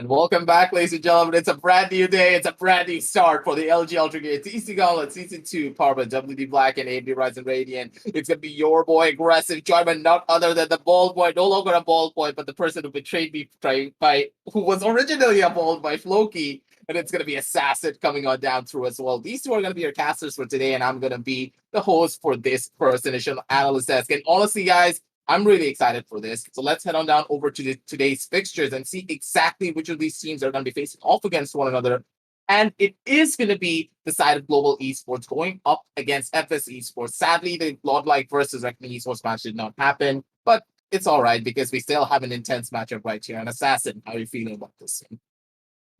And welcome back, ladies and gentlemen. It's a brand new day. It's a brand new start for the LG Ultragear TEC Gauntlet Season 2, powered by WD Black and AMD Ryzen Radiant. It's going to be your boy, Aggressive, joined by none other than the bald boy, no longer a bald boy, but the person who betrayed me who was originally a bald by Floki. And it's going to be Assassin coming on down through as well. These two are going to be your casters for today, and I'm going to be the host for this first initial analyst desk. And honestly, guys, I'm really excited for this. So let's head on down over to today's fixtures and see exactly which of these teams are going to be facing off against one another. And it is going to be the side of Global Esports going up against FS Esports. Sadly, the Godlike versus Reckoning Esports match did not happen, but it's all right because we still have an intense matchup right here. And Assassin, how are you feeling about this one?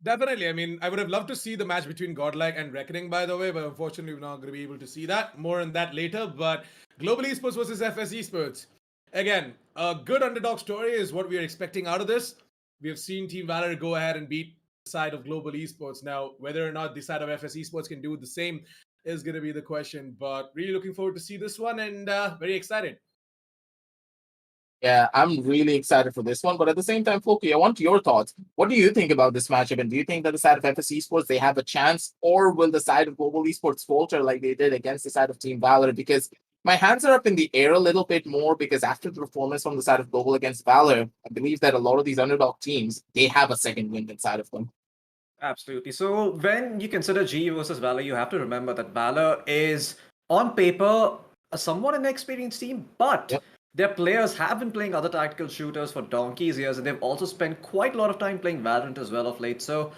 Definitely. I mean, I would have loved to see the match between Godlike and Reckoning, by the way, but unfortunately, we're not going to be able to see that. More on that later. But Global Esports versus FS Esports. Again, a good underdog story is what we are expecting out of this. We have seen Team Valor go ahead and beat the side of Global Esports. Now, whether or not the side of FS Esports can do the same is going to be the question. But really looking forward to see this one and very excited. Yeah, I'm really excited for this one. But at the same time, Floki, I want your thoughts. What do you think about this matchup? And do you think that the side of FS Esports, they have a chance? Or will the side of Global Esports falter like they did against the side of Team Valor? Because my hands are up in the air a little bit more because after the performance from the side of Global against Valor, I believe that a lot of these underdog teams, they have a second wind inside of them. Absolutely. So when you consider GE versus Valor, you have to remember that Valor is, on paper, a somewhat inexperienced team, but Yep. their players have been playing other tactical shooters for donkey's years, and they've also spent quite a lot of time playing Valorant as well of late. So,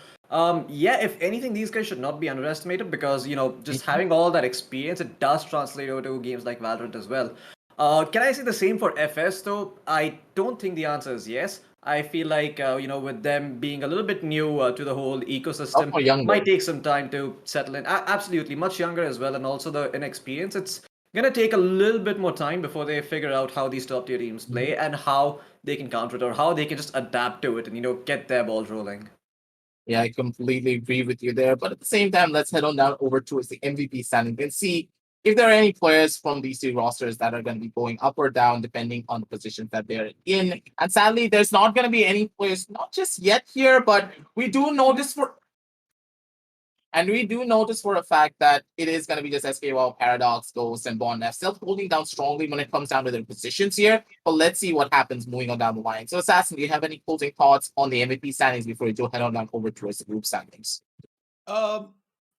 yeah, if anything, these guys should not be underestimated because, just having all that experience, it does translate over to games like Valorant as well. Can I say the same for FS though? I don't think the answer is yes. I feel like, with them being a little bit new to the whole ecosystem, More younger. might take some time to settle in. Absolutely, much younger as well, and also the inexperience. It's gonna take a little bit more time before they figure out how these top tier teams play and how they can counter it or how they can just adapt to it and get their balls rolling. Yeah, I completely agree with you there. But at the same time, let's head on down over towards the MVP standing and see if there are any players from these two rosters that are going to be going up or down depending on the positions that they're in. And sadly, there's not going to be any players, not just yet here, but we do notice for a fact that it is going to be just SKY, Paradox, Ghost, and Bond F still holding down strongly when it comes down to their positions here. But let's see what happens moving on down the line. So, Assassin, do you have any closing thoughts on the MVP standings before you do head on down over towards the group standings?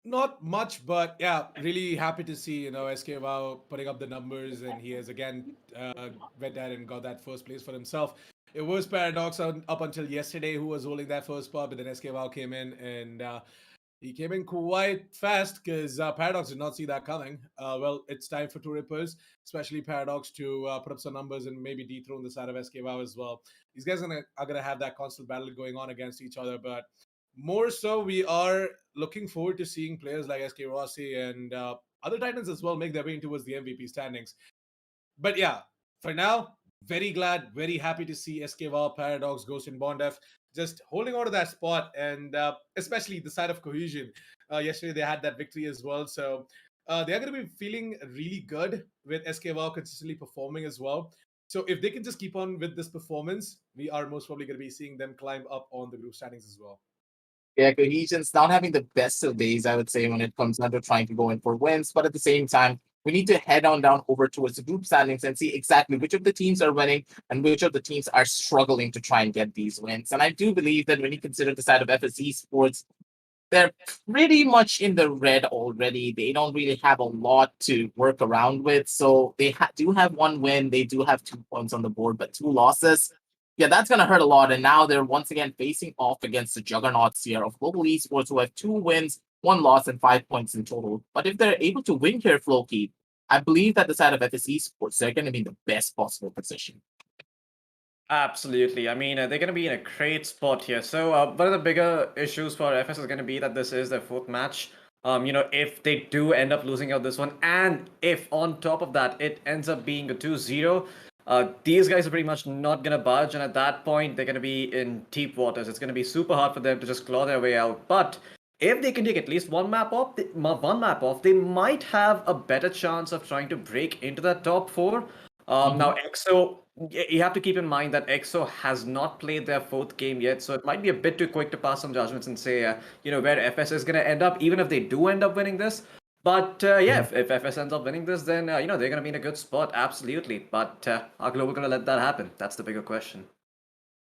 Not much, but yeah, really happy to see SK Wow putting up the numbers, and he has again went there and got that first place for himself. It was Paradox up until yesterday who was holding that first spot, but then SK Wow came in and he came in quite fast because Paradox did not see that coming. Well, it's time for two Rippers, especially Paradox, to put up some numbers and maybe dethrone the side of SK Wow as well. These guys are gonna have that constant battle going on against each other, but more so, we are looking forward to seeing players like SK Rossi and other Titans as well make their way towards the MVP standings. But yeah, for now, very glad, very happy to see SK Val, Paradox, Ghost, and Bondef just holding on to that spot, and especially the side of Cohesion. Yesterday, they had that victory as well. So they're going to be feeling really good with SK Val consistently performing as well. So if they can just keep on with this performance, we are most probably going to be seeing them climb up on the group standings as well. Yeah, Cohesion's not having the best of days, I would say, when it comes down to trying to go in for wins. But at the same time, we need to head on down over towards the group standings and see exactly which of the teams are winning and which of the teams are struggling to try and get these wins. And I do believe that when you consider the side of FSE Sports, they're pretty much in the red already. They don't really have a lot to work around with. So they do have one win. They do have 2 points on the board, but 2 losses. Yeah, that's going to hurt a lot. And now they're once again facing off against the juggernauts here of Global Esports, who have 2 wins, 1 loss, and 5 points in total. But if they're able to win here, Floki, I believe that the side of FSE Sports, they're going to be in the best possible position. Absolutely. I mean, they're going to be in a great spot here. So, one of the bigger issues for FS is going to be that this is their 4th match. If they do end up losing out this one, and if on top of that it ends up being a 2-0, these guys are pretty much not going to budge. And at that point, they're going to be in deep waters. It's going to be super hard for them to just claw their way out. But if they can take at least one map off, they might have a better chance of trying to break into that top 4. Now, EXO, you have to keep in mind that EXO has not played their fourth game yet, so it might be a bit too quick to pass some judgments and say, where FS is going to end up, even if they do end up winning this. But yeah, if FS ends up winning this, then they're going to be in a good spot, absolutely. But are Global going to let that happen? That's the bigger question.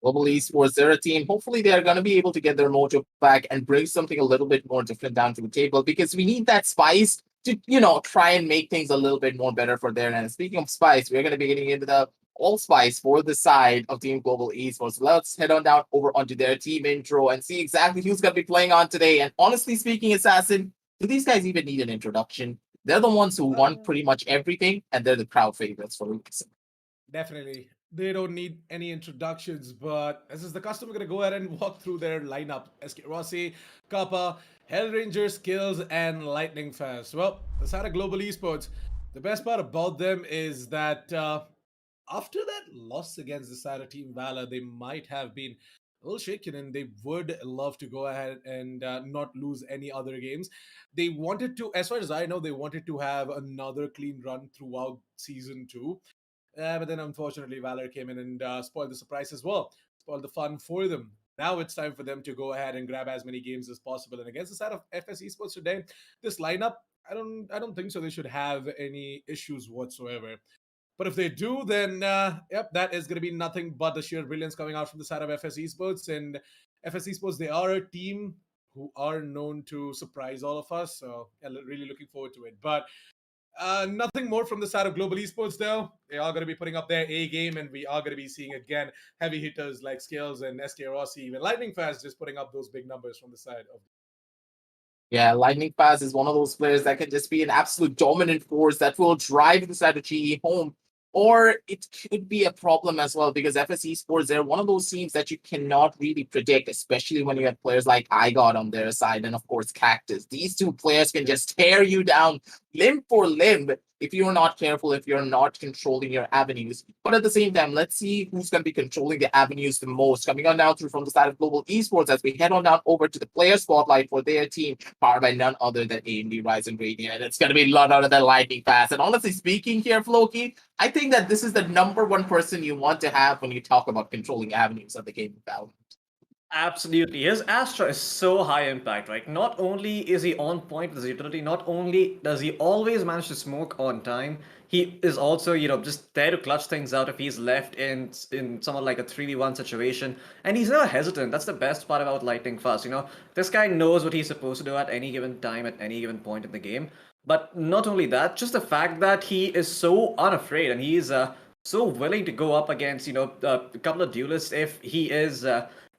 Global Esports, they're a team. Hopefully, they are going to be able to get their mojo back and bring something a little bit more different down to the table because we need that spice to, try and make things a little bit more better for their end. Speaking of spice, we're going to be getting into the allspice for the side of Team Global Esports. Let's head on down over onto their team intro and see exactly who's going to be playing on today. And honestly speaking, Assassin, do these guys even need an introduction? They're the ones who won pretty much everything, and they're the crowd favorites for a reason. Definitely. They don't need any introductions, but as is the custom, we're going to go ahead and walk through their lineup. SK Rossi, Kappa, Hellranger, Skills, and Lightning Fast. Well, the side of Global Esports, the best part about them is that after that loss against the side of Team Valor, they might have been a little shaken and they would love to go ahead and not lose any other games. They wanted to, as far as I know, they wanted to have another clean run throughout season 2. But then unfortunately, Valor came in and spoiled the surprise as well, spoiled the fun for them. Now it's time for them to go ahead and grab as many games as possible. And against the side of FS Esports today, this lineup, I don't think so. They should have any issues whatsoever. But if they do, then yep, that is going to be nothing but the sheer brilliance coming out from the side of FS Esports. And FS Esports, they are a team who are known to surprise all of us. So yeah, really looking forward to it. But nothing more from the side of Global Esports, though. They are going to be putting up their A game, and we are going to be seeing again heavy hitters like Scales and SK Rossi, even Lightning Fast, just putting up those big numbers from the side of. Yeah, Lightning Fast is one of those players that can just be an absolute dominant force that will drive the side of GE home. Or it could be a problem as well because FS Esports, they're one of those teams that you cannot really predict, especially when you have players like IGOT on their side and, of course, Cactus. These two players can just tear you down limb for limb if you're not careful, if you're not controlling your avenues. But at the same time, let's see who's going to be controlling the avenues the most. Coming on down through from the side of Global Esports as we head on down over to the player spotlight for their team, powered by none other than AMD Ryzen Radiant. And it's going to be none other than Lightning Fast. And honestly speaking here, Floki, I think that this is the number one person you want to have when you talk about controlling avenues of the game of Valorant. Absolutely. His Astra is so high impact, right? Not only is he on point with his utility, not only does he always manage to smoke on time, he is also, just there to clutch things out if he's left in somewhat like a 3v1 situation. And he's never hesitant. That's the best part about Lightning Fast. This guy knows what he's supposed to do at any given time, at any given point in the game. But not only that, just the fact that he is so unafraid and he's so willing to go up against, a couple of duelists if he is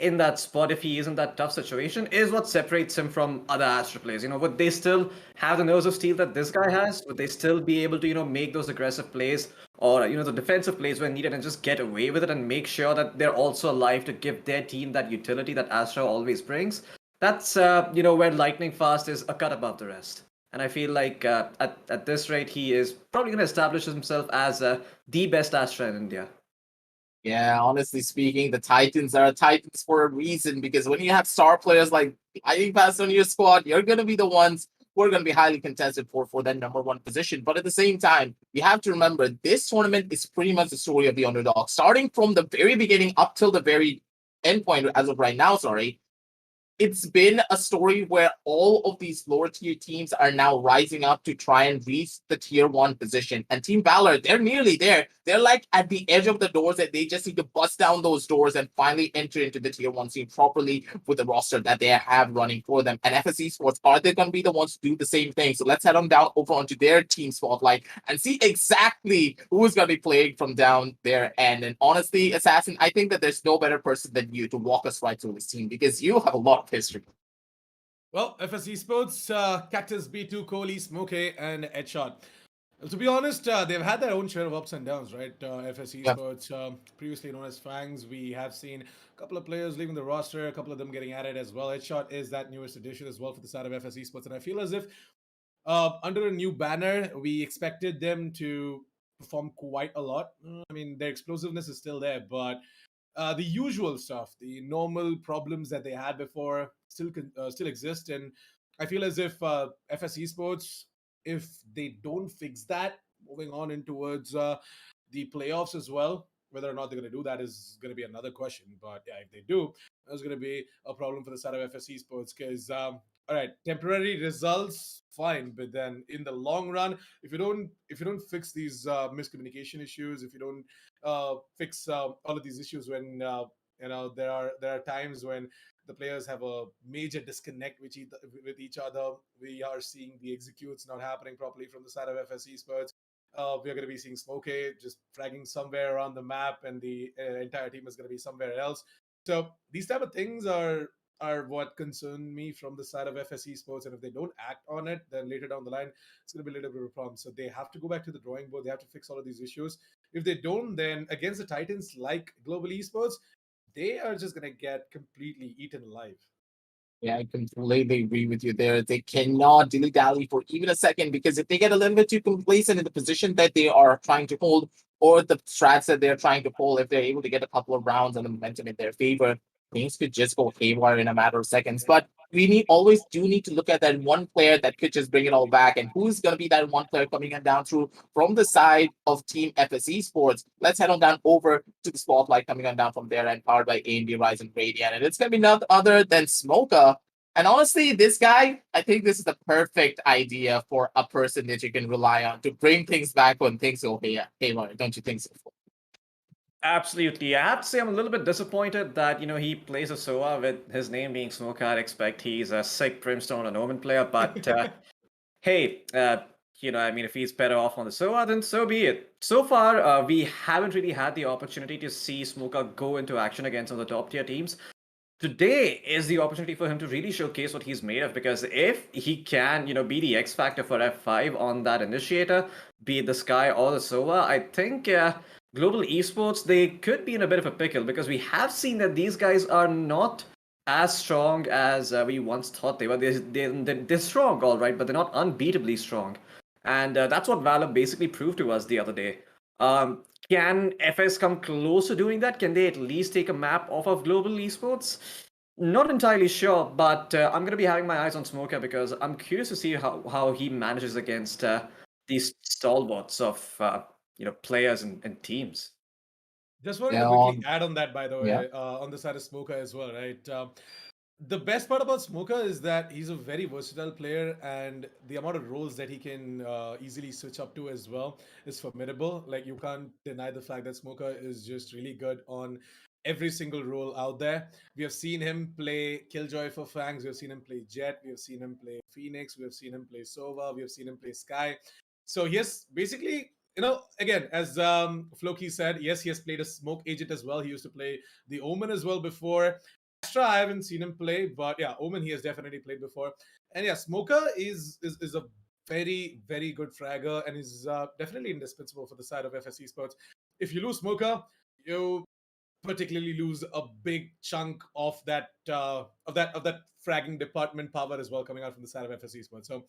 in that spot, if he is in that tough situation, is what separates him from other Astra players. Would they still have the nerves of steel that this guy has? Would they still be able to, make those aggressive plays or, the defensive plays when needed and just get away with it and make sure that they're also alive to give their team that utility that Astra always brings? That's, where Lightning Fast is a cut above the rest. And I feel like at this rate, he is probably going to establish himself as the best Astra in India. Yeah, honestly speaking, the Titans are Titans for a reason because when you have star players like Lightning Fast on your squad, you're going to be the ones who are going to be highly contested for that number one position. But at the same time, you have to remember this tournament is pretty much the story of the underdog. Starting from the very beginning up till the very end point, as of right now, sorry, it's been a story where all of these lower tier teams are now rising up to try and reach the tier 1 position. And Team Valor, they're nearly there. They're like at the edge of the doors that they just need to bust down those doors and finally enter into the tier 1 scene properly with the roster that they have running for them. And FS Esports, are they going to be the ones to do the same thing? So let's head on down over onto their team spotlight and see exactly who's going to be playing from down their end. And honestly, Assassin, I think that there's no better person than you to walk us right through this team because you have a lot of history. Well, FS Esports, Cactus, B2, Kohli, Smokey, and Headshot. To be honest, they've had their own share of ups and downs, right? FS Esports, previously known as Fangs, we have seen a couple of players leaving the roster, a couple of them getting added as well. Headshot is that newest addition as well for the side of FS Esports, and I feel as if under a new banner, we expected them to perform quite a lot. I mean, their explosiveness is still there, but the usual stuff, the normal problems that they had before, still exist. And I feel as if FS Esports, if they don't fix that, moving on in towards the playoffs as well. Whether or not they're going to do that is going to be another question. But yeah, if they do, that's going to be a problem for the side of FS Esports because all right, temporary results, fine, but then in the long run, if you don't fix these miscommunication issues, if you don't fix all of these issues when there are times when the players have a major disconnect with each other. We are seeing the executes not happening properly from the side of FS Esports. We're going to be seeing Smokey just fragging somewhere around the map, and the entire team is going to be somewhere else. So these type of things are what concern me from the side of FS Esports. And if they don't act on it, then later down the line, it's going to be a little bit of a problem. So they have to go back to the drawing board. They have to fix all of these issues. If they don't, then against the Titans like Global Esports, they are just going to get completely eaten alive. Yeah, I completely agree with you there. They cannot dilly-dally for even a second, because if they get a little bit too complacent in the position that they are trying to hold, or the strats that they're trying to pull, if they're able to get a couple of rounds and the momentum in their favor, things could just go haywire in a matter of seconds. But we always do need to look at that one player that could just bring it all back. And who's going to be that one player coming down through from the side of Team FSE Sports? Let's head on down over to the spotlight coming on down from there, and powered by AMD Ryzen Radiant. And it's going to be none other than Smoker. And honestly, this guy, I think this is the perfect idea for a person that you can rely on to bring things back when things go haywire. Don't you think so? Absolutely. I have to say I'm a little bit disappointed that, he plays a SOA with his name being Smoker. I'd expect he's a sick Brimstone and Omen player, but hey, if he's better off on the SOA, then so be it. So far, we haven't really had the opportunity to see Smoker go into action against some of the top tier teams. Today is the opportunity for him to really showcase what he's made of, because if he can, be the X factor for F5 on that initiator, be it the Sky or the SOA, I think Global Esports, they could be in a bit of a pickle, because we have seen that these guys are not as strong as we once thought they were. They're strong, all right, but they're not unbeatably strong. And that's what Valor basically proved to us the other day. Can FS come close to doing that? Can they at least take a map off of Global Esports? Not entirely sure, but I'm going to be having my eyes on Smoker, because I'm curious to see how he manages against these stalwarts of players and teams. Just wanted to quickly add on that, by the way, on the side of Smoker as well, right? The best part about Smoker is that he's a very versatile player, and the amount of roles that he can easily switch up to as well is formidable. Like, you can't deny the fact that Smoker is just really good on every single role out there. We have seen him play Killjoy for Fangs, we have seen him play Jet, we have seen him play Phoenix, we have seen him play Sova, we have seen him play Sky. So yes, basically, again, as Floki said, yes, he has played a smoke agent as well. He used to play the Omen as well before. Astra, I haven't seen him play, but yeah, Omen he has definitely played before. And yeah, Smoker is a very, very good fragger, and is definitely indispensable for the side of FS Esports. If you lose Smoker, you particularly lose a big chunk of that fragging department power as well, coming out from the side of FS Esports. So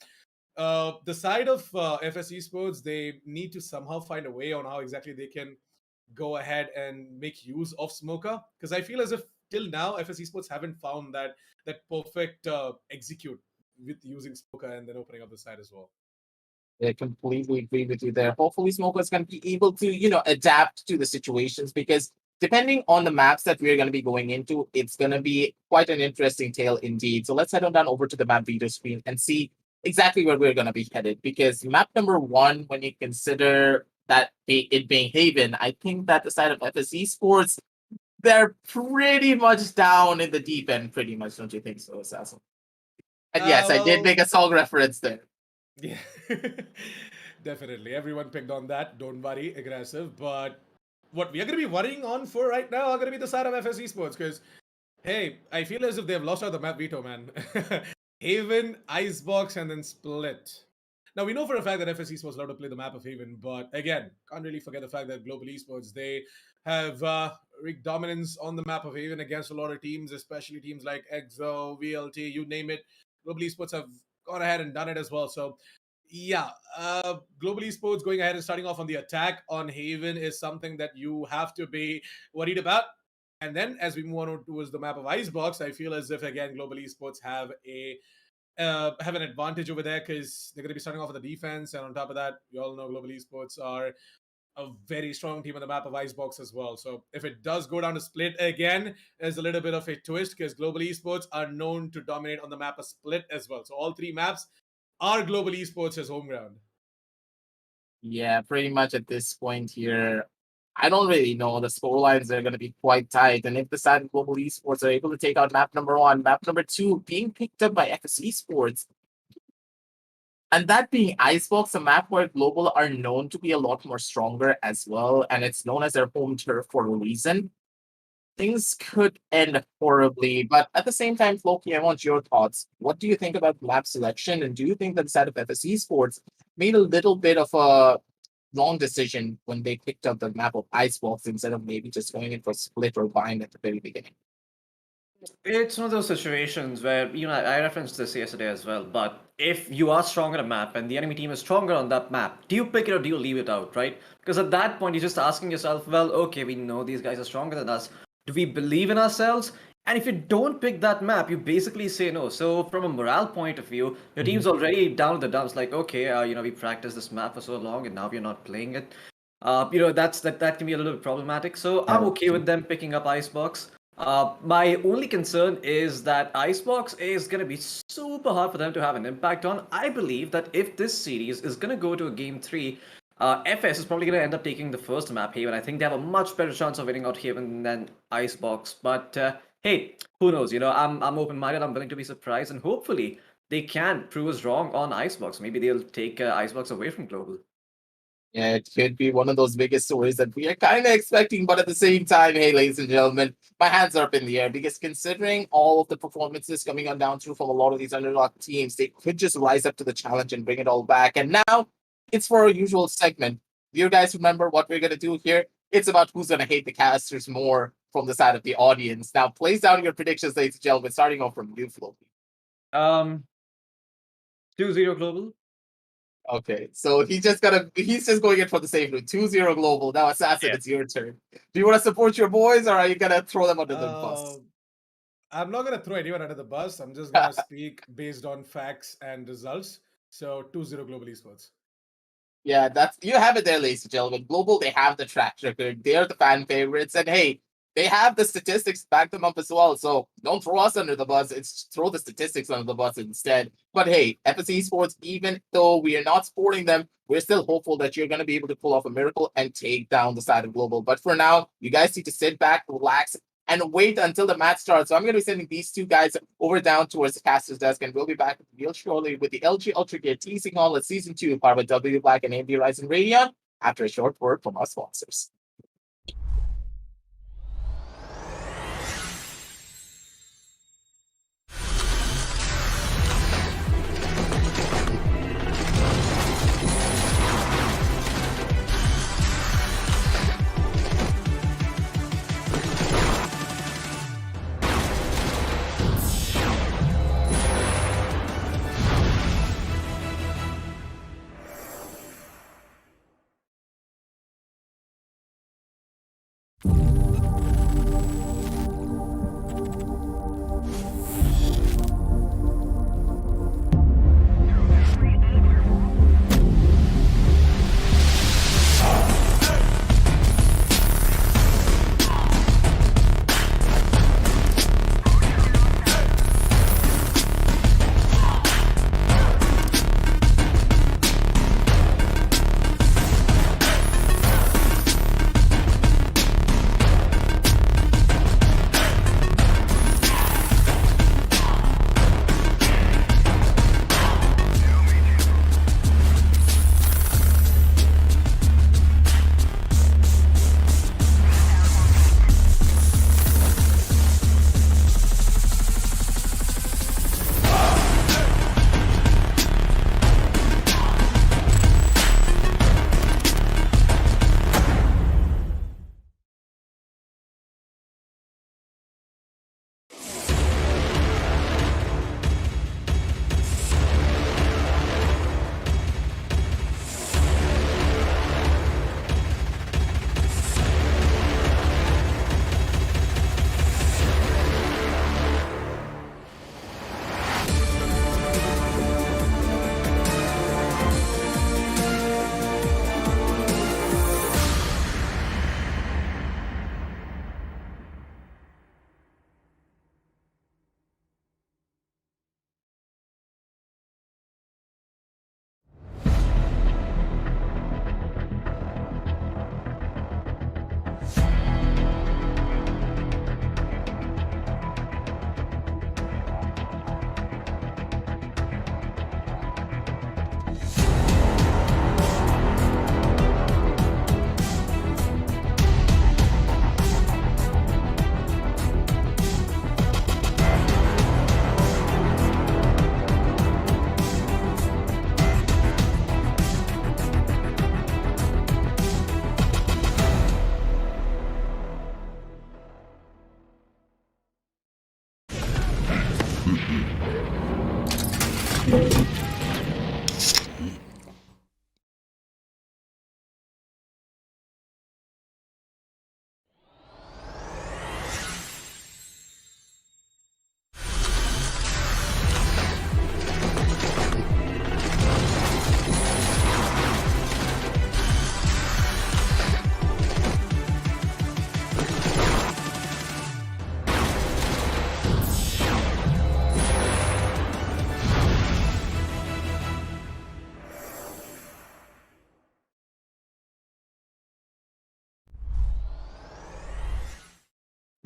the side of FS Esports, they need to somehow find a way on how exactly they can go ahead and make use of Smoker, because I feel as if till now FS Esports haven't found that perfect execute with using Smoker and then opening up the side as well. I completely agree with you there. Hopefully, Smoker is going to be able to, adapt to the situations, because depending on the maps that we're going to be going into, it's going to be quite an interesting tale indeed. So let's head on down over to the map veto screen and see exactly where we're going to be headed. Because map number 1, when you consider that it being Haven, I think that the side of FS Esports, they're pretty much down in the deep end, pretty much, don't you think so, Assassin? And yes, I did make a song reference there. Yeah, definitely. Everyone picked on that. Don't worry, aggressive. But what we are going to be worrying on for right now are going to be the side of FS Esports, because, hey, I feel as if they've lost out the map veto, man. Haven, Icebox, and then Split. Now, we know for a fact that FS Esports love to play the map of Haven, but again, can't really forget the fact that Global Esports, they have wreaked dominance on the map of Haven against a lot of teams, especially teams like EXO, VLT, you name it. Global Esports have gone ahead and done it as well. So yeah, Global Esports going ahead and starting off on the attack on Haven is something that you have to be worried about. And then as we move on towards the map of Icebox, I feel as if, again, Global Esports have an advantage over there, because they're going to be starting off with the defense. And on top of that, we all know Global Esports are a very strong team on the map of Icebox as well. So if it does go down to split again, there's a little bit of a twist because Global Esports are known to dominate on the map of split as well. So all three maps are Global Esports as home ground. Yeah, pretty much at this point here, I don't really know. The score lines are going to be quite tight. And if the side of Global Esports are able to take out map number 1, map number 2 being picked up by FS Esports, and that being Icebox, a map where Global are known to be a lot more stronger as well, and it's known as their home turf for a reason. Things could end horribly, but at the same time, Floki, I want your thoughts. What do you think about map selection, and do you think that the side of FS Esports made a little bit of a wrong decision when they picked up the map of Icebox instead of maybe just going in for split or bind at the very beginning? It's one of those situations where, I referenced this yesterday as well, but if you are strong on a map and the enemy team is stronger on that map, do you pick it or do you leave it out, right? Because at that point, you're just asking yourself, well, okay, we know these guys are stronger than us. Do we believe in ourselves? And if you don't pick that map, you basically say no. So from a morale point of view, your team's already down in the dumps. Like, okay, we practiced this map for so long and now we're not playing it. That can be a little bit problematic. So I'm okay with them picking up Icebox. My only concern is that Icebox is going to be super hard for them to have an impact on. I believe that if this series is going to go to a game 3, FS is probably going to end up taking the first map, Haven. I think they have a much better chance of winning out Haven than Icebox. But hey, who knows? I'm open-minded. I'm willing to be surprised, and hopefully they can prove us wrong on Icebox. Maybe they'll take Icebox away from Global. Yeah, it could be one of those biggest stories that we are kind of expecting, but at the same time, hey, ladies and gentlemen, my hands are up in the air because considering all of the performances coming on down through from a lot of these underdog teams, they could just rise up to the challenge and bring it all back. And now it's for our usual segment. Do you guys remember what we're going to do here? It's about who's going to hate the casters more from the side of the audience. Now, place down your predictions, ladies and gentlemen, starting off from you, Flo. 2-0 Global. Okay, so he's just going in for the same route. 2-0 Global. Now, Assassin, Yeah. it's your turn. Do you want to support your boys, or are you gonna throw them under the bus? I'm not gonna throw anyone under the bus. I'm just gonna speak based on facts and results. So 2-0 Global Esports. Yeah, you have it there, ladies and gentlemen. Global, they have the track record. They're the fan favorites, and hey, they have the statistics to back them up as well. So don't throw us under the bus. It's throw the statistics under the bus instead. But hey, FS Esports, even though we are not supporting them, we're still hopeful that you're going to be able to pull off a miracle and take down the side of Global. But for now, you guys need to sit back, relax, and wait until the match starts. So I'm going to be sending these two guys over down towards the caster's desk, and we'll be back real shortly with the LG Ultragear TEC Gauntlet Season 2, powered by W Black and AMD Ryzen Radeon, after a short word from our sponsors.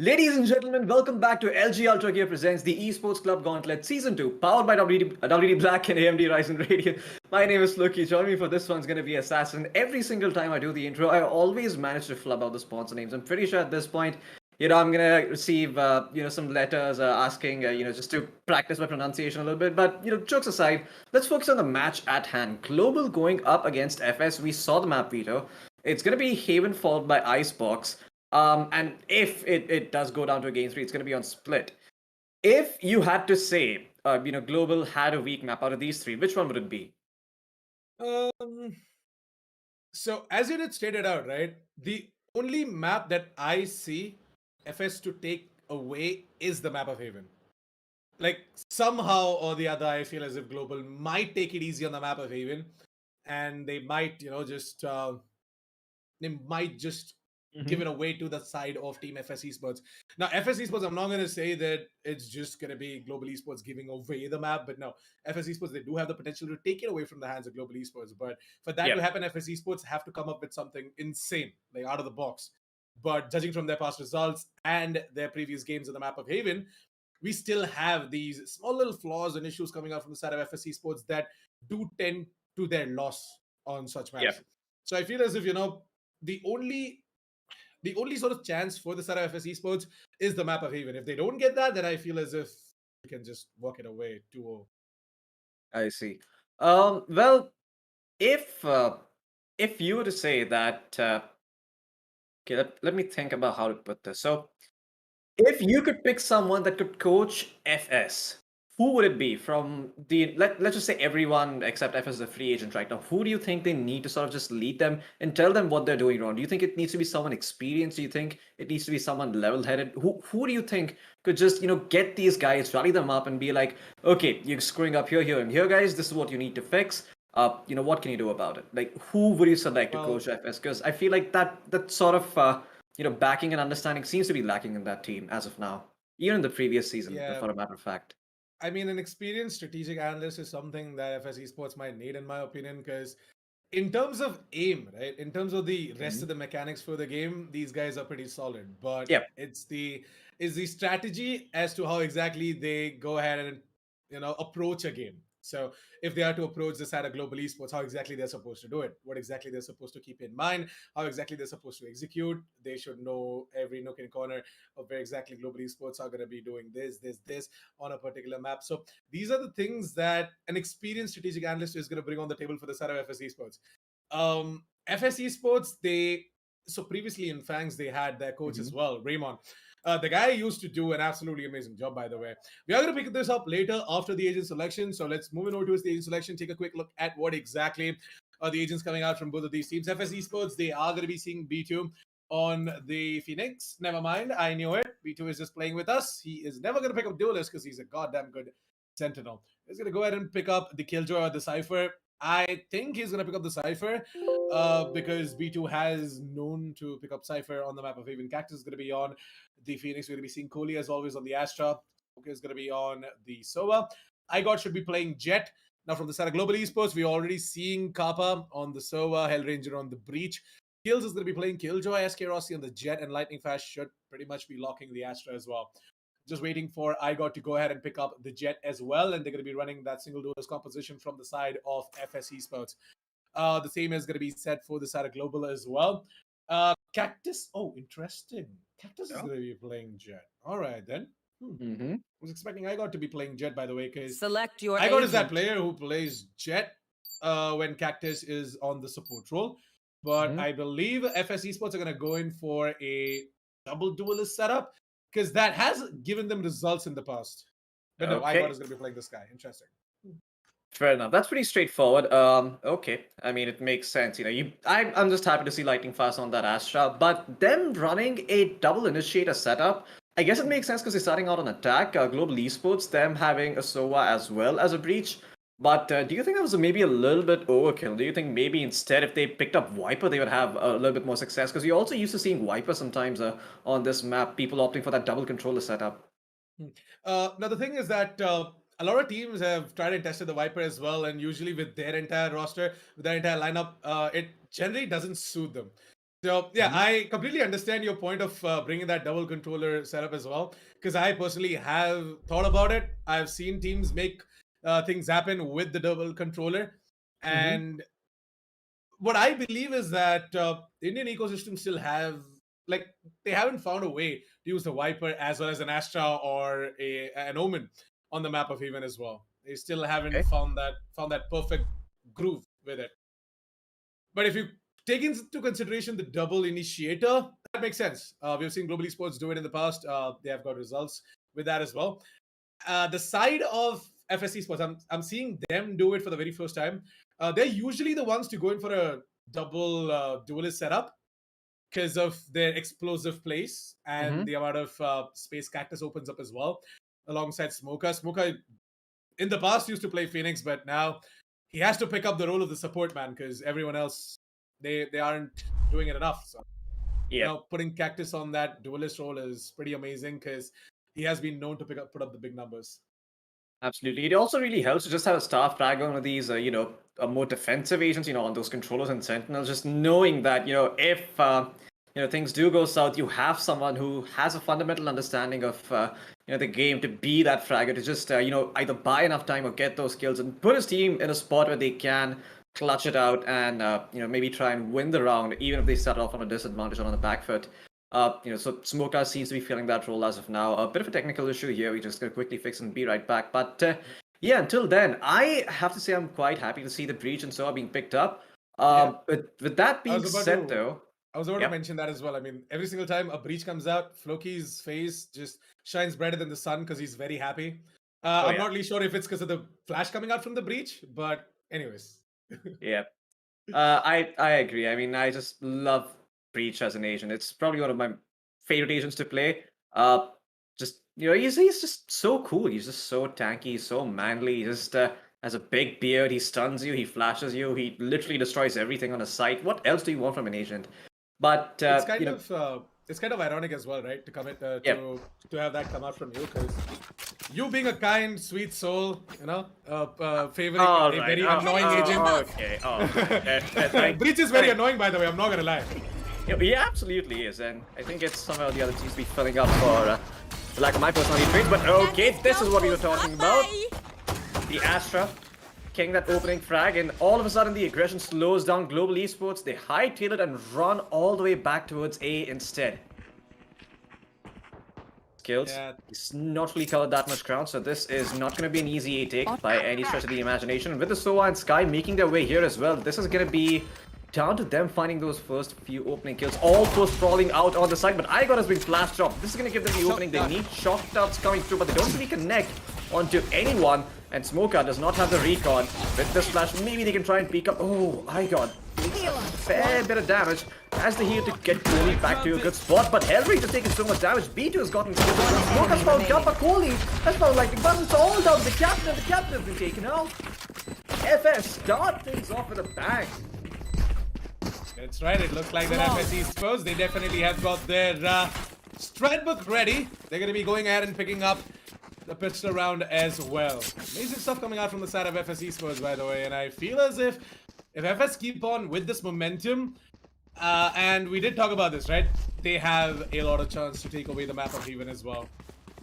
Ladies and gentlemen, welcome back to LG Ultragear presents the Esports Club Gauntlet Season 2, powered by WD Black and AMD Ryzen Radeon. My name is Loki. Joining me for this one's going to be Assassin. Every single time I do the intro, I always manage to flub out the sponsor names. I'm pretty sure at this point, I'm going to receive, some letters asking, just to practice my pronunciation a little bit. But, jokes aside, let's focus on the match at hand. Global going up against FS. We saw the map veto. It's going to be Haven followed by Icebox. And if it does go down to a game 3, it's going to be on split. If you had to say, Global had a weak map out of these 3, which one would it be? So as you did stated out, right? The only map that I see FS to take away is the map of Haven. Like somehow or the other, I feel as if Global might take it easy on the map of Haven, and they might, give it away to the side of Team FS Esports. Now, FS Esports, I'm not going to say that it's just going to be Global Esports giving away the map, but no, FS Esports, they do have the potential to take it away from the hands of Global Esports. But for that to happen, FS Esports have to come up with something insane, like out of the box. But judging from their past results and their previous games on the map of Haven, we still have these small little flaws and issues coming out from the side of FS Esports that do tend to their loss on such maps. Yeah. So I feel as if, the only sort of chance for the side of FS Esports is the map of Haven. If they don't get that, then I feel as if we can just walk it away 2-0. I see. Well, if you were to say that, okay, let me think about how to put this. So, if you could pick someone that could coach FS, who would it be from the, let's just say everyone except FS is a free agent right now. Who do you think they need to sort of just lead them and tell them what they're doing wrong? Do you think it needs to be someone experienced? Do you think it needs to be someone level-headed? Who do you think could just, get these guys, rally them up and be like, okay, you're screwing up here, here, and here, guys. This is what you need to fix. What can you do about it? Like, who would you select to coach FS? Because I feel like that sort of, backing and understanding seems to be lacking in that team as of now. Even in the previous season, for a matter of fact. I mean, an experienced strategic analyst is something that FS Esports might need, in my opinion, because in terms of aim, right, in terms of the rest of the mechanics for the game, these guys are pretty solid. But it's the strategy as to how exactly they go ahead and approach a game. So if they are to approach the side of Global Esports, how exactly they're supposed to do it, what exactly they're supposed to keep in mind, how exactly they're supposed to execute. They should know every nook and corner of where exactly Global Esports are going to be doing this on a particular map. So these are the things that an experienced strategic analyst is going to bring on the table for the side of FS Esports. FS Esports, so previously in Fangs, they had their coach as well, Raymond. The guy used to do an absolutely amazing job, by the way. We are going to pick this up later after the agent selection. So let's move on over to the agent selection, take a quick look at what exactly are the agents coming out from both of these teams. FS Esports, they are going to be seeing B2 on the Phoenix. Never mind, I knew it. B2 is just playing with us. He is never going to pick up Duelist because he's a goddamn good Sentinel. He's going to go ahead and pick up the Killjoy or the Cypher. I think he's going to pick up the Cypher because B2 has known to pick up Cypher on the map of Haven. Cactus is going to be on the Phoenix. We're going to be seeing Kohli as always on the Astra. Okay, is going to be on the Sova. iGod should be playing Jet. Now from the side of Global Esports, we're already seeing Kappa on the Sova, Hellranger on the Breach. Kills is going to be playing Killjoy, SK Rossi on the Jet, and Lightning Fast should pretty much be locking the Astra as well. Just waiting for iGod to go ahead and pick up the Jet as well, and they're going to be running that single duelist composition from the side of FS Esports. The same is going to be set for the side of Global as well. Cactus, interesting. Cactus is going to be playing Jet. All right, then. I was expecting iGod to be playing Jet, by the way, because select your iGod is that player who plays Jet when Cactus is on the support role. But I believe FS Esports are going to go in for a double duelist setup, because that has given them results in the past. But no, Okay. Icebox is going to be playing this guy. Interesting. Fair enough. That's pretty straightforward. Okay. I mean, it makes sense. I'm just happy to see Lightning Fast on that Astra, but them running a double initiator setup, I guess it makes sense because they're starting out on attack. Global Esports, them having a Sova as well as a breach. But do you think that was maybe a little bit overkill? Do you think maybe instead, if they picked up Viper, they would have a little bit more success? Because you're also used to seeing Viper sometimes on this map, people opting for that double controller setup. Now the thing is that a lot of teams have tried and tested the Viper as well, and usually with their entire roster, with their entire lineup, it generally doesn't suit them. So yeah, I completely understand your point of bringing that double controller setup as well, because I personally have thought about it. I've seen teams make things happen with the double controller, and what I believe is that the Indian ecosystem still have they haven't found a way to use the Viper as well as an Astra or an Omen on the map of Even as well. They still haven't Okay. found that perfect groove with it. But if you take into consideration the double initiator, that makes sense. We've seen Global Esports do it in the past. They have got results with that as well. The side of FS Esports, I'm seeing them do it for the very first time. They're usually the ones to go in for a double duelist setup because of their explosive plays and the amount of space Cactus opens up as well, alongside Smoker. Smoker in the past used to play Phoenix, but now he has to pick up the role of the support man because everyone else they aren't doing it enough. So putting Cactus on that duelist role is pretty amazing because he has been known to put up the big numbers. Absolutely. It also really helps to just have a staff frag on one of these, more defensive agents, on those controllers and sentinels, just knowing that, if, things do go south, you have someone who has a fundamental understanding of, the game to be that fragger, to just, either buy enough time or get those kills and put his team in a spot where they can clutch it out and, maybe try and win the round, even if they start off on a disadvantage or on the back foot. So Smoker seems to be filling that role as of now. A bit of a technical issue here. We just gonna quickly fix and be right back. But until then, I have to say I'm quite happy to see the breach and Sova being picked up. But with that being said, though, I was about to mention that as well. I mean, every single time a breach comes out, Floki's face just shines brighter than the sun because he's very happy. I'm not really sure if it's because of the flash coming out from the breach, but anyways. I agree. I mean, I just love Breach as an agent. It's probably one of my favorite agents to play. He's just so cool. He's just so tanky. He's so manly. He just has a big beard. He stuns you. He flashes you. He literally destroys everything on a site. What else do you want from an agent? But it's kind of ironic as well, right? To come to have that come out from you, because you being a kind, sweet soul, favoring a very annoying agent. Breach is very annoying, by the way. I'm not gonna lie. He absolutely is, and I think it's somehow the other teams be filling up for lack of my personality traits. But okay, this is what we were talking about. The Astra getting that opening frag, and all of a sudden the aggression slows down Global Esports. They hightail it and run all the way back towards A instead. Skills. He's not really covered that much ground, so this is not going to be an easy A take by any stretch of the imagination. With the Sova and Sky making their way here as well, this is going to be down to them finding those first few opening kills. All four sprawling out on the side, but Igon has been flash dropped. This is going to give them the opening. They need shock darts coming through, but they don't really connect onto anyone. And Smoker does not have the recon. With this flash, maybe they can try and peek up. Oh, Igon takes a fair bit of damage as they heal to get Kohli back to a good spot. But Hellraiser has taken so much damage. B2 has gotten killed. Smoker's found Kappa. Kohli has found Lightning. But it's all down to the captain. The captain has been taken out. FS start things off with a bang. That's right, it looks like that FS Esports, they definitely have got their strat book ready. They're going to be going ahead and picking up the pistol round as well. Amazing stuff coming out from the side of FS Esports, by the way, and I feel as if FS keep on with this momentum, and we did talk about this, right? They have a lot of chance to take away the map of Even as well.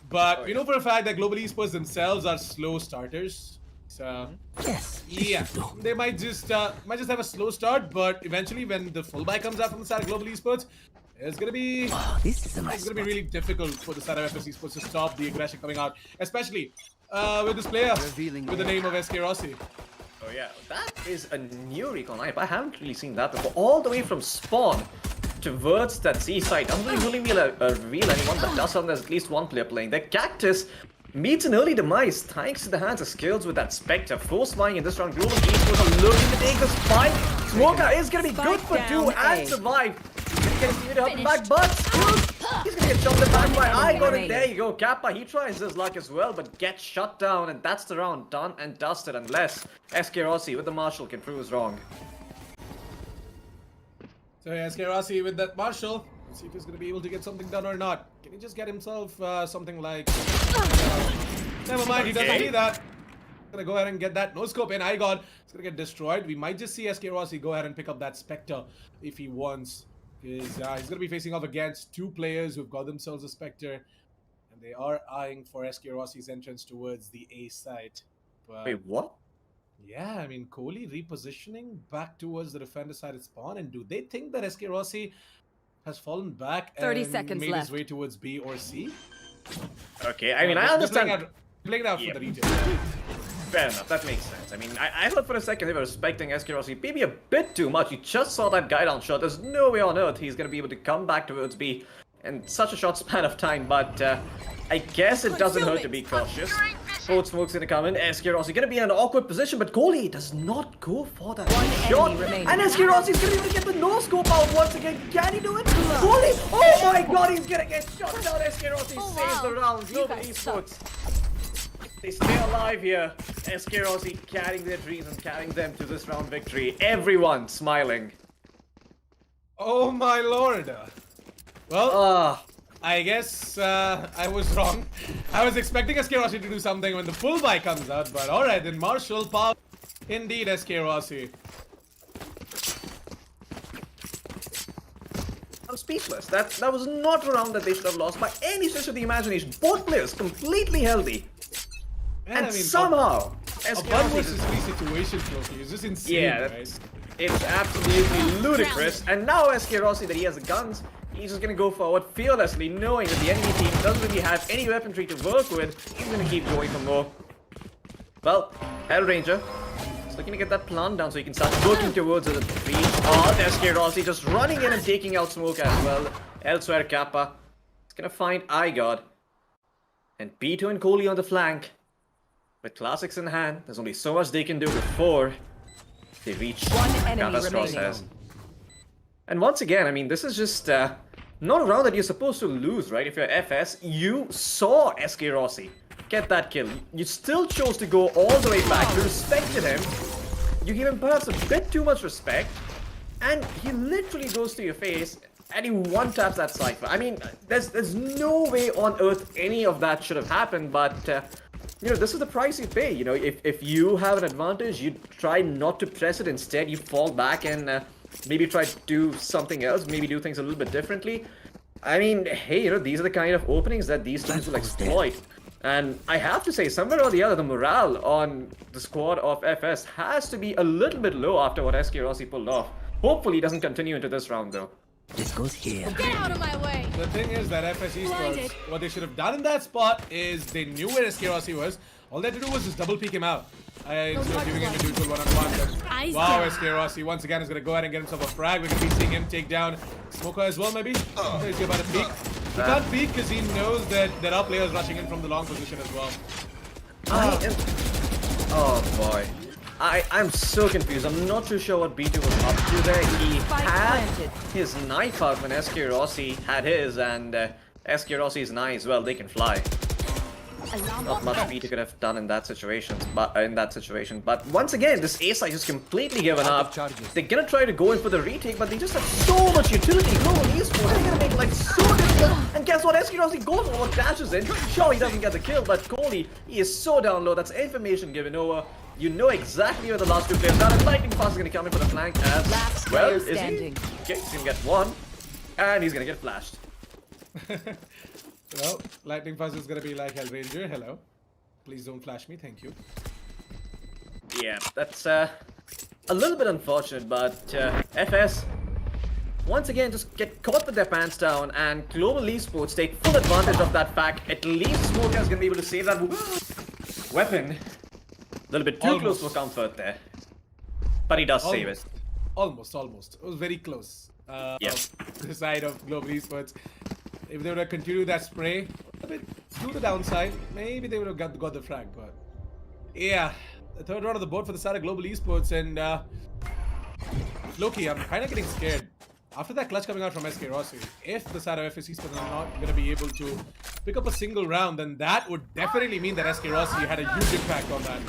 But we know for a fact that Global Esports themselves are slow starters. So they might just have a slow start, but eventually when the full buy comes out from the side of Global Esports, it's gonna be really difficult for the side of FS Esports to stop the aggression coming out, especially with this player with the name of SK Rossi. Oh yeah, that is a new recon lineup. I haven't really seen that before. All the way from spawn towards that C site. Doesn't really reveal anyone, but does sound there's at least one player playing. The Cactus meets an early demise thanks to the hands of skills with that Spectre. Force flying in this round. Global Esports are looking to take the spike. Smoker is going to be good for 2 and survive. He's going to get his to help him back, but skills. He's going to get shot in the back by Icebox. And there you go. Kappa, he tries his luck as well, but gets shut down. And that's the round done and dusted unless SK Rossi with the Marshall can prove us wrong. So yeah, SK Rossi with that Marshall. Let's see if he's going to be able to get something done or not. Can he just get himself something like... never mind, he doesn't need that. Gonna go ahead and get that no-scope in. Igod is gonna get destroyed. We might just see SK Rossi go ahead and pick up that Spectre if he wants. Because he's gonna be facing off against 2 players who've got themselves a Spectre. And they are eyeing for SK Rossi's entrance towards the A site. But, Wait, what? yeah, I mean, Kohli repositioning back towards the defender side of spawn. And do they think that SK Rossi has fallen back 30 and seconds made left. his way towards B or C? Okay, I mean, I understand. Playing it out Yeah. for the retail. Fair enough, that makes sense. I mean, I thought for a second they were respecting SK Rossi maybe a bit too much. You just saw that guy down shot. There's no way on earth he's going to be able to come back towards B in such a short span of time, but I guess it doesn't hurt to be cautious. Both smokes going to come in. SK Rossi going to be in an awkward position, but Kohli does not go for that shot. remaining. And SK Rossi is going to be able to get the no-scope out once again. Can he do it? Kohli! Oh my god, he's going to get shot down. SK Rossi saves the round. Global Esports. They stay alive here. SK Rossi carrying their dreams and carrying them to this round victory. Everyone smiling. Oh my lord. Well, I guess I was wrong. I was expecting SK Rossi to do something when the full buy comes out, but alright then, Marshall, power. Indeed, SK Rossi. I'm speechless. That was not a round that they should have lost by any stretch of the imagination. Both players completely healthy. Yeah, And I mean, somehow, a SK 1 Rossi versus 3 situation, Floki. It's just insane, Yeah, right? it's absolutely ludicrous. And now SK Rossi that he has the guns, he's just gonna go forward fearlessly, knowing that the enemy team doesn't really have any weaponry to work with. He's gonna keep going for more. Well, Hell Ranger is looking to get that plant down so he can start working towards the breach. Oh, SK Rossi just running in and taking out Smoke as well. Elsewhere, Kappa is gonna find Igod. And Veto and Kohli on the flank. With classics in hand, there's only so much they can do before they reach One enemy Kappa's remaining. crosshairs. And once again, I mean, this is just not a round that you're supposed to lose, right? If you're FS, you saw SK Rossi get that kill. You still chose to go all the way back. You respected him. You gave him perhaps a bit too much respect. And he literally goes to your face and he one-taps that Cypher. I mean, there's no way on earth any of that should have happened, but... you know, this is the price you pay. You know, if you have an advantage, you try not to press it. Instead, you fall back and maybe try to do something else. Maybe do things a little bit differently. I mean, hey, you know, these are the kind of openings that these teams will exploit. And I have to say, somewhere or the other, the morale on the squad of FS has to be a little bit low after what SK Rossi pulled off. Hopefully, he doesn't continue into this round, though. It goes here. Get out of my way! The thing is that FS Blinded. Esports, what they should have done in that spot is they knew where SK Rossi was. All they had to do was just double peek him out. Instead of giving him a neutral one-on-one. Eyes Wow, down. SK Rossi once again is going to go ahead and get himself a frag. We're going to be seeing him take down Smoker as well, maybe. Is he about to peek? He can't peek because he knows that there are players rushing in from the long position as well. Oh boy. I'm so confused. I'm not too sure what B2 was up to there. He Spike had planted. his knife out when SK Rossi had his, and SK Rossi's knives, well, they can fly. Not much B2 could have done in that situation, but once again, this A side just completely given up. They're gonna try to go in for the retake, but they just have so much utility. Global Esports, they're gonna make life so difficult. And guess what? SK Rossi goes over, dashes in. Sure, he doesn't get the kill, but Kohli, he is so down low. That's information given over. You know exactly where the last 2 players are. And Lightning Fast is gonna come in for the flank as Last well. player Is he? standing. Okay, he's gonna get one, and he's gonna get flashed. Well, Lightning Fuzz is going to be like Hell Ranger. Hello. Please don't flash me. Thank you. Yeah, that's a little bit unfortunate, but FS once again just get caught with their pants down, and Global Esports take full advantage of that fact. At least Smoker is gonna be able to save that weapon. A little bit too close for comfort there, but he does save it. Almost. It was very close. Yeah. The side of Global Esports. If they were to continue that spray, a bit to the downside. Maybe they would have got the frag, but yeah, the third round of the board for the side of Global Esports, and Loki, I'm kind of getting scared. After that clutch coming out from SK Rossi, if the side of FS Esports are not going to be able to pick up a single round, then that would definitely mean that SK Rossi had a huge impact on that.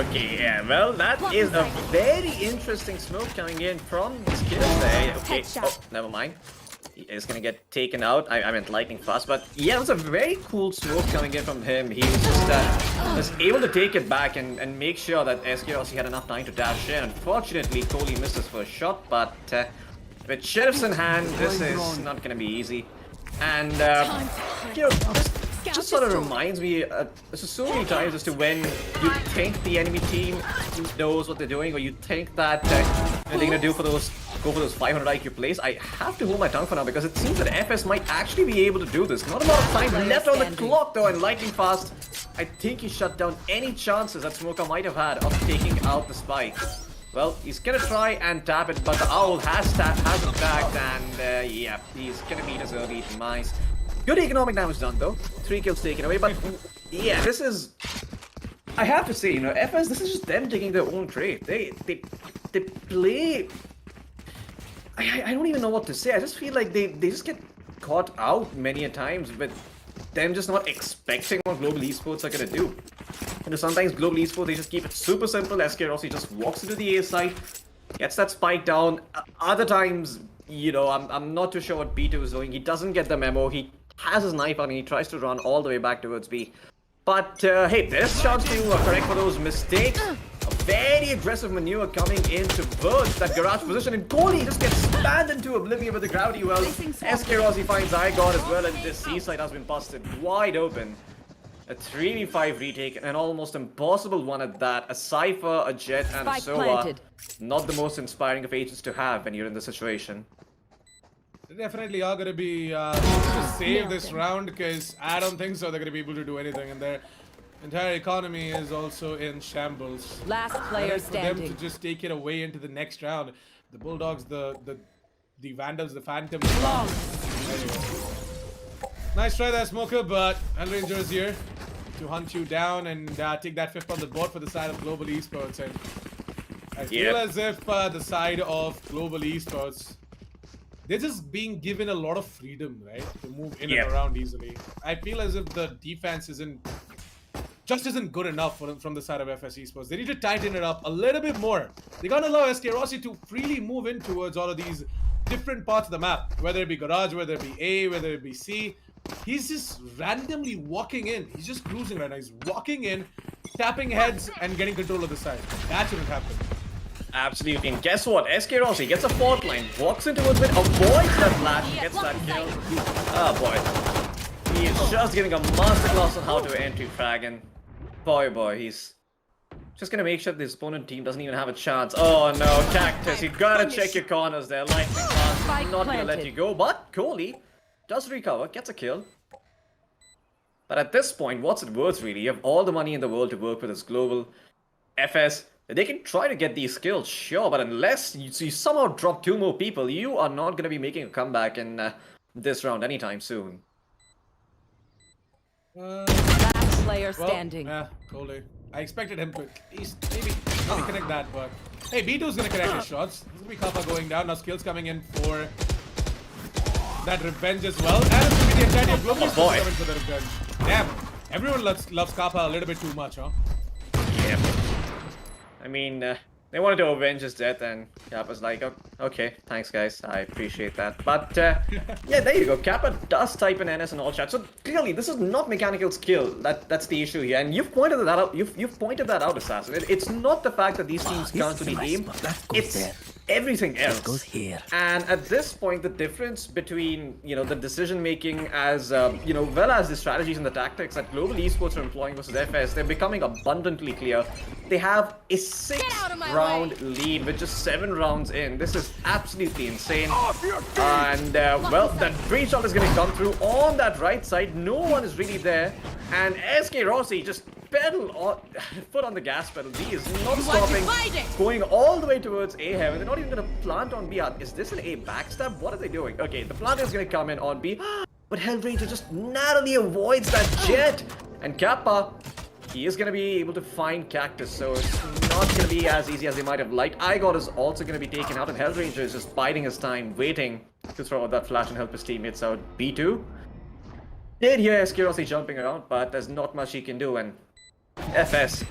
Okay, yeah, well, that is a very interesting smoke coming in from the skills there. Okay, oh, never mind. He is gonna get taken out. I meant lightning fast, but yeah, it was a very cool smoke coming in from him. He was just was able to take it back and make sure that SK Rossi had enough time to dash in. Unfortunately, Kohli missed his first shot, but with sheriffs in hand, this is not gonna be easy. And you know, just sort of reminds me so many times as to when you think the enemy team knows what they're doing, or you think that they're gonna go for those 500 IQ plays. I have to hold my tongue for now because it seems that FS might actually be able to do this. Not a lot of time left on the clock though, and lightning fast. I think he shut down any chances that Smoker might have had of taking out the spike. Well, he's gonna try and tap it, but the Owl has him tagged, and yeah, he's gonna meet his early demise. Good economic damage done though. 3 kills taken away, but yeah, this is... I have to say, you know, FS, this is just them taking their own trade. They play... I don't even know what to say. I just feel like they just get caught out many a times with them just not expecting what Global Esports are gonna do. You know, sometimes Global Esports, they just keep it super simple. SK Rossi just walks into the A side, gets that spike down. Other times, you know, I'm not too sure what B2 is doing. He doesn't get the memo. He has his knife out and he tries to run all the way back towards B. But hey, there's a chance to correct for those mistakes. A very aggressive maneuver coming in towards that garage position, and Kohli just gets spanned into oblivion with the gravity well. SK Rossi finds Igor as well, and this C side has been busted wide open. A 3v5 retake, an almost impossible one at that. A Cypher, a Jet, and a Sova. Not the most inspiring of agents to have when you're in this situation. They definitely are going to be to save this round, because I don't think so they're going to be able to do anything, and their entire economy is also in shambles. Last player standing. For them to just take it away into the next round. The Bulldogs, the Vandals, the Phantoms. Anyway. Nice try there, Smoker, but Hellranger is here to hunt you down and take that 5th on the board for the side of Global Esports. And I feel as if the side of Global Esports, they're just being given a lot of freedom, right, to move in and around easily. I feel as if the defense isn't good enough from the side of FS Esports. They need to tighten it up a little bit more. They gotta allow SK Rossi to freely move in towards all of these different parts of the map, whether it be garage, whether it be A, whether it be C. He's just randomly walking in. He's just cruising right now. He's walking in, tapping heads, and getting control of the side. That shouldn't happen. Absolutely, and guess what? SK Rossi gets a fault line, walks into it, avoids that flash, gets that kill. Oh boy. He is just giving a masterclass on how to entry frag, and boy, he's just gonna make sure this opponent team doesn't even have a chance. Oh no, Cactus, you gotta check your corners there. Lightning fast, not gonna let you go, but Kohli does recover, gets a kill. But at this point, what's it worth really? You have all the money in the world to work with as Global. FS, they can try to get these kills, sure, but unless you somehow drop 2 more people, you are not gonna be making a comeback in this round anytime soon. Last player standing. Yeah, Kohli. I expected him to at least maybe connect that, but hey, B2's gonna connect his shots. This will be Kappa going down. Now skills coming in for that revenge as well. And it's gonna be the entirety of Global coming for the revenge. Damn, everyone loves Kappa a little bit too much, huh? Yeah. I mean, they wanted to avenge his death, and Kappa's like, oh, okay, thanks guys, I appreciate that. But yeah, there you go. Kappa does type in NS in all chat. So clearly, this is not mechanical skill. That's the issue here, and you've pointed that out. You've pointed that out, Assassin. It's not the fact that these teams can't really aim. It's everything else. Goes here. And at this point, the difference between, you know, the decision making as you know, well as the strategies and the tactics that Global Esports are employing versus FS, they're becoming abundantly clear. They have a 6-round lead with just 7 rounds in. This is absolutely insane. And well, that breach shot is going to come through on that right side. No one is really there, and SK Rossi just foot on the gas pedal. B is not stopping, going all the way towards A heaven. They're not even going to plant on B. Is this an A backstab? What are they doing? Okay, the plant is going to come in on B. but Hellranger just narrowly avoids that jet. And Kappa, he is going to be able to find Cactus, so it's not going to be as easy as they might have liked. Igor is also going to be taken out, and Hellranger is just biding his time, waiting to throw out that flash and help his teammates out. B2 did hear SK Rossi jumping around, but there's not much he can do, and FS,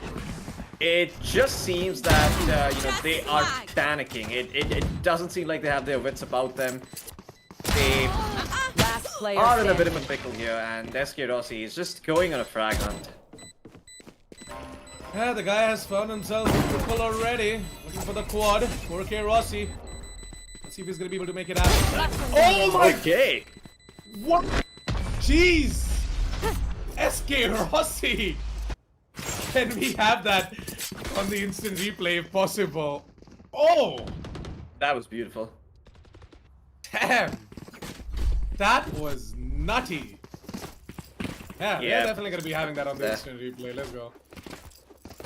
it just seems that, they are panicking. It doesn't seem like they have their wits about them. They Last player are in a bit of standing. a pickle here, and SK Rossi is just going on a frag hunt. Yeah, the guy has found himself a triple already. Looking for the quad. 4K Rossi. Let's see if he's gonna be able to make it happen. Oh my! Okay. What? Jeez! SK Rossi! Can we have that on the instant replay if possible? Oh! That was beautiful. Damn! That was nutty. Yeah, we're Yeah. definitely gonna be having that on the Yeah. instant replay. Let's go.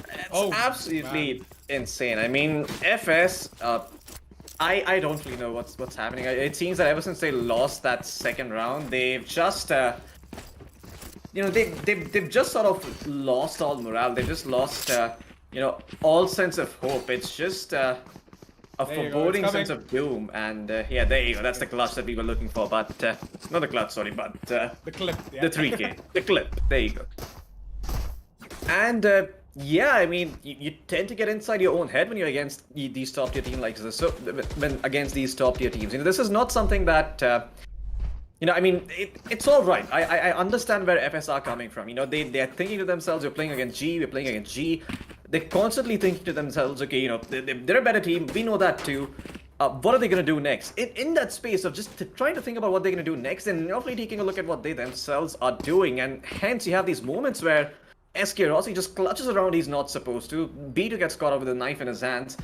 It's Oh, absolutely insane. I mean, FS, I don't really know what's happening. It seems that ever since they lost that second round, they've just they've just sort of lost all morale. They've just lost all sense of hope. It's just a you go, it's foreboding coming. sense of doom. And yeah, there you go. That's the clutch that we were looking for. But not the clutch, sorry, but The clip. Yeah. the 3K, the clip. There you go. And yeah, I mean, you tend to get inside your own head when you're against these top tier teams like this. So when against these top tier teams, this is not something that I mean, it's all right. I understand where FS are coming from. They're thinking to themselves, we're playing against G, we're playing against G. They're constantly thinking to themselves, okay, they're a better team. We know that too. What are they going to do next? In that space of just trying to think about what they're going to do next and not really taking a look at what they themselves are doing. And hence you have these moments where SK Rossi just clutches around he's not supposed to. B2 gets caught up with a knife in his hands.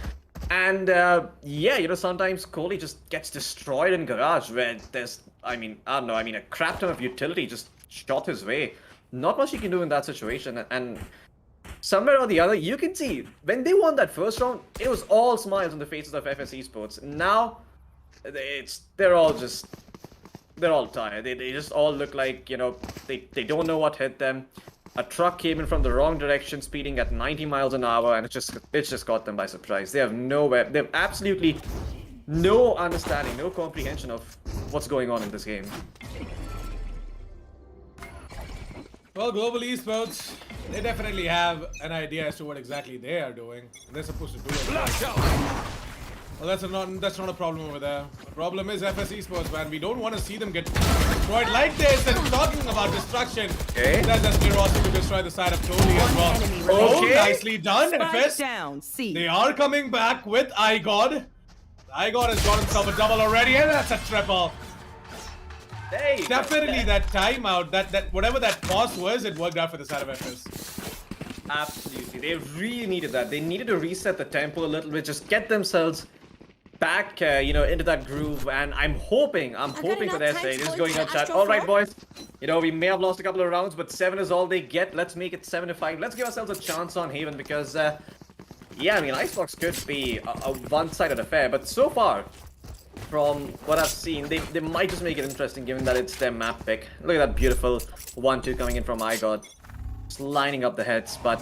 And sometimes Kohli just gets destroyed in Garage where there's, a crap ton of utility just shot his way. Not much you can do in that situation. And somewhere or the other, you can see when they won that first round, it was all smiles on the faces of FS Esports. Now, they're all tired. They just all look like, they don't know what hit them. A truck came in from the wrong direction, speeding at 90 miles an hour, and it just caught them by surprise. They have absolutely no understanding, no comprehension of what's going on in this game. Well, Global Esports, they definitely have an idea as to what exactly they are doing. They're supposed to do it. Well, that's not a problem over there. The problem is FS Esports, man. We don't want to see them get destroyed like this. And talking about destruction, Okay. there's SK Rossi to destroy the side of Kohli as well. enemy Oh, remaining. nicely done, Spike FS. down. C. They are coming back with Igor. Igor has got himself a double already, and that's a triple. Hey, Definitely that timeout, that whatever that pause was, it worked out for the side of FS. absolutely. They really needed that. They needed to reset the tempo a little bit, just get themselves back, into that groove. And I'm hoping for their sake. This is going up chat. All right, boys. We may have lost a couple of rounds, but 7 is all they get. Let's make it 7-5. Let's give ourselves a chance on Haven because, Icebox could be a one-sided affair. But so far, from what I've seen, they might just make it interesting given that it's their map pick. Look at that beautiful 1-2 coming in from Igor. Just lining up the heads, but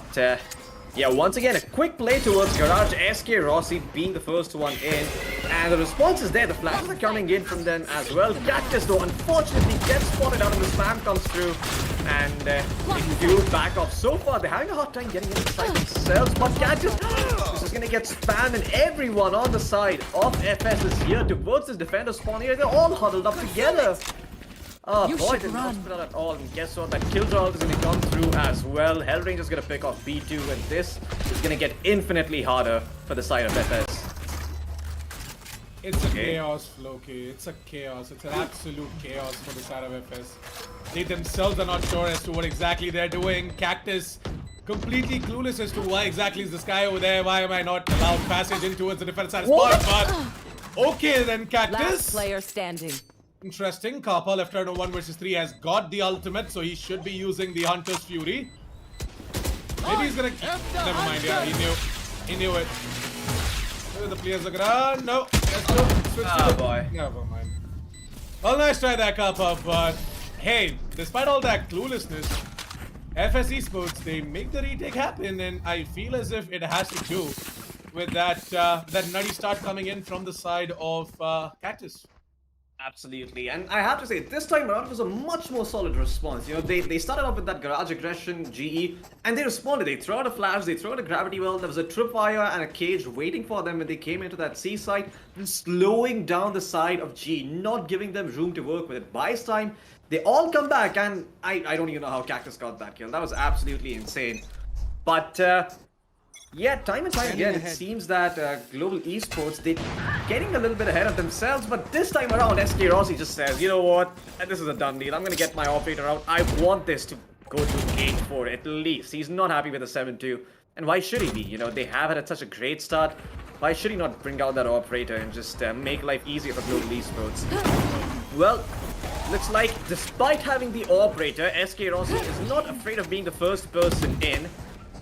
yeah, once again, a quick play towards Garage. SK Rossi being the first one in, and the response is there. The flashes are coming in from them as well. Cactus, though, unfortunately gets spotted out, and the spam comes through, and they do back off. So far, they're having a hard time getting inside themselves, but Cactus this is gonna get spammed, and everyone on the side of FS is here towards this defender spawn here. They're all huddled up together. Oh You boy, should did not run. split out at all. And guess what? That kill draw is going to come through as well. Hellranger's going to pick off B2, and this is going to get infinitely harder for the side of FS. It's a chaos, Floki. It's a chaos. It's an absolute chaos for the side of FS. They themselves are not sure as to what exactly they're doing. Cactus completely clueless as to why exactly is this guy over there. Why am I not allowed passage in towards the defense side spot? But okay then, Cactus. Last player standing. Interesting. Kappa left turn 1 versus 3 has got the ultimate, so he should be using the Hunter's Fury. Maybe he's gonna. Never mind. Yeah, he knew it. Where are the players are gonna? No. Let's go. Switch to the... boy. Never mind. Well, nice try there, Kappa, but hey, despite all that cluelessness, FS Esports, they make the retake happen, and I feel as if it has to do with that nutty start coming in from the side of Cactus. Absolutely, and I have to say, this time around was a much more solid response. You know, they started off with that garage aggression, GE, and they responded. They threw out a flash, they threw out a gravity well, there was a tripwire and a cage waiting for them when they came into that C site, slowing down the side of GE, not giving them room to work with it. Buys time, they all come back, and I don't even know how Cactus got that kill. That was absolutely insane. But, yeah, time and time again, it seems that Global Esports, they're getting a little bit ahead of themselves, but this time around, SK Rossi just says, you know what, this is a done deal. I'm going to get my operator out. I want this to go to 8-4 at least. He's not happy with the 7-2. And why should he be? You know, they have had such a great start. Why should he not bring out that operator and just make life easier for Global Esports? Well, looks like despite having the operator, SK Rossi is not afraid of being the first person in.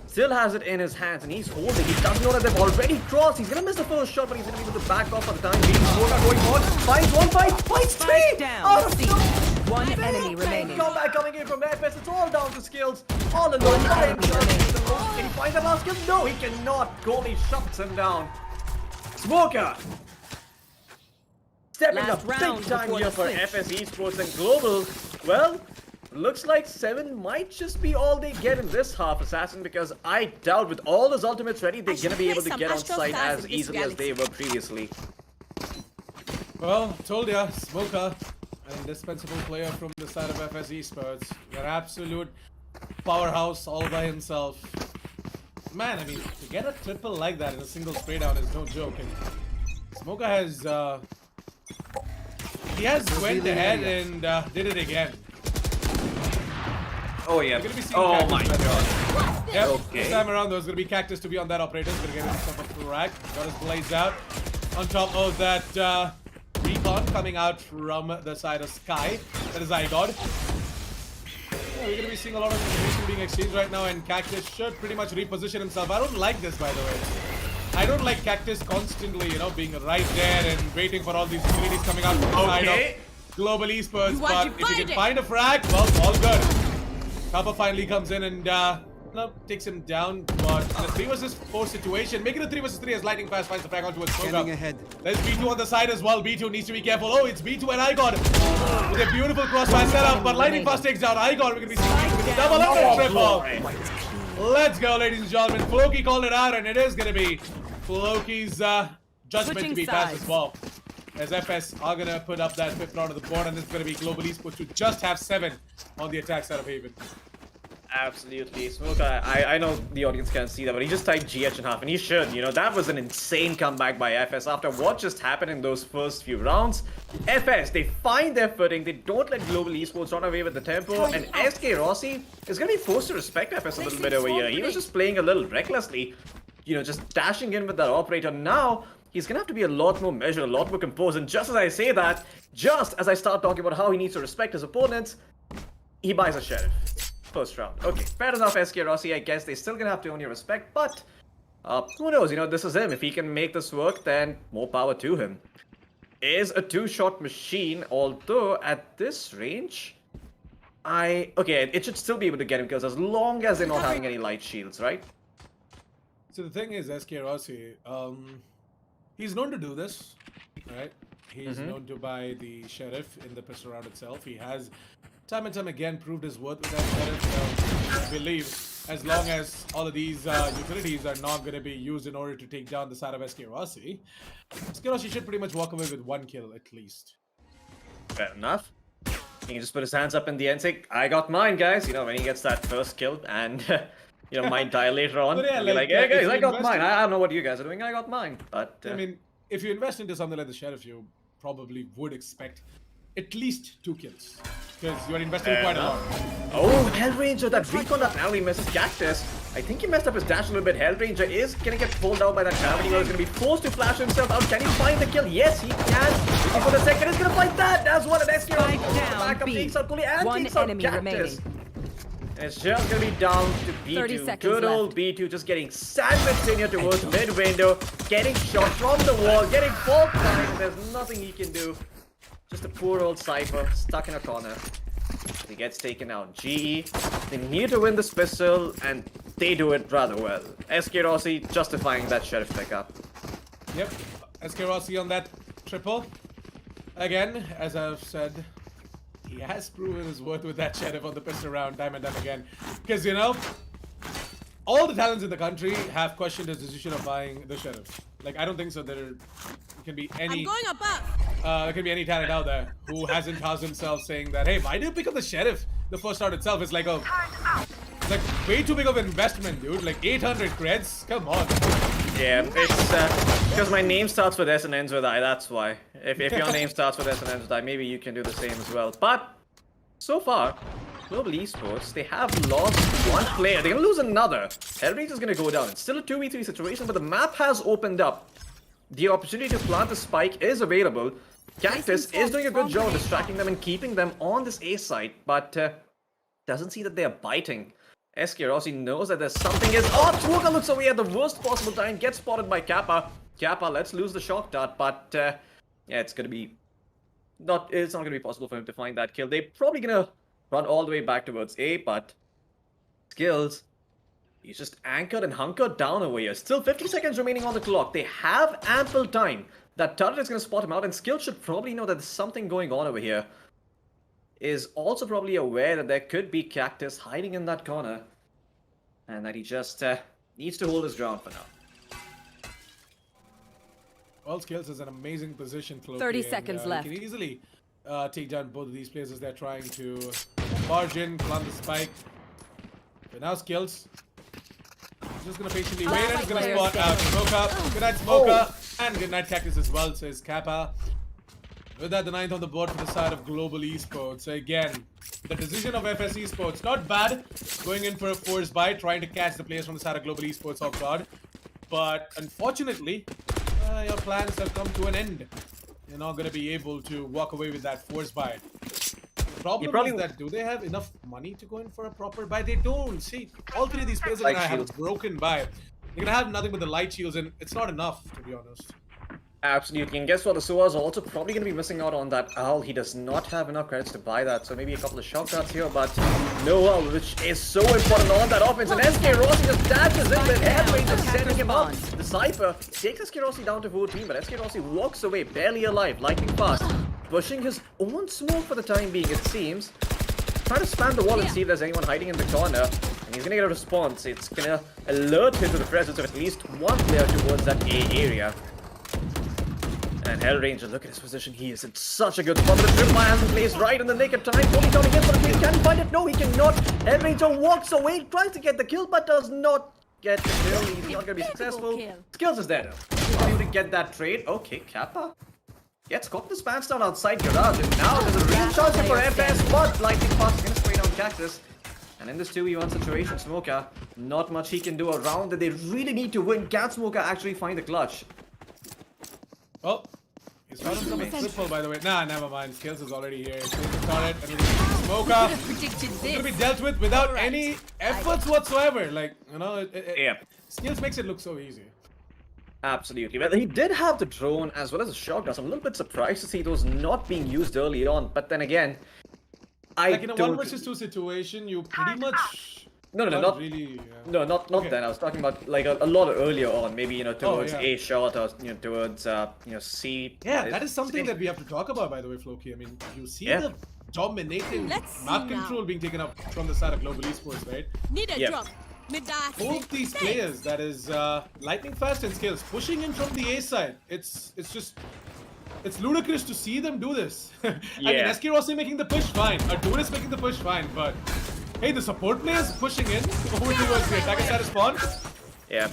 Still has it in his hands and he's holding. He doesn't know that they've already crossed. He's gonna miss the first shot, but he's gonna be able to back off for the time being. Smoker going on. Finds one fight. Fights three. Down. Out of C. no. One enemy remaining. Comeback coming in from FS. It's all down to skills. All alone. Can he find that last kill? No, he cannot. Goalie shuts him down. Smoker stepping Last up big round time before here the for switch. FS Esports and Global. Well, looks like 7 might just be all they get in this half, Assassin, because I doubt with all those ultimates ready, they're gonna be able to get on site as easily as they were previously. Well, told ya, Smoker, an indispensable player from the side of FS Esports. An absolute powerhouse all by himself. Man, I mean, to get a triple like that in a single spray down is no joke. And Smoker has, he has went ahead and did it again. Oh yeah. Oh my god. Yep, Okay. this time around there's gonna be Cactus to be on that operator. He's gonna get himself a frag. Got his blades out. On top of that recon coming out from the side of Sky. That is iGod. Yeah, we're gonna be seeing a lot of information being exchanged right now, and Cactus should pretty much reposition himself. I don't like this, by the way. I don't like Cactus constantly, you know, being right there and waiting for all these abilities coming out from the side of Global Esports. But if you can find a frag, well, all good. Kappa finally comes in and takes him down, but in a 3 vs 4 situation, making a 3 vs 3 as Lightning Fast finds the frag onto his smoke. There's B2 on the side as well. B2 needs to be careful. Oh, it's B2 and iGod with a beautiful crossfire setup, but Lightning Fast takes down iGod. We're gonna be seeing double up and triple. Let's go, ladies and gentlemen. Floki called it out, and it is gonna be Floki's judgment to be passed as well. As FS are gonna put up that 5th round of the board, and it's gonna be Global Esports to just have 7 on the attack side of Haven. Absolutely. Smoker, I know the audience can't see that, but he just typed GH in half, and he should. You know, that was an insane comeback by FS after what just happened in those first few rounds. FS, they find their footing, they don't let Global Esports run away with the tempo, and SK Rossi is going to be forced to respect FS a little bit over here. He was just playing a little recklessly, you know, just dashing in with that operator. Now, he's going to have to be a lot more measured, a lot more composed, and just as I say that, just as I start talking about how he needs to respect his opponents, he buys a Sheriff. First round. Okay, fair enough, SK Rossi. I guess they're still gonna have to earn your respect, but who knows? You know, this is him. If he can make this work, then more power to him. Is a 2-shot machine, although at this range, okay, it should still be able to get him kills as long as they're not having any light shields, right? So the thing is, SK Rossi, he's known to do this, right? He's known to buy the Sheriff in the pistol round itself. He has time and time again proved his worth with that Sheriff. So I believe as long as all of these utilities are not going to be used in order to take down the side of SK Rossi, SK Rossi should pretty much walk away with 1 kill at least. Fair enough. He can just put his hands up in the end, say, I got mine, guys. You know, when he gets that first kill, and you know, might die later on. Yeah, like, hey guys, I got mine. I don't know what you guys are doing. I got mine. But I mean, if you invest into something like the Sheriff, you probably would expect at least 2 kills. Because you're investing quite a lot. Oh, Hellranger, that recon that narrowly misses Cactus. I think he messed up his dash a little bit. Hellranger is gonna get pulled out by that gravity. He's gonna be forced to flash himself out. Can he find the kill? Yes, he can. Looking for the second. He's gonna fight that. That's what an SK back up, takes out Kuli and takes out Cactus. And it's just gonna be down to B2. Good old B2 just getting sandwiched in here towards mid window, getting shot from the wall, getting full time. There's nothing he can do. Just a poor old Cypher stuck in a corner. He gets taken out. GE, they need to win this pistol, and they do it rather well. SK Rossi justifying that Sheriff pickup. Yep, SK Rossi on that triple. Again, as I've said, he has proven his worth with that Sheriff on the pistol round time and time again. Because, you know, all the talents in the country have questioned his decision of buying the Sheriff. Like, I don't think so. There can be any. I'm going above. There can be any talent out there who hasn't housed himself saying that, hey, why do you pick up the Sheriff? The first round itself is like a, like way too big of an investment, dude. Like 800 creds. Come on. Yeah, it's because my name starts with S and ends with I. That's why. If your name starts with S and ends with I, maybe you can do the same as well. But so far, Global Esports, they have lost one player. They're gonna lose another. Hellraiser is gonna go down. It's still a 2v3 situation, but the map has opened up. The opportunity to plant the spike is available. Cactus is doing a good job distracting them and keeping them on this A site, but doesn't see that they are biting. SK Rossi knows that there's something is. Oh, Smoker looks away at the worst possible time, gets spotted by Kappa. Kappa lets loose the shock dart, but yeah, it's gonna be it's not gonna be possible for him to find that kill. They're probably gonna run all the way back towards A, but Skills, he's just anchored and hunkered down over here. Still 50 seconds remaining on the clock. They have ample time. That turret is gonna spot him out, and Skills should probably know that there's something going on over here. Is also probably aware that there could be Cactus hiding in that corner, and that he just needs to hold his ground for now. Well, Skills is an amazing position, Floki, 30 and, seconds he left. can easily take down both of these players as they're trying to barge in, plant the spike. But now Skills, he's just gonna patiently wait and he's gonna spot out Smoker. Good night, Smoker, and good night, Cactus as well, says Kappa. With that, the 9th on the board for the side of Global Esports. Again, the decision of FS Esports, not bad. Going in for a force buy, trying to catch the players from the side of Global Esports off guard. But unfortunately, your plans have come to an end. You're not going to be able to walk away with that force buy. The problem is that, do they have enough money to go in for a proper buy? They don't. See, all three of these players are going to have a broken buy. They're going to have nothing but the light shields, and it's not enough, to be honest. Absolutely, and guess what? The Sua's also probably going to be missing out on that Owl. He does not have enough credits to buy that, so maybe a couple of shock darts here, but no Owl, which is so important on that offense. And SK Rossi just dashes in with Airplane just setting him up. The Cypher takes SK Rossi down to 14, but SK Rossi walks away, barely alive, lightning fast, pushing his own smoke for the time being, it seems. Trying to spam the wall and see if there's anyone hiding in the corner, and he's going to get a response. It's going to alert him to the presence of at least one player towards that A area. And Hellranger, look at his position. He is in such a good spot. The Trim has been placed right in the nick of time. Only coming in for the kill. Can he find it? No, he cannot. Hellranger walks away, tries to get the kill, but does not get the kill. He's not going to be successful. Skills is there. He's able to get that trade. Okay, Kappa gets caught the spans down outside garage. And now there's a real chance here for FS, but lightning fast is going to spray down Cactus. And in this 2v1 situation, Smoker, not much he can do around it. They really need to win. Can Smoker actually find the clutch? Oh, he's found himself a triple, by the way. Nah, never mind. Skills is already here. Started, and Smoker is going to be dealt with without any efforts whatsoever. Like, you know, Yeah. Skills makes it look so easy. Absolutely. Well, he did have the drone as well as a shotgun. I'm a little bit surprised to see those not being used early on. But then again, like in a 1 versus 2 situation, you pretty much... not really. No, not Okay. then. I was talking about like a lot earlier on, maybe towards yeah. A shot or towards C. Yeah, that is something that we have to talk about, by the way, Floki. I mean, you see the dominating map control being taken up from the side of Global Esports, right? Need a drop. Both these players, that is Lightning Fast and Skills, pushing in from the A side. It's ludicrous to see them do this. I mean, SK Rossi making the push, fine. Arturis making the push, fine, but hey, the support players pushing in over towards the attacker side of spawn. Yeah.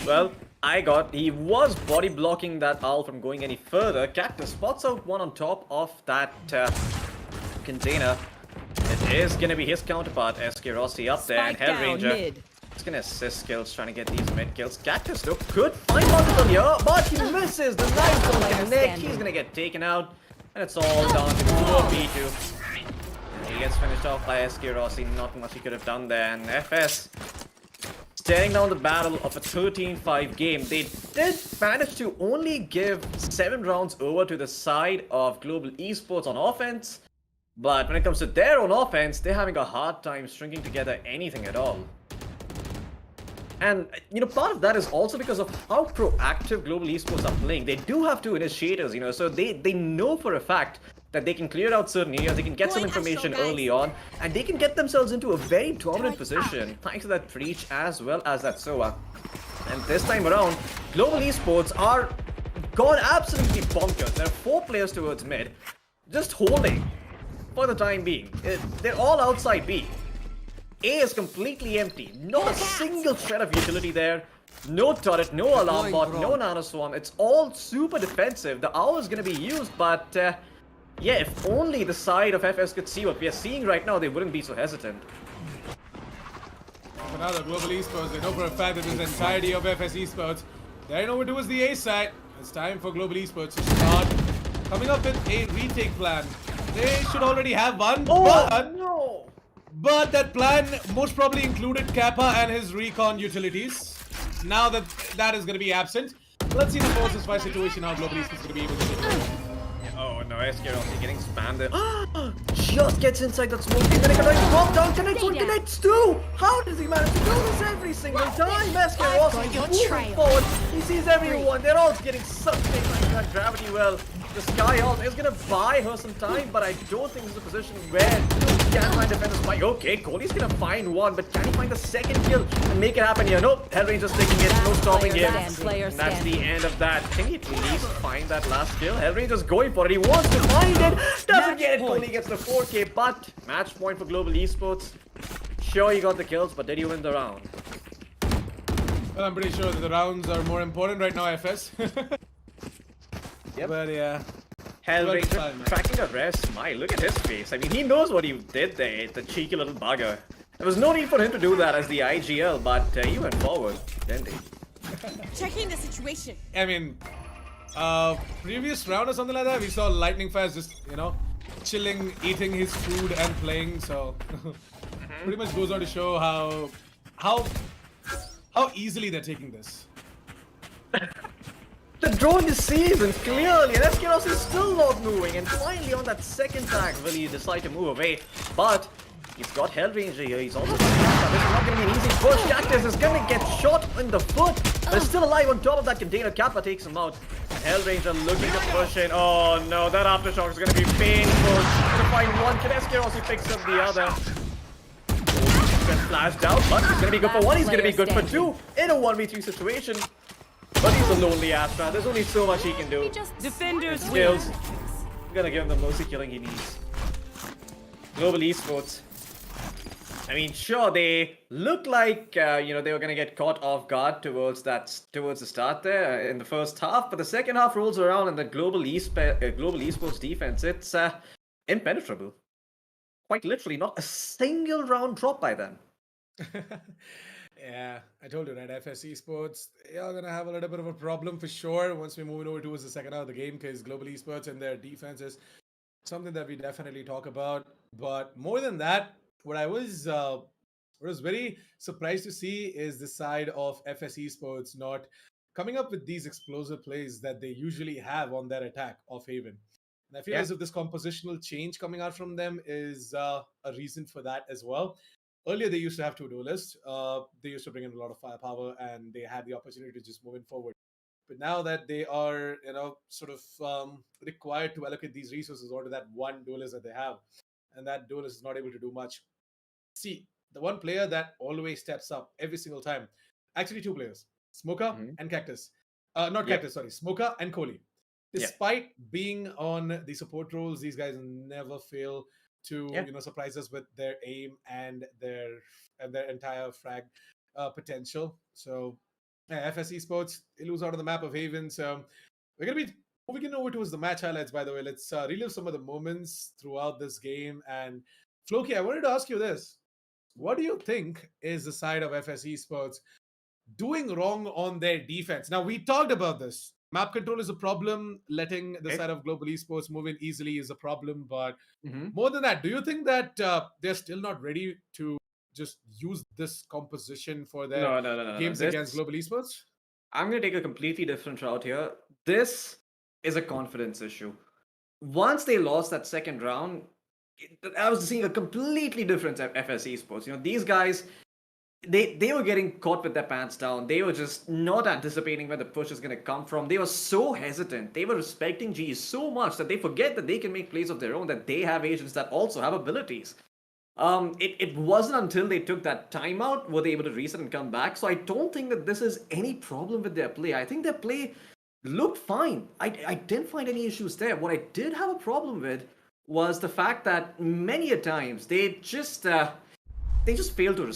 Well, he was body blocking that owl from going any further. Cactus spots out one on top of that container. It is gonna be his counterpart, SK Rossi up there, and Hellranger. It's gonna assist Skills trying to get these mid kills. Cactus though could find multiple here, but he misses the knife on the neck. He's gonna get taken out, and it's all down to 4v2. He gets finished off by SK Rossi. Not much he could have done there, and FS staring down the battle of a 13-5 game. They did manage to only give 7 rounds over to the side of Global Esports on offense, But when it comes to their own offense, they're having a hard time stringing together anything at all. And, part of that is also because of how proactive Global Esports are playing. They do have two initiators, so they know for a fact that they can clear out certain areas, they can get some information early on, and they can get themselves into a very dominant position thanks to that Breach as well as that SOA. And this time around, Global Esports are gone absolutely bonkers. There are 4 players towards mid, just holding for the time being. They're all outside B. A is completely empty. Not a single shred of utility there. No turret, no alarm bot, no nano swarm. It's all super defensive. The hour is going to be used, but yeah, if only the side of FS could see what we are seeing right now, they wouldn't be so hesitant. For now, the Global Esports, they know for a fact that this entirety of FS Esports, they know towards the A side. It's time for Global Esports to start coming up with a retake plan. They should already have one, but that plan most probably included Kappa and his recon utilities. Now that that is going to be absent, let's see the versus 5 situation, how Global Esports is going to be able to do it. Oh no, SK also getting spammed there. Just gets inside that smoke, and then it can drop down, connects one, connects two! How does he manage to do this every single time? SK also moving forward, he sees everyone, they're all getting sucked in like that gravity well. The Sky Ult is gonna buy her some time, but I don't think this is a position where he can find defend the spike. Okay, Kohli's gonna find one, but can he find the second kill and make it happen here? Nope, Hellranger's taking it, no stopping him. And that's the end of that. Can he at least find that last kill? Hellranger's going for it, he wants to find it, doesn't get it, Kohli gets the 4K, but match point for Global Esports. Sure, he got the kills, but did he win the round? Well, I'm pretty sure that the rounds are more important right now, FS. Yep. But yeah. Hellranger tracking a rare smile. Look at his face. I mean, he knows what he did there, the cheeky little bugger. There was no need for him to do that as the IGL, but he went forward, didn't he? Checking the situation. I mean, previous round or something like that, we saw Lightning Fast just, chilling, eating his food and playing, so pretty much goes on to show how easily they're taking this. The drone is seasoned clearly, and Eskeros is still not moving, and finally on that second tag will he decide to move away, but he's got Hellranger here, he's also got Kappa. This is not going to be an easy push. Cactus is going to get shot in the foot, but is still alive on top of that container. Kappa takes him out, and Hellranger looking to push in. Oh no, that aftershock is going to be painful. To find one, Eskeros he picks up the other. Gets flashed out, but he's going to be good for one, he's going to be good for two in a 1v3 situation. But he's a lonely Astra. There's only so much he can do. Defenders Skills. I'm gonna give him the mercy killing he needs. Global Esports. I mean, sure, they look like they were gonna get caught off guard towards the start there in the first half, but the second half rolls around and the Global Esports defense, it's impenetrable. Quite literally, not a single round drop by them. Yeah, I told you, right? FS Esports, they are going to have a little bit of a problem for sure once we move over towards the second half of the game, because Global Esports and their defense is something that we definitely talk about. But more than that, what I was very surprised to see is the side of FS Esports not coming up with these explosive plays that they usually have on their attack off Haven. And I feel as if this compositional change coming out from them is a reason for that as well. Earlier, they used to have 2 duelists. They used to bring in a lot of firepower, and they had the opportunity to just move in forward. But now that they are, sort of required to allocate these resources onto that one duelist that they have, and that duelist is not able to do much. See, the one player that always steps up every single time, actually 2 players, Smoker and Cactus. Cactus, sorry, Smoker and Kohli. Despite being on the support roles, these guys never fail to surprise us with their aim and their entire frag potential. So FS Esports, they lose out on the map of Haven. So we're gonna be moving over towards the match highlights, by the way. Let's relive some of the moments throughout this game. And Floki, I wanted to ask you this. What do you think is the side of FS Esports doing wrong on their defense? Now, we talked about this. Map control is a problem. Letting the side of Global Esports move in easily is a problem. But more than that, do you think that they're still not ready to just use this composition for their games against Global Esports? I'm going to take a completely different route here. This is a confidence issue. Once they lost that second round, I was seeing a completely different FS Esports. You know, these guys, they were getting caught with their pants down. They were just not anticipating where the push is going to come from. They were so hesitant. They were respecting G so much that they forget that they can make plays of their own, that they have agents that also have abilities. It wasn't until they took that timeout were they able to reset and come back. So I don't think that this is any problem with their play. I think their play looked fine. I didn't find any issues there. What I did have a problem with was the fact that many a times they just failed to respond.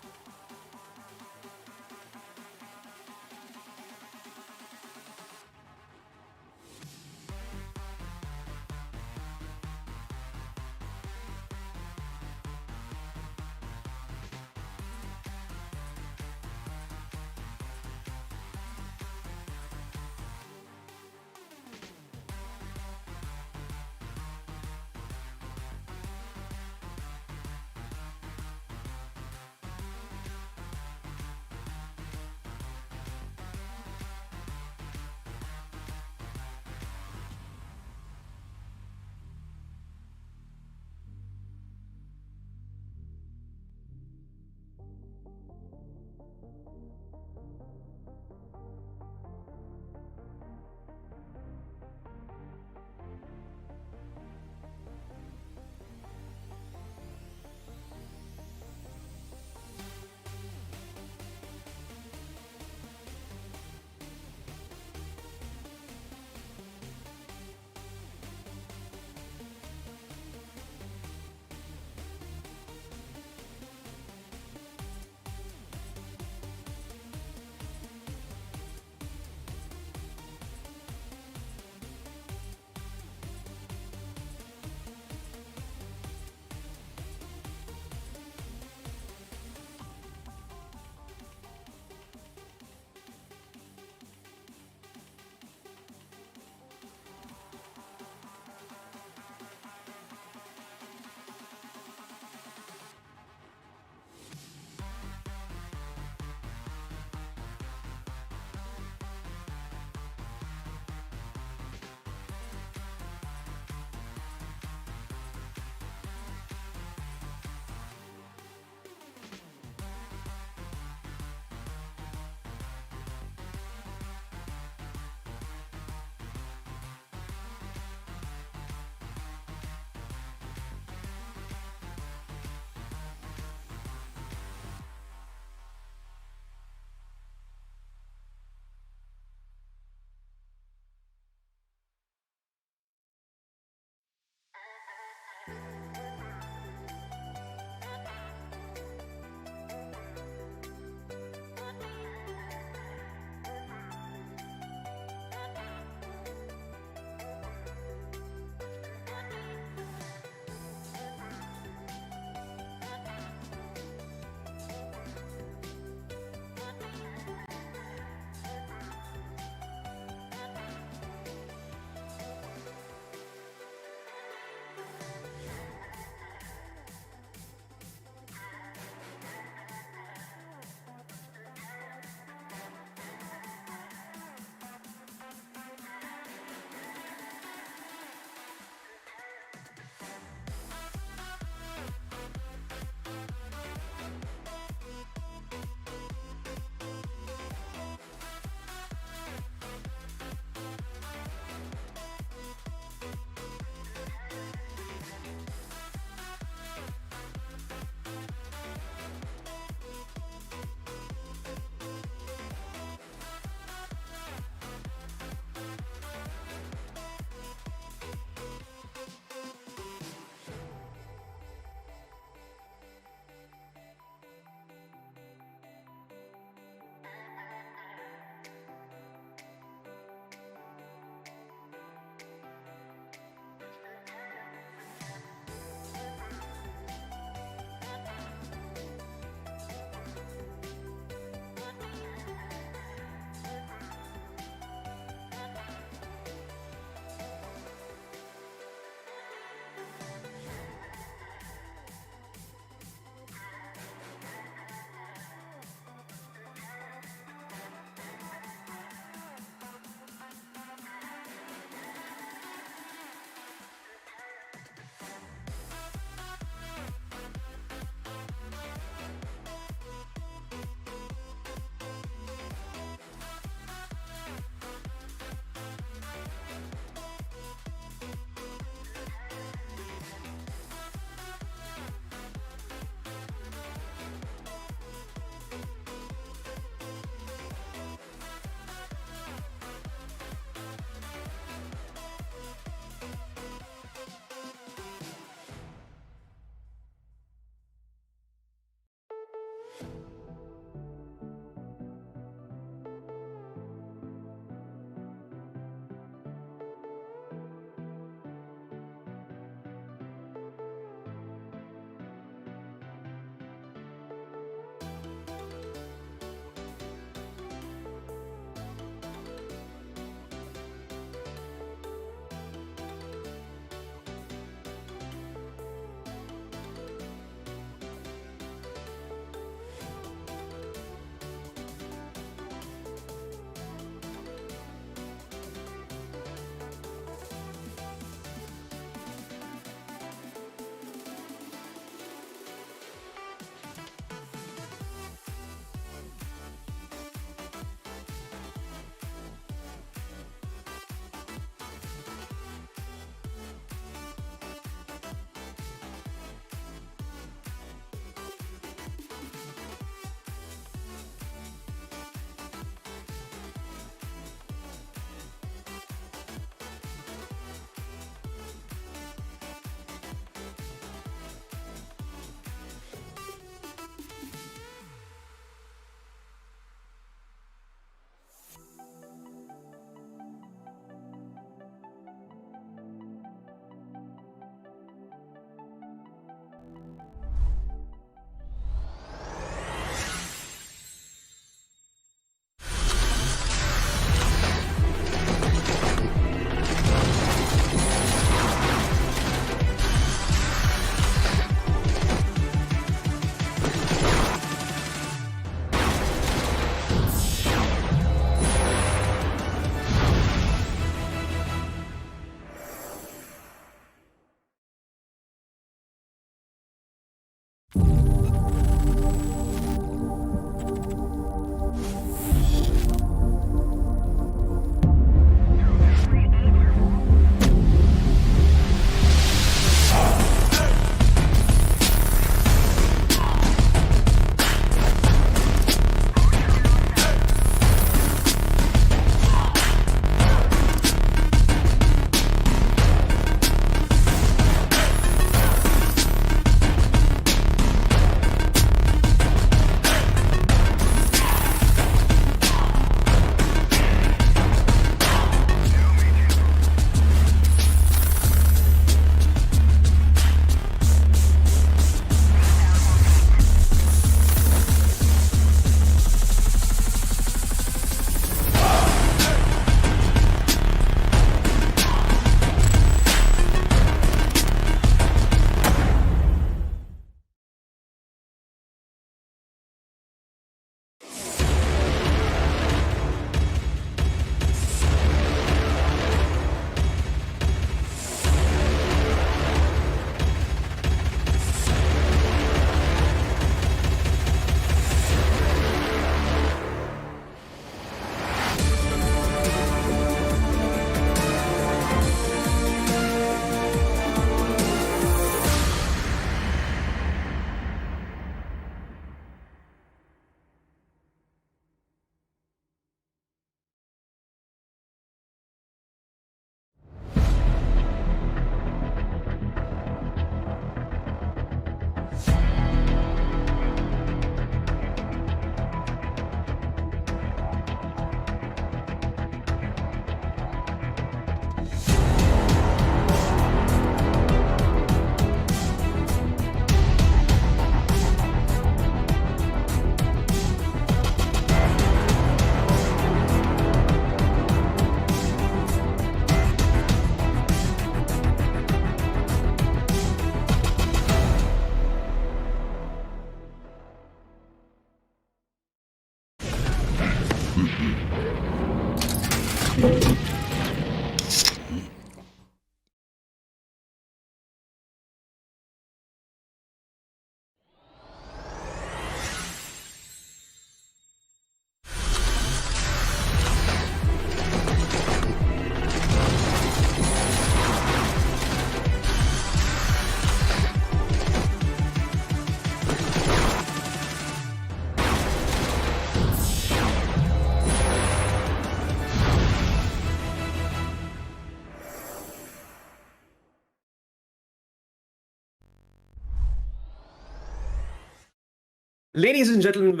Ladies and gentlemen,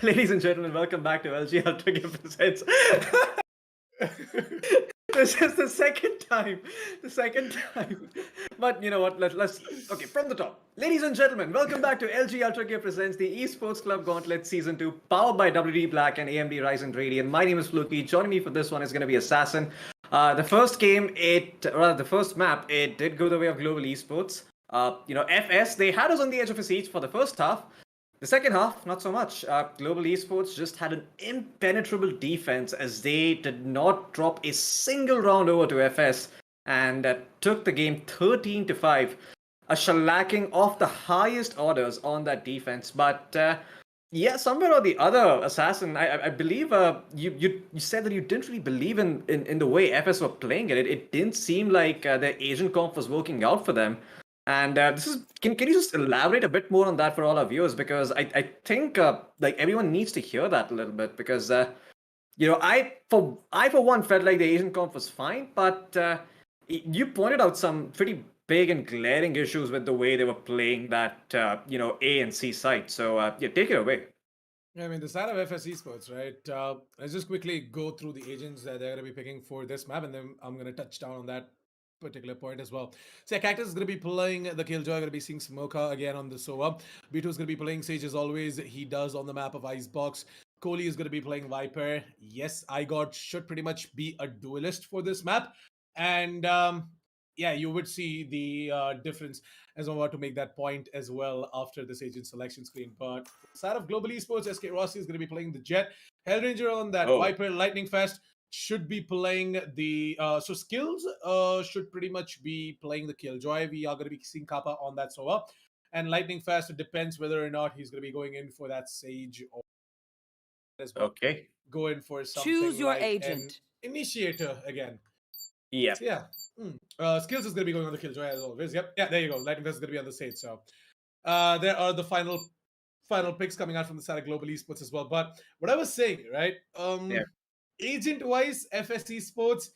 ladies and gentlemen, welcome back to LG Ultragear presents. This is the second time. But you know what? Let's okay from the top. Ladies and gentlemen, welcome back to LG Ultragear presents the Esports Club Gauntlet Season 2, powered by WD Black and AMD Ryzen Radeon. My name is Fluky. Joining me for this one is going to be Assassin. The first map, it did go the way of Global Esports. FS, they had us on the edge of a seat for the first half. The second half, not so much. Global Esports just had an impenetrable defense as they did not drop a single round over to FS and took the game 13-5. A shellacking of the highest orders on that defense. But yeah, somewhere or the other, Assassin, I believe you said that you didn't really believe in the way FS were playing it. It didn't seem like their agent comp was working out for them. And can you just elaborate a bit more on that for all our viewers? Because I think like everyone needs to hear that a little bit, because I for one felt like the Asian comp was fine, but you pointed out some pretty big and glaring issues with the way they were playing that A and C side. So yeah, take it away. Yeah, I mean, the side of FS Esports, right? Let's just quickly go through the agents that they're going to be picking for this map, and then I'm going to touch down on that particular point as well. So yeah, Cactus is going to be playing the Killjoy, going to be seeing Smoker again on the Sova. Veto is going to be playing Sage as always. He does on the map of Icebox. Kohli is going to be playing Viper. Yes, iGod should pretty much be a duelist for this map. And yeah, you would see the difference, as I'm about to make that point as well after this agent selection screen. But side of Global Esports, SK Rossi is going to be playing the Jet. Hellranger on that Viper, Lightning Fast should be playing the so Skills should pretty much be playing the Killjoy. We are going to be seeing Kappa on that Sova, and Lightning Fast, it depends whether or not he's going to be going in for that Sage or as well. Okay, go in for something. Choose your like agent. Initiator again. Yeah. So yeah. Skills is going to be going on the Killjoy as always. Yep. Yeah, there you go. Lightning Fast is going to be on the Sage. So there are the final picks coming out from the side of Global Esports as well. But what I was saying, right? Yeah. Agent-wise, FS Esports,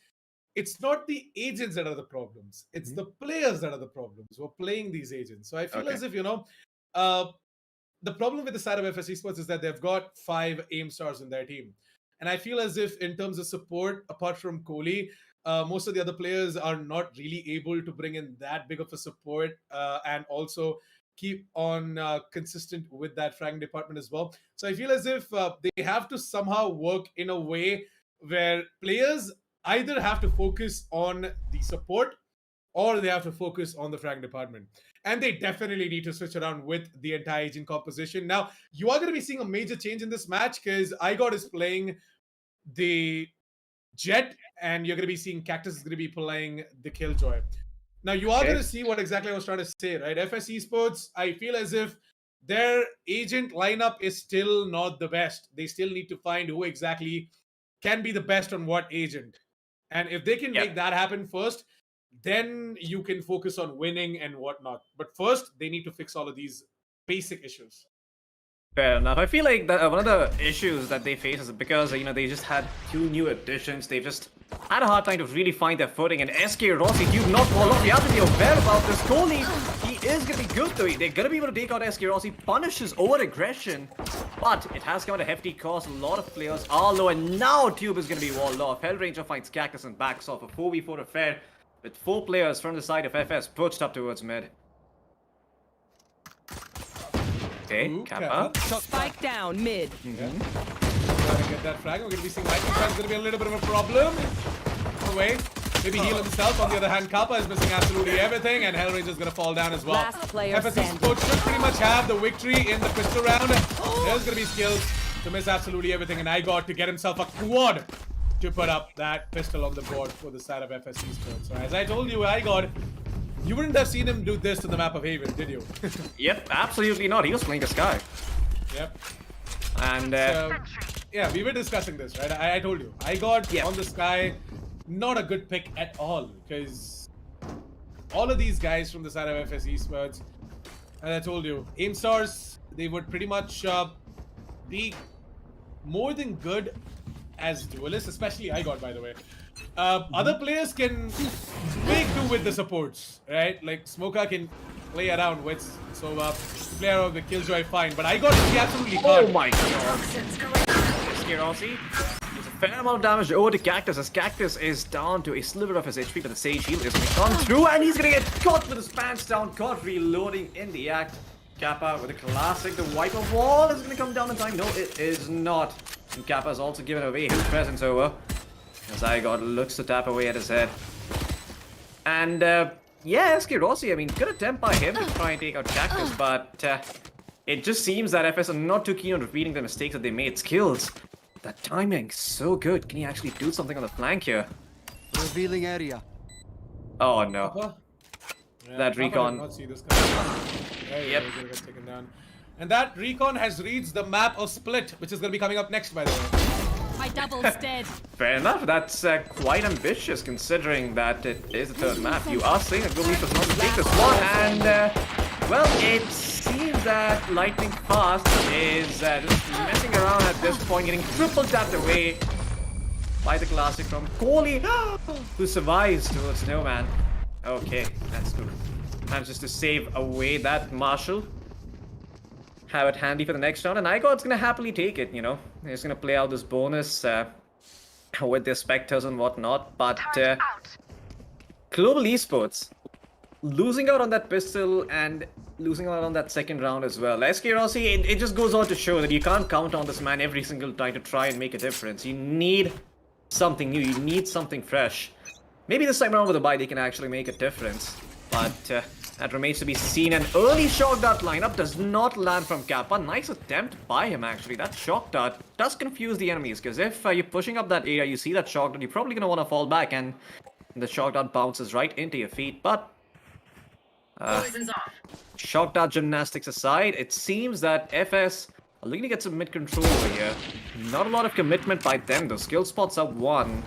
it's not the agents that are the problems. It's the players that are the problems who are playing these agents. So I feel as if, the problem with the side of FS Esports is that they've got 5 aim stars in their team. And I feel as if in terms of support, apart from Kohli, most of the other players are not really able to bring in that big of a support and also keep on consistent with that fragging department as well. So I feel as if they have to somehow work in a way where players either have to focus on the support or they have to focus on the fragging department. And they definitely need to switch around with the entire agent composition. Now, you are going to be seeing a major change in this match because iGod is playing the Jet and you're going to be seeing Cactus is going to be playing the Killjoy. Now, you are going to see what exactly I was trying to say, right? FS Esports, I feel as if their agent lineup is still not the best. They still need to find who exactly can be the best on what agent. And if they can make that happen first, then you can focus on winning and whatnot. But first, they need to fix all of these basic issues. Fair enough. I feel like one of the issues that they face is because they just had 2 new additions. They've just had a hard time to really find their footing. And SK Rossi, do not fall off. You have to be aware about this. Kohli, he is going to be good though. They're going to be able to take out SK Rossi, punish his over-aggression. But it has come at a hefty cost. A lot of players are low. And now Tube is going to be walled off. Hellranger finds Cactus and backs off a 4v4 affair with 4 players from the side of FS pushed up towards mid. Okay, Kappa. Spike down mid. Trying to get that frag. We're going to be seeing Lightning Fast going to be a little bit of a problem. Away. Maybe heal himself. On the other hand, Kappa is missing absolutely everything, and Hellranger is going to fall down as well. Last player FS standing. Esports should pretty much have the victory in the pistol round. There's going to be Skills. to miss absolutely everything, and I got to get himself a quad to put up that pistol on the board for the side of FS Esports. So as I told you, you wouldn't have seen him do this to the map of Haven, did you? Yep, absolutely not. He was playing the Sky. Yep. And yeah, we were discussing this, right? I told you. I got Yeah. on the Sky, not a good pick at all, because all of these guys from the side of FS Esports, as I told you, aim stars, they would pretty much be more than good as duelists, especially I got, by the way. Other players can make do with the supports, right? Like Smoker can play around with, so play around with Killjoy fine, but I got he absolutely can't. oh my god. SK Rossi. There's a fair amount of damage over to Cactus as Cactus is down to a sliver of his HP, but the Sage Heal is going to come through and he's going to get caught with his pants down, caught reloading in the act. Kappa with a classic, the wiper wall is going to come down in time. No, it is not. And Kappa is also given away his presence over. As Zygot looks to tap away at his head. And yeah, SK Rossi, I mean, good attempt by him to try and take out Cactus, but it just seems that FS are not too keen on repeating the mistakes that they made. Skills, that timing, so good. Can he actually do something on the flank here? Revealing area. Oh no. Yeah, That Papa did recon. not see this coming. There Yep. he's gonna get taken down. And that recon has reached the map of Split, which is going to be coming up next, by the way. My double's dead. Fair enough, that's quite ambitious considering that it is the third map. You are saying that Googly does not take this one, and well, it seems that Lightning Fast is just messing around at this point, getting triple tapped away by the classic from Kohli, who survives towards Snowman. Okay, that's good. Manages to save away that Marshall. Have it handy for the next round, and Igot's gonna happily take it, you know. He's gonna play out this bonus with their Spectres and whatnot, but Global Esports losing out on that pistol and losing out on that second round as well. SK Rossi, it just goes on to show that you can't count on this man every single time to try and make a difference. You need something new, you need something fresh. Maybe this time around with a bye they can actually make a difference, but that remains to be seen. An early shock dart lineup does not land from Kappa. Nice attempt by him, actually. That shock dart does confuse the enemies, because if you're pushing up that area, you see that shock dart, you're probably going to want to fall back, and the shock dart bounces right into your feet. But shock dart gymnastics aside, it seems that FS are looking to get some mid-control over here. Not a lot of commitment by them, though. Skill spots are one,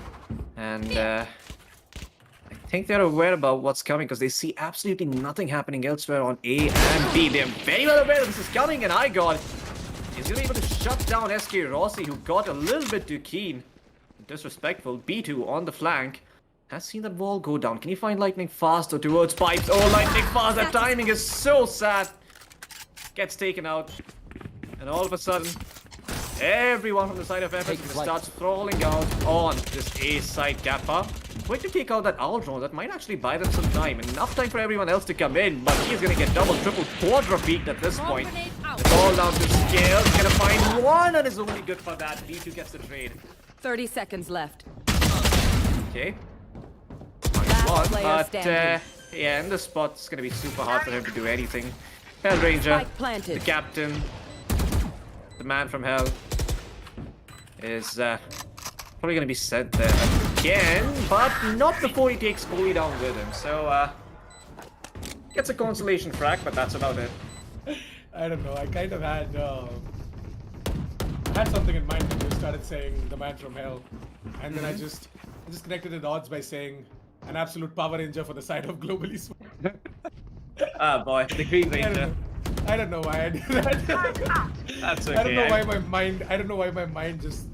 and I think they're aware about what's coming because they see absolutely nothing happening elsewhere on A and B. They're very well aware that this is coming, and Igor is really able to shut down SK Rossi, who got a little bit too keen. Disrespectful. B2 on the flank has seen that wall go down. Can you find Lightning Fast or towards pipes? Oh, Lightning Fast, that timing is so sad. Gets taken out, and all of a sudden, everyone from the side of FS starts throwing out on this A side Kappa. Quick to take out that owl drone, that might actually buy them some time. Enough time for everyone else to come in, but he's gonna get double, triple, quadra peaked at this point. It's all down to scale. He's gonna find one, and is only good for that. B2 gets the trade. 30 seconds left. Okay. Last One, player but standing. yeah, in this spot, it's gonna be super hard for him to do anything. Hell Ranger, Spike planted. the captain, the man from hell, is probably gonna be sent there again, but not before he takes Kohli down with him. So gets a consolation frag, but that's about it. I don't know, I kind of had something in mind when you started saying the man from hell, and then I just connected the dots by saying an absolute Power Ranger for the side of Global Esports. Ah boy, the Green Ranger. I don't know why I did that. That's okay. I don't know why my mind just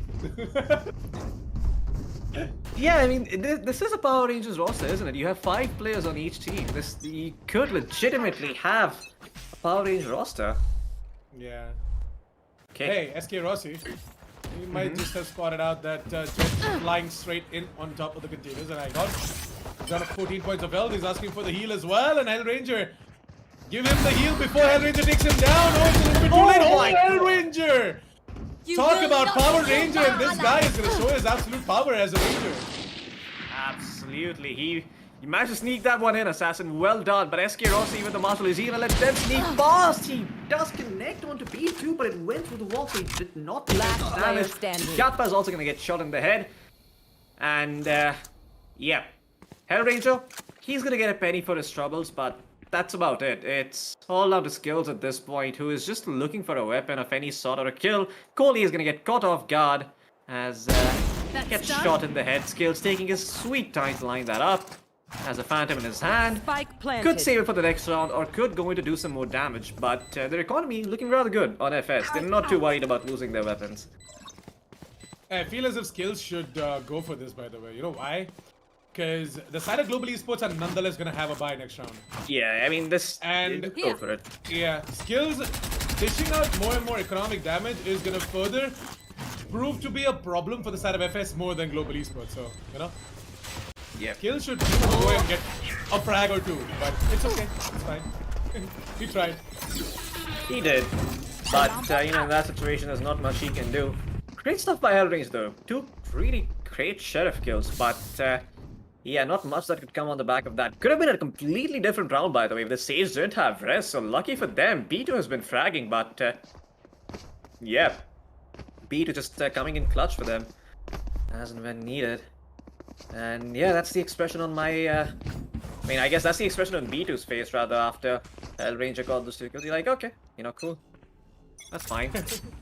Yeah, I mean, this is a Power Rangers roster, isn't it? You have 5 players on each team. You could legitimately have a Power Rangers roster. Yeah. Okay. Hey, SK Rossi. You might just have spotted out that Jet flying straight in on top of the containers, and I got 14 points of health. He's asking for the heal as well, and Hellranger, give him the heal before Hellranger takes him down. Oh, it's a little bit too late. Oh, Hellranger! You Talk will about not Power kill Ranger, and this my guy is going to show his absolute power as a Ranger. Absolutely. You managed to sneak that one in, Assassin. Well done. But SK Rossi with the Marshal is even let them sneak past. He does connect onto B2, but it went through the wall, so he did not take Last much player damage. standing. Kappa is also going to get shot in the head. And, yeah. Hellranger, he's going to get a penny for his troubles, but that's about it. It's all down to skills at this point, who is just looking for a weapon of any sort or a kill. Coley is going to get caught off guard as he gets shot in the head. Skills taking his sweet time to line that up. Has a phantom in his hand. Spike planted. Could save it for the next round or could go in to do some more damage, but their economy looking rather good on FS. They're not too worried about losing their weapons. I feel as if Skills should go for this, by the way. You know why? Because the side of Global Esports are nonetheless going to have a bye next round. Yeah, I mean, this... And- go for it. Yeah, Skills dishing out more and more economic damage is going to further prove to be a problem for the side of FS more than Global Esports. So, you know? Yeah. Skills should go and get a frag or two, but it's okay. It's fine. He tried. He did. But, you know, in that situation, there's not much he can do. Great stuff by Hellrange, though. 2 really great Sheriff kills, but, yeah, not much that could come on the back of that. Could have been a completely different round, by the way, if the Sage didn't have rest, so lucky for them. B2 has been fragging, but, yeah. B2 just coming in clutch for them, as and when needed. And yeah, that's the expression on my, I mean, I guess that's the expression on B2's face, rather, after Hellranger called those 2 kills. You're like, okay, you know, cool. That's fine.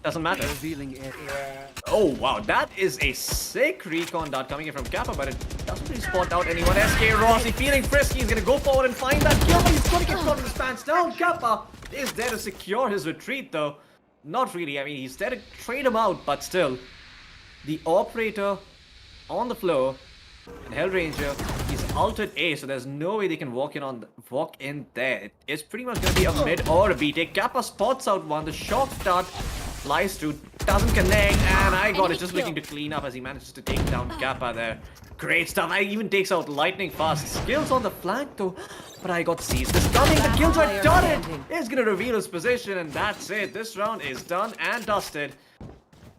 Doesn't matter. Revealing area. Oh, wow, that is a sick recon dart coming in from Kappa, but it doesn't really spot out anyone. SK Rossi feeling frisky. He's gonna go forward and find that kill, but he's gonna get caught in his pants down. Kappa is there to secure his retreat, though. Not really. I mean, he's there to trade him out, but still. The operator on the floor. And Hellranger, he's altered A, so there's no way they can walk in there. It's pretty much gonna be a mid or a B take. Kappa spots out one, the shock dart flies through, doesn't connect, and I got it just looking to clean up as he manages to take down Kappa there. Great stuff. I even takes out lightning fast. Skills on the flank though, but I got seized. The stunning, the kills are done. It is gonna reveal his position, and that's it. This round is done and dusted.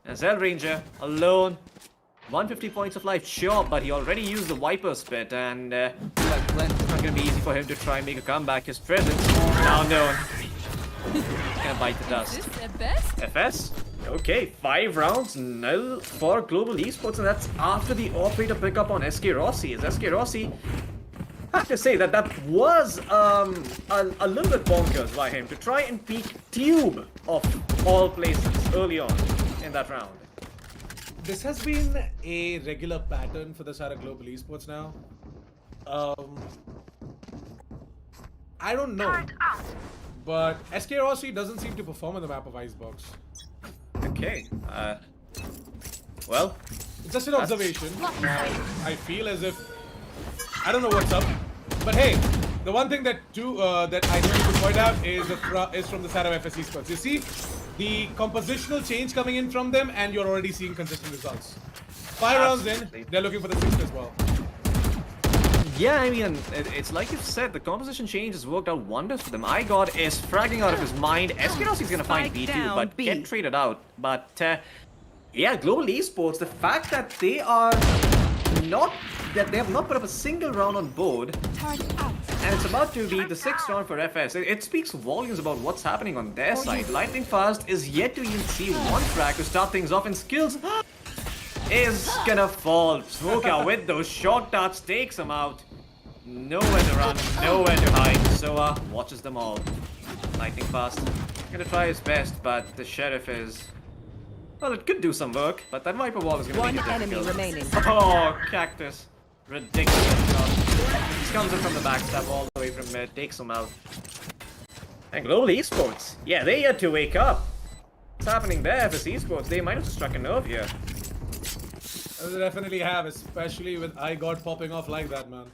As Hellranger alone. 150 points of life, sure, but he already used the Viper Spit, and it's not gonna be easy for him to try and make a comeback. His presence now known. Gonna bite the dust. Is this the best? FS? Okay, 5 rounds, nil for Global Esports, and that's after the operator pickup on SK Rossi. As SK Rossi, I have to say that was a little bit bonkers by him to try and peek Tube of all places early on in that round. This has been a regular pattern for the side of Global Esports now. I don't know, but SK Rossi doesn't seem to perform on the map of Icebox. Okay, well, It's just an observation. I feel as if I don't know what's up, but hey, the one thing that I need to point out is from the side of FS Esports. You see the compositional change coming in from them, and you're already seeing consistent results. 5 rounds in, they're looking for the 6th as well. yeah, I mean, it's like you've said, the composition change has worked out wonders for them. IGOD is fragging out of his mind. SK Rossi is gonna find Spike B2, down, but B. get traded out. But yeah, Global Esports, the fact that they are not, that they have not put up a single round on board, and it's about to be the 6th round for FS. It speaks volumes about what's happening on their side. Lightning Fast is yet to even see one frag to start things off, and Skills is gonna fall. Smoker with those short darts takes him out. Nowhere to run, nowhere to hide. Soa watches them all. Lightning Fast gonna try his best, but the Sheriff is... well, it could do some work, but that Viper Wall is gonna One make it enemy difficult. remaining. Oh, Cactus. Ridiculous shot. He comes in from the backstab all the way from mid, takes him out. And Global Esports, yeah, they had to wake up. What's happening there for Esports? They might have struck a nerve here. They definitely have, especially with IGOD popping off like that, man.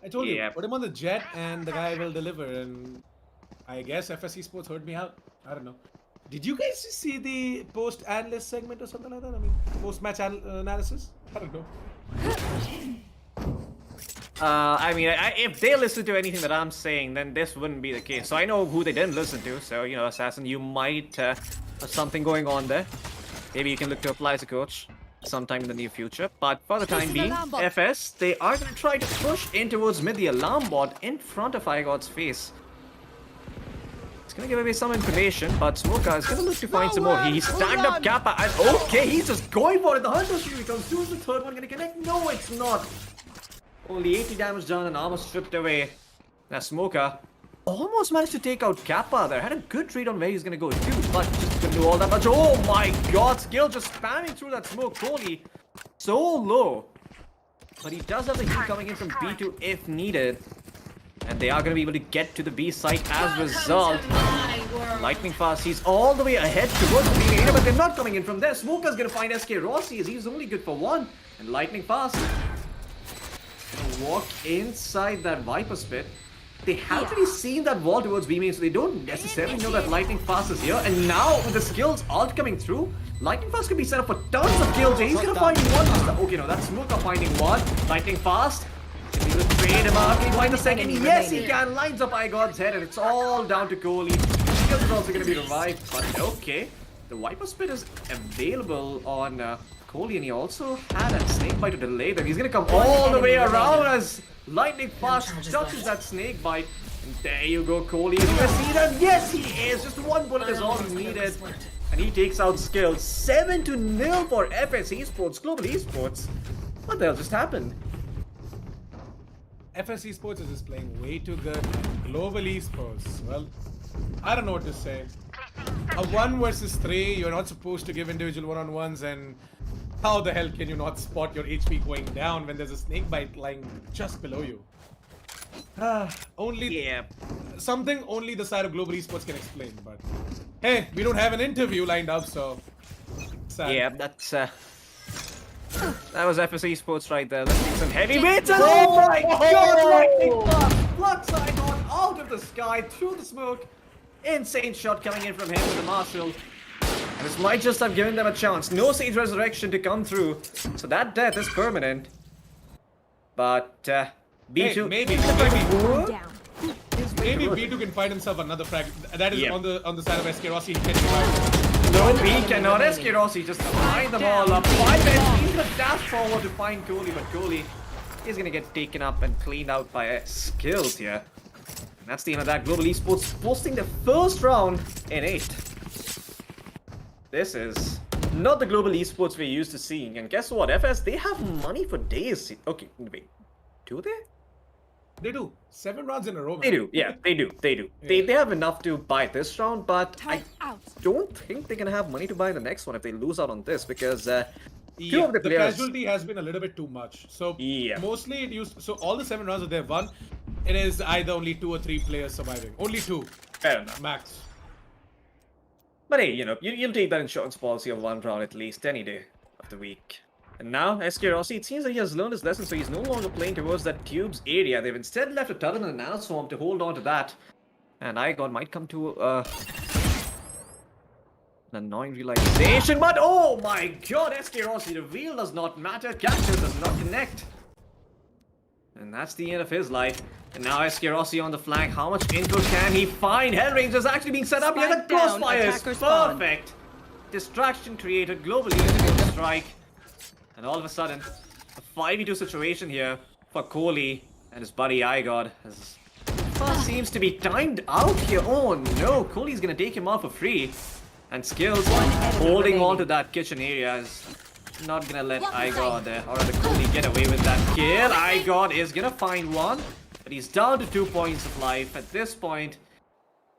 I told you, Yeah. put him on the jet and the guy will deliver, and I guess FS Esports heard me out. I don't know. Did you guys see the post-analyst segment or something like that? I mean, post-match analysis? I don't know. I mean, if they listen to anything that I'm saying, then this wouldn't be the case. So I know who they didn't listen to. So, you know, Assassin, you might have something going on there. Maybe you can look to apply as a coach. sometime in the near future. But for the time Placing being, alarm bot. FS, they are going to try to push in towards mid. The alarm bot in front of iGod's face. It's going to give away some information, but Smoker is going to look to find some more. He's tagged up Kappa, and okay, he's just going for it. The Hunter Shield comes through. The third one going to connect. No, it's not. Only 80 damage done and armor stripped away. Now Smoker almost managed to take out Kappa there. Had a good read on where he's going to go too, but just couldn't do all that much. Oh my god, Skill just spamming through that smoke. Kohli so low. But he does have the heal coming in from B2 if needed. And they are going to be able to get to the B site as a result. Lightning Fast, he's all the way ahead towards the B area, but they're not coming in from there. Smoker's going to find SK Rossi as he's only good for one. And Lightning Fast walk inside that Viper Spit. They haven't really seen that wall towards B main, so they don't necessarily know that Lightning Fast is here. And now with the skills alt coming through, Lightning Fast could be set up for tons of kills. He's going to find one. Okay, no, that's Smoker finding one. Lightning Fast. Can he trade him out? Can he find the second? Yes, he can. Lines up iGod's head, and it's all down to Kohli. Skills is also going to be revived, but okay. The Viper Spit is available on Kohli, and he also had a snake bite to delay them. He's going to come all the way around as Lightning Fast touches that snake bite. And there you go, Kohli. Is he going to see that? Yes, he is. Just one bullet is all he needed. And he takes out Skills. 7-0 for FS Esports, Global Esports. What the hell just happened? FS Esports is just playing way too good. Global Esports, well, I don't know what to say. A 1 versus 3, you're not supposed to give individual one-on-ones, and how the hell can you not spot your HP going down when there's a snake bite lying just below you? Something only the side of Global Esports can explain, but hey, we don't have an interview lined up, so sad. Yeah, that's that was FS Esports right there. Let's see some heavyweights. And oh my god, Lightning Fast! Flux icon out of the sky through the smoke. Insane shot coming in from him with the Marshall. And this might just have given them a chance. No Sage Resurrection to come through. So that death is permanent. But B2 Hey, maybe B2 can find himself another frag. That is on the side of SK Rossi. He can revive. No, he cannot. SK Rossi just line them all up. 5 men. He's gonna dash forward to find Kohli, but Kohli is gonna get taken up and cleaned out by Skills here. And that's the end of that. Global Esports posting the first round in 8. This is not the Global Esports we're used to seeing. And guess what? FS, they have money for days. Okay, wait. Do they? They do. 7 rounds in a row, man. They do. Yeah, they do. They do. They have enough to buy this round, but I don't think they're gonna have money to buy the next one if they lose out on this, because two of the players. Casualty has been a little bit too much. So mostly it used. So all the 7 rounds that they've won, it is either only 2 or 3 players surviving. Only 2. Fair enough. Max. But hey, you know, you'll take that insurance policy of 1 round at least any day of the week. And now, SK Rossi, it seems that he has learned his lesson, so he's no longer playing towards that tubes area. They've instead left a Turtle and an Nanoswarm to hold on to that. And iGod might come to an annoying realization, but oh my god, SK Rossi, the wheel does not matter, Cactus does not connect. And that's the end of his life. And now SK Rossi on the flank, how much info can he find? Hellranger's actually being set up here, the crossfire is perfect. Distraction created, globally a strike. And all of a sudden, a 5v2 situation here for Kohli and his buddy iGod. As Fast seems to be timed out here. Oh no, Kohli's gonna take him off for free. And Skills holding on to that kitchen area is not gonna let iGod or rather Kohli get away with that kill. iGod is gonna find one, but he's down to 2 points of life at this point.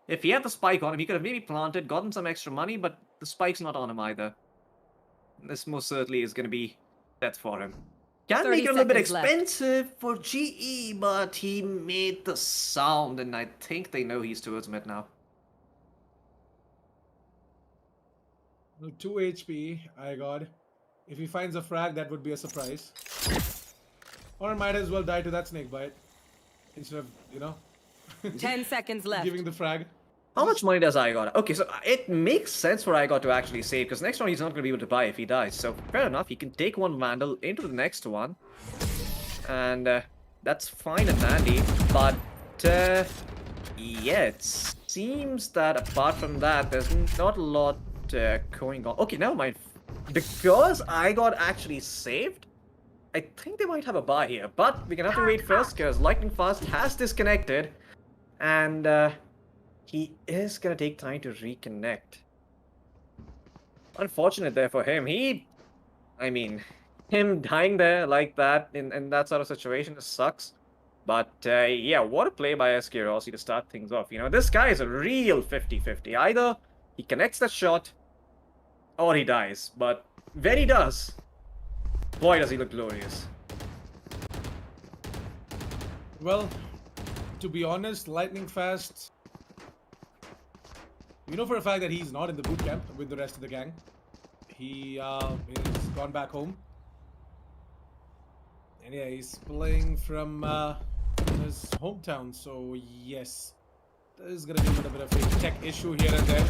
If he had the spike on him, he could have maybe planted, gotten some extra money, but the spike's not on him either. This most certainly is gonna be death for him. Can make it a little bit expensive for GE, but he made the sound, and I think they know he's towards mid now. 2 HP, iGod. If he finds a frag, that would be a surprise. Or I might as well die to that snake bite instead of, you know, 10 seconds left. giving the frag. How much money does iGod? Okay, so it makes sense for iGod to actually save, because next round he's not going to be able to buy if he dies. So fair enough, he can take 1 Vandal into the next one. And that's fine and handy. But yeah, it seems that apart from that, there's not a lot going on. Okay, never mind. because I got actually saved, I think they might have a buy here. But we're gonna have to wait first because Lightning Fast has disconnected. And he is gonna take time to reconnect. Unfortunate there for him. I mean, him dying there like that in that sort of situation sucks. But yeah, what a play by SK Rossi to start things off. You know, this guy is a real 50-50. Either he connects that shot or he dies. But when he does, boy does he look glorious. Well, to be honest, Lightning Fast, you know for a fact that he's not in the boot camp with the rest of the gang. He is gone back home. And yeah, he's playing from his hometown. So yes, there's going to be a little bit of a tech issue here and there.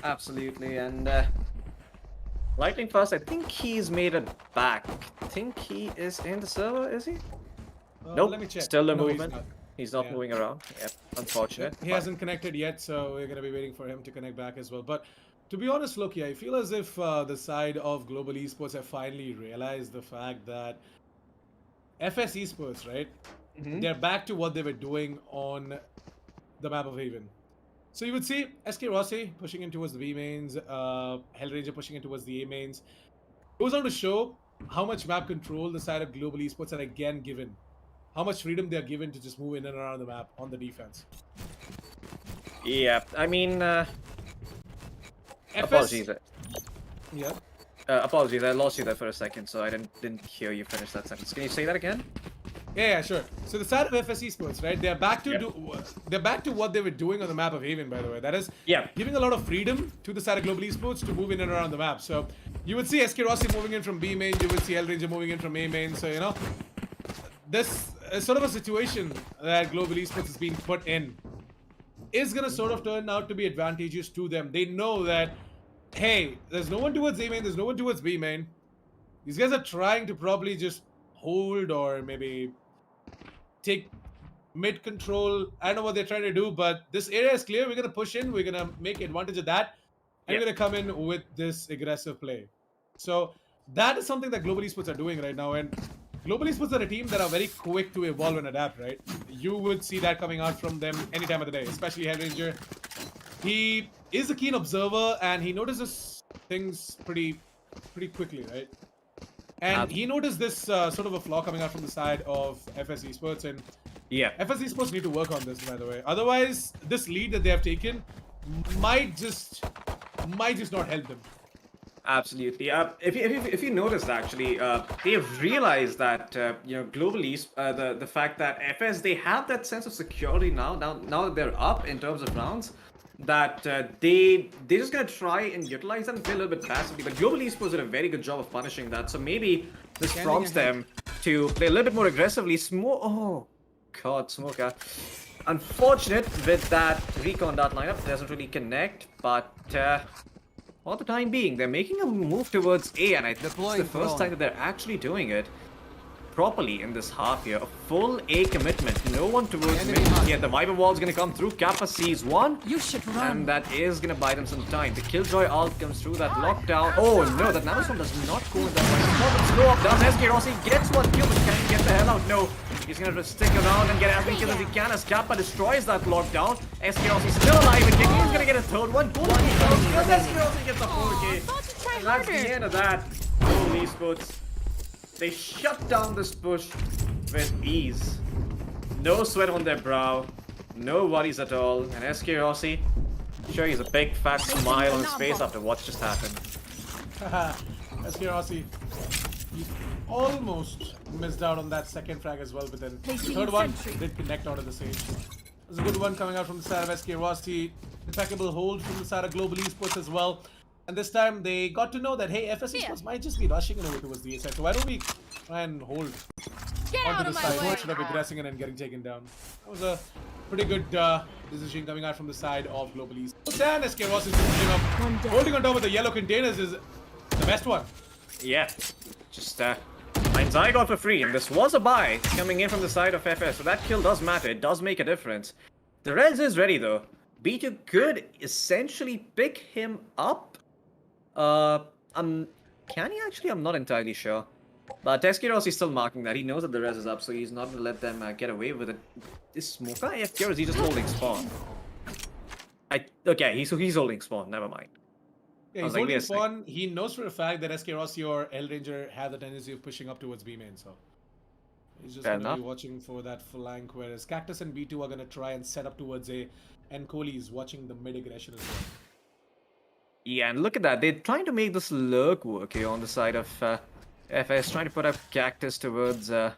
Absolutely, and Lightning Fast, I think he's made it back. I think he is in the server, is he? Nope, Let me check. still a No, movement. He's not Yeah. moving around. Yep, unfortunate. He hasn't connected yet, so we're going to be waiting for him to connect back as well. But to be honest, Loki, I feel as if the side of Global Esports have finally realized the fact that FS Esports, right? They're back to what they were doing on the map of Haven. So you would see SK Rossi pushing in towards the B mains, Hellranger pushing in towards the A mains. Goes on to show how much map control the side of Global Esports are again given. How much freedom they're given to just move in and around the map on the defense. Yeah, I mean, FS, apologies. Yeah. Apologies, I lost you there for a second, so I didn't hear you finish that sentence. Can you say that again? Yeah, sure. So the side of FS Esports, right? They're back to they're back to what they were doing on the map of Haven, by the way. That is giving a lot of freedom to the side of Global Esports to move in and around the map. So you would see SK Rossi moving in from B main, you would see Hellranger moving in from A main. So you know, this is sort of a situation that Global Esports is being put in is gonna sort of turn out to be advantageous to them. They know that, hey, there's no one towards A main, there's no one towards B main. These guys are trying to probably just hold or maybe take mid control. I don't know what they're trying to do, but this area is clear. We're gonna push in, we're gonna make advantage of that, and we're gonna come in with this aggressive play. So that is something that Global Esports are doing right now, and Global Esports are a team that are very quick to evolve and adapt, right? You would see that coming out from them any time of the day, especially Hellranger. He is a keen observer and he notices things pretty quickly, right? And he noticed this sort of a flaw coming out from the side of FS Esports, and FS Esports need to work on this, by the way. Otherwise, this lead that they have taken might just not help them. Absolutely. If you noticed, actually, they've realized that you know, globally, the fact that FS, they have that sense of security now that they're up in terms of rounds, that they're just gonna try and utilize them and play a little bit passively. But Global Esports did a very good job of punishing that, so maybe this prompts them to play a little bit more aggressively. Oh god, Smoker. Unfortunate with that recon dart lineup, doesn't really connect, but for the time being, they're making a move towards A, and I think it's the first time that they're actually doing it properly in this half here. A full A commitment, no one towards mid. Yeah, the Viper wall's gonna come through. Kappa sees one, You should run. and that is gonna buy them some time. The Killjoy ult comes through, that lockdown. Oh no, that Nanostorm does not go in that way. Slow up down. SK Rossi gets one kill, but can he get the hell out? No. He's gonna stick around and get as many kills as he can as Kappa destroys that lockdown. SK Rossi still alive and kicking. He's gonna get a third one. Goal kills. SK Rossi gets a 4K. And that's the end of that. Holy Esports. They shut down this push with ease. No sweat on their brow. No worries at all. And SK Rossi, sure, he's a big fat smile on his face after what just happened. SK Rossi, he almost missed out on that second frag as well, but then the third one did connect out of the stage. It was a good one coming out from the side of SK Rossi. Impeccable hold from the side of Global Esports as well. And this time they got to know that, hey, FS Esports might just be rushing over towards the A side. So why don't we try and hold onto the side instead of aggressing and getting taken down. That was a pretty good decision coming out from the side of Global Esports. And SK Rossi holding on top of the yellow containers is the best one. Yeah, just finds Zygon for free, and this was a buy coming in from the side of FS, so that kill does matter, it does make a difference. The res is ready though. B2 could essentially pick him up Can he actually? I'm not entirely sure. But Teskeros is still marking that. He knows that the res is up, so he's not going to let them get away with it. Is Smoker AFK or is he just holding spawn? Okay, he's holding spawn. Never mind. Yeah, he's holding spawn. He knows for a fact that SK Rossi or L Ranger have the tendency of pushing up towards B main, so he's just going to be watching for that flank, whereas Cactus and B2 are going to try and set up towards A, and Kohli is watching the mid aggression as well. Yeah, and look at that. They're trying to make this lurk work here on the side of FS, trying to put up Cactus towards the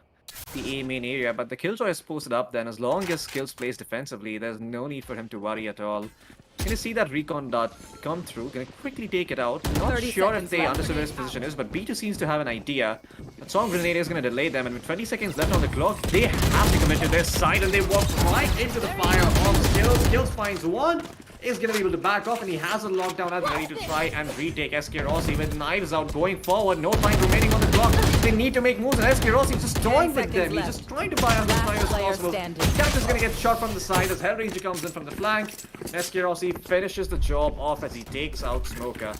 A main area, but the Killjoy is posted up then. As long as Skills plays defensively, there's no need for him to worry at all. Gonna see that recon dot come through, gonna quickly take it out. Not sure if they understood where his position is, but B2 seems to have an idea. That Song Grenade is gonna delay them, and with 20 seconds left on the clock, they have to commit to their side, and they walk right into the fire of Skills. Skills finds one, is gonna be able to back off, and he has a lockdown as ready to try and retake SK Rossi with knives out going forward. No time remaining on the clock. They need to make moves, and SK Rossi just toying with them. He's just trying to buy as much time as possible. Cactus is gonna get shot from the side as Hellranger comes in from the flank. SK Rossi finishes the job off as he takes out Smoker.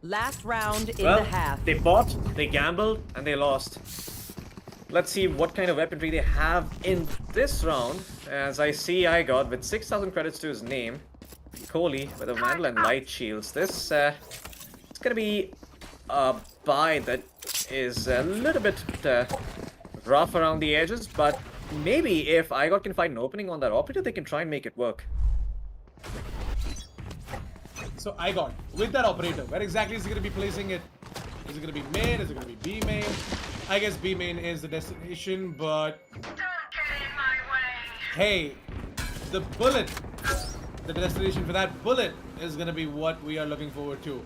Last round in the half. They bought, they gambled, and they lost. Let's see what kind of weaponry they have in this round. As I see IGOT with 6,000 credits to his name. Kohli with a Vandal and Light Shields. This it's gonna be a buy that is a little bit rough around the edges, but maybe if IGOT can find an opening on that operator, they can try and make it work. So IGOT, with that operator, where exactly is he going to be placing it? Is it going to be main? Is it going to be B main? I guess B main is the destination, but... Don't get in my way! Hey, the bullet, the destination for that bullet is going to be what we are looking forward to.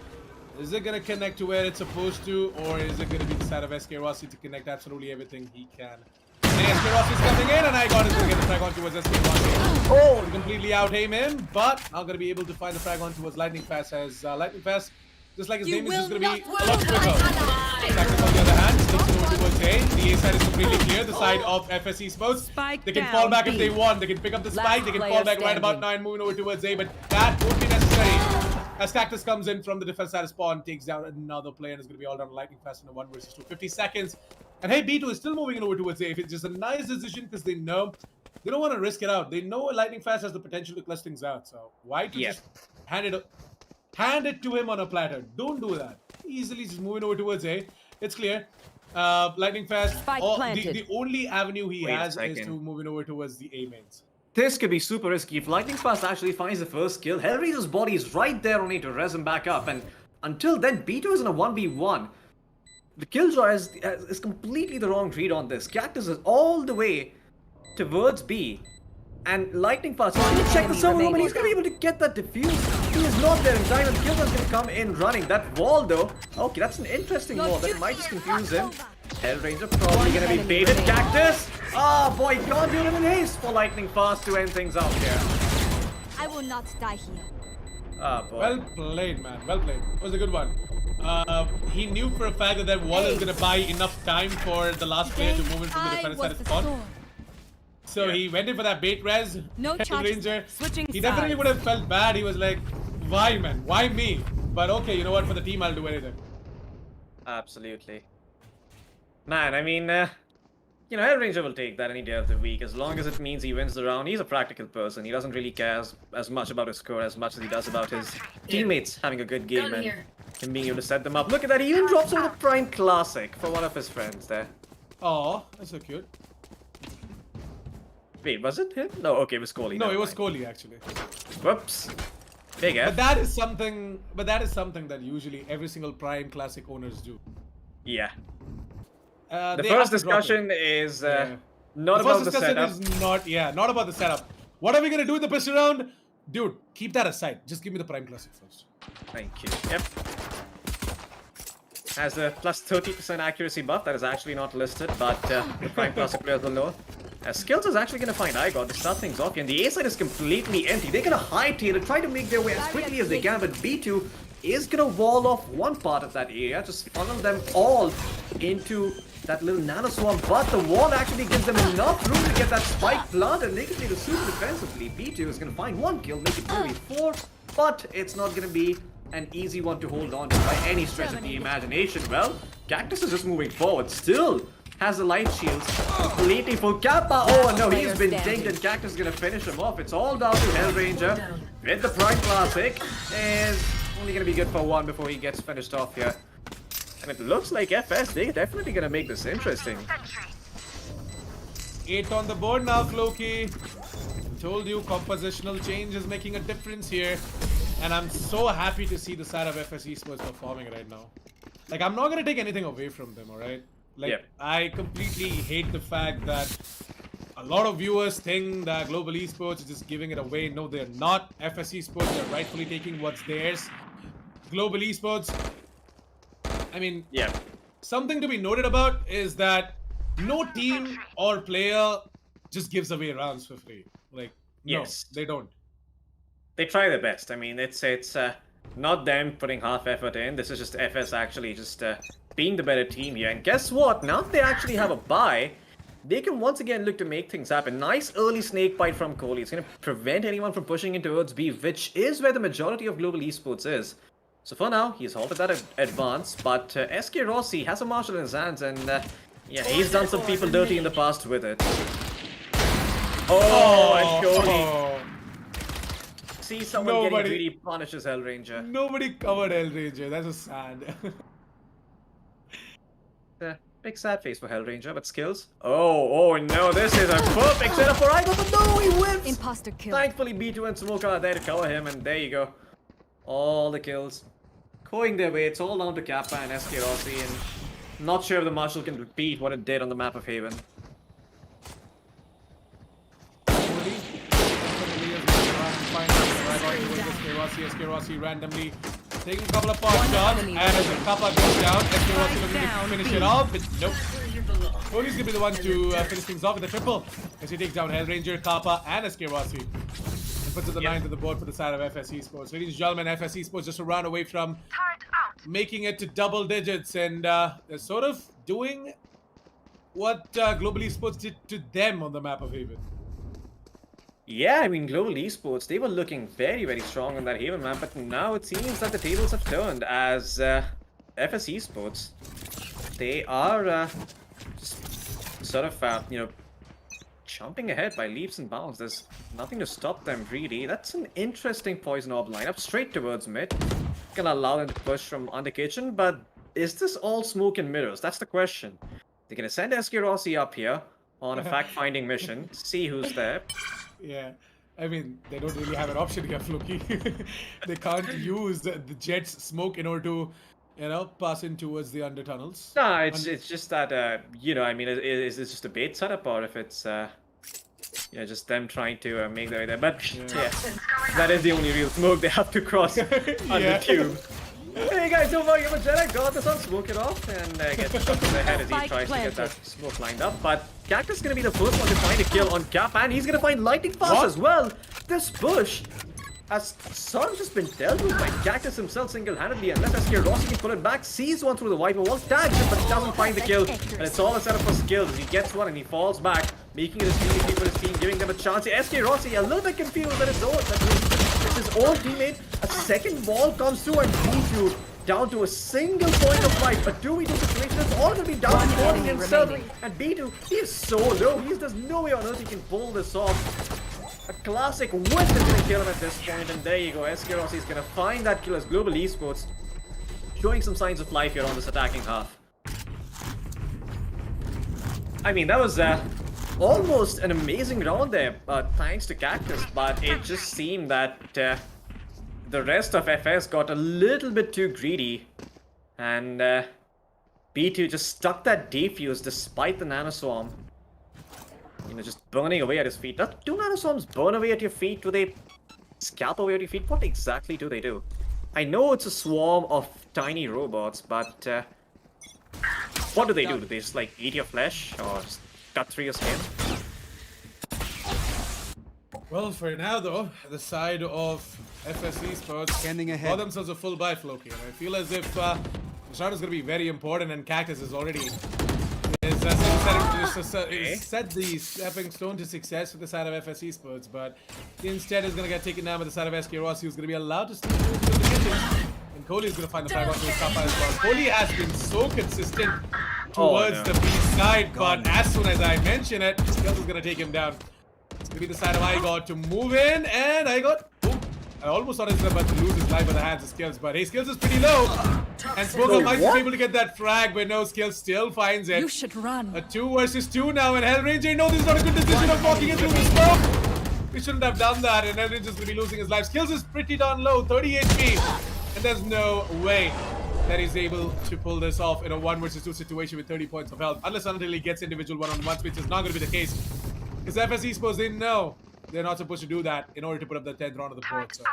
Is it going to connect to where it's supposed to, or is it going to be the side of SK Rossi to connect absolutely everything he can? And SK Rossi is coming in, and IGOT is going to get the frag on towards SK Rossi. Oh, completely out-aim him, but not going to be able to find the frag on towards Lightning Fast, as Lightning Fast, just like his name is, just going to be a lot quicker. Cactus on the other hand, slips it over towards A. The A side is completely clear, the side of FS Esports. They can fall back if they want, they can pick up the spike, they can fall back right about 9, moving over towards A, but that won't be necessary. As Cactus comes in from the defense side of spawn, takes down another player, and is going to be all down Lightning Fast in a 1 versus 2. 50 seconds. And hey, B2 is still moving over towards A. It's just a nice decision because they know they don't want to risk it out. They know Lightning Fast has the potential to clutch things out. So why to just hand it to him on a platter? Don't do that. Easily just moving over towards A. It's clear. Lightning Fast, the only avenue he has is to moving over towards the A mains. This could be super risky. If Lightning Fast actually finds the first kill, Hellraiser's body is right there only to res him back up. And until then, B2 is in a 1v1. The Killjoy is completely the wrong read on this. Cactus is all the way towards B. And Lightning Fast is going to check the server room, and he's going to be able to get that defuse. He is not there in time, and Killjoy is going to come in running. That wall, though, okay, that's an interesting wall. That might just confuse him. Hellranger probably going to be baited. Cactus! Oh boy, can't do it in haste for Lightning Fast to end things out here. I will not die here. Ah, boy. Well played, man. Well played. It was a good one. He knew for a fact that that wall is going to buy enough time for the last player to move in from the defense side of spawn. So he went in for that bait res. No Ranger. He definitely would have felt bad. He was like, why, man? Why me? But okay, you know what? For the team, I'll do anything. Absolutely. Man, I mean, you know, Hellranger will take that any day of the week as long as it means he wins the round. He's a practical person. He doesn't really care as much about his score as much as he does about his teammates having a good game and him being able to set them up. Look at that, he even drops over the Prime Classic for one of his friends there. Oh, that's so cute. Wait, was it him? No, okay, it was Kohli. No, it was Kohli actually. Whoops. Big F. But that is something that usually every single Prime Classic owners do. Yeah. The first discussion is not about the setup. Not about the setup. What are we gonna do in the pistol round? Dude, keep that aside. Just give me the Prime Classic first. Thank you. Yep. Has a plus 30% accuracy buff that is actually not listed, but the Prime Classic players will know. Skills is actually gonna find IGOT to start things off here, and the A side is completely empty. They're gonna hightail and try to make their way as quickly as they can, but B2 is gonna wall off one part of that area, just funnel them all into that little nano swarm, but the wall actually gives them enough room to get that spike plant, and they can play the super defensively. B2 is going to find one kill, make it 4v4, but it's not going to be an easy one to hold on to by any stretch of the imagination. Well, Cactus is just moving forward. Still has the light shields completely full. Kappa, oh no, he's been dinged and Cactus is gonna finish him off. It's all down to Hellranger with the Prime Classic. Is only gonna be good for one before he gets finished off here. And it looks like FS, they're definitely gonna make this interesting. 8 on the board now, Floki. Told you compositional change is making a difference here. And I'm so happy to see the side of FS Esports performing right now. Like, I'm not gonna take anything away from them, alright? Like, I completely hate the fact that a lot of viewers think that Global Esports is just giving it away. No, they're not. FS Esports are rightfully taking what's theirs. Global Esports, I mean, something to be noted about is that no team or player just gives away rounds for free. Like, no, they don't. They try their best. I mean, it's not them putting half effort in. This is just FS actually just being the better team here. And guess what? Now that they actually have a bye, they can once again look to make things happen. Nice early snake bite from Kohli. It's going to prevent anyone from pushing in towards B, which is where the majority of Global Esports is. So for now, he's halted that advance, but SK Rossi has a marshal in his hands, and yeah, he's done some people dirty in the past with it. Oh, and Kohli. See someone getting greedy punishes Hellranger. Nobody covered Hellranger. That's a sad. Big sad face for Hellranger, but skills. Oh no, this is a perfect setup for Igo, but no, he whips! Imposter kill. Thankfully, B2 and Smoker are there to cover him, and there you go. All the kills. Going their way, it's all down to Kappa and SK Rossi, and not sure if the Marshal can repeat what it did on the map of Haven. SK Rossi randomly taking a couple of pot shots, and as the Kappa goes down, SK Rossi looking to finish it off, but nope. Kohli's gonna be the one to finish things off with a triple as he takes down Hellranger, Kappa, and SK Rossi. And puts up the 9 to the board for the side of FS Esports. Ladies and gentlemen, FS Esports just a round away from making it to double digits, and they're sort of doing what Global Esports did to them on the map of Haven. Yeah, I mean, Global Esports, they were looking very, very strong on that Haven map, but now it seems that the tables have turned as FS Esports, they are just sort of, you know, jumping ahead by leaps and bounds. There's nothing to stop them, really. That's an interesting Poison Orb lineup, straight towards mid. Gonna allow them to push from under kitchen, but is this all smoke and mirrors? That's the question. They're gonna send SK Rossi up here on a fact-finding mission, see who's there. Yeah, I mean, they don't really have an option here, Floki. They can't use the Jet's smoke in order to, you know, pass in towards the under tunnels. No, it's just that, you know, I mean, is this just a bait setup, or if it's, you know, just them trying to make their way there. But, yeah, that is the only real smoke they have to cross under tube. Hey guys, don't worry, I'm a Jedi. Got this on, smoke it off, and get shot in the head as he tries to get that smoke lined up. But Cactus is gonna be the first one to find a kill on Cap, and he's gonna find lightning fast as well. This bush has sort of just been dealt with by Cactus himself single-handedly, unless SK Rossi can pull it back. Sees one through the Viper wall, tags him, but he doesn't find the kill. And it's all a setup for skills. He gets one and he falls back, making it a easy for his team, giving them a chance. SK Rossi a little bit confused that it's his own teammate. A second ball comes through, and B2 down to a single point of life. A 2v2 situation. It's all going to be down to Kohli himself. And B2, he is so low. There's no way on earth he can pull this off. A classic whip is going to kill him at this point. And there you go. SK Rossi is going to find that kill as Global Esports showing some signs of life here on this attacking half. I mean, that was almost an amazing round there, thanks to Cactus, but it just seemed that the rest of FS got a little bit too greedy, and B2 just stuck that defuse despite the nanoswarm, you know, just burning away at his feet. Do nanoswarms burn away at your feet? Do they scalp away at your feet? What exactly do they do? I know it's a swarm of tiny robots, but what do they do? Do they just like eat your flesh or just cut through your skin? Well, for now though, the side of FS Esports got themselves a full buy, Floki, and I feel as if the start is going to be very important, and Cactus is already set the stepping stone to success with the side of FS Esports, but instead is going to get taken down by the side of SK Rossi, who's going to be allowed to still move to the kitchen. Kohli is going to find the frag onto his Kappa as well. Kohli has been so consistent towards the B side, but as soon as I mention it, Skills is going to take him down. It's going to be the side of Igor to move in, and Igor, I almost thought he was about to lose his life by the hands of Skills, but hey, Skills is pretty low. And Smoker might be able to get that frag, but no, Skills still finds it. You should run. A 2 versus 2 now, and Hellranger, no, this is not a good decision of walking into the smoke. We shouldn't have done that, and Hellranger's going to be losing his life. Skills is pretty darn low, 30 HP, and there's no way that he's able to pull this off in a 1 versus 2 situation with 30 points of health, unless until he gets individual one-on-ones, which is not going to be the case. Because FS Esports, they know they're not supposed to do that in order to put up the 10th round of the board. So,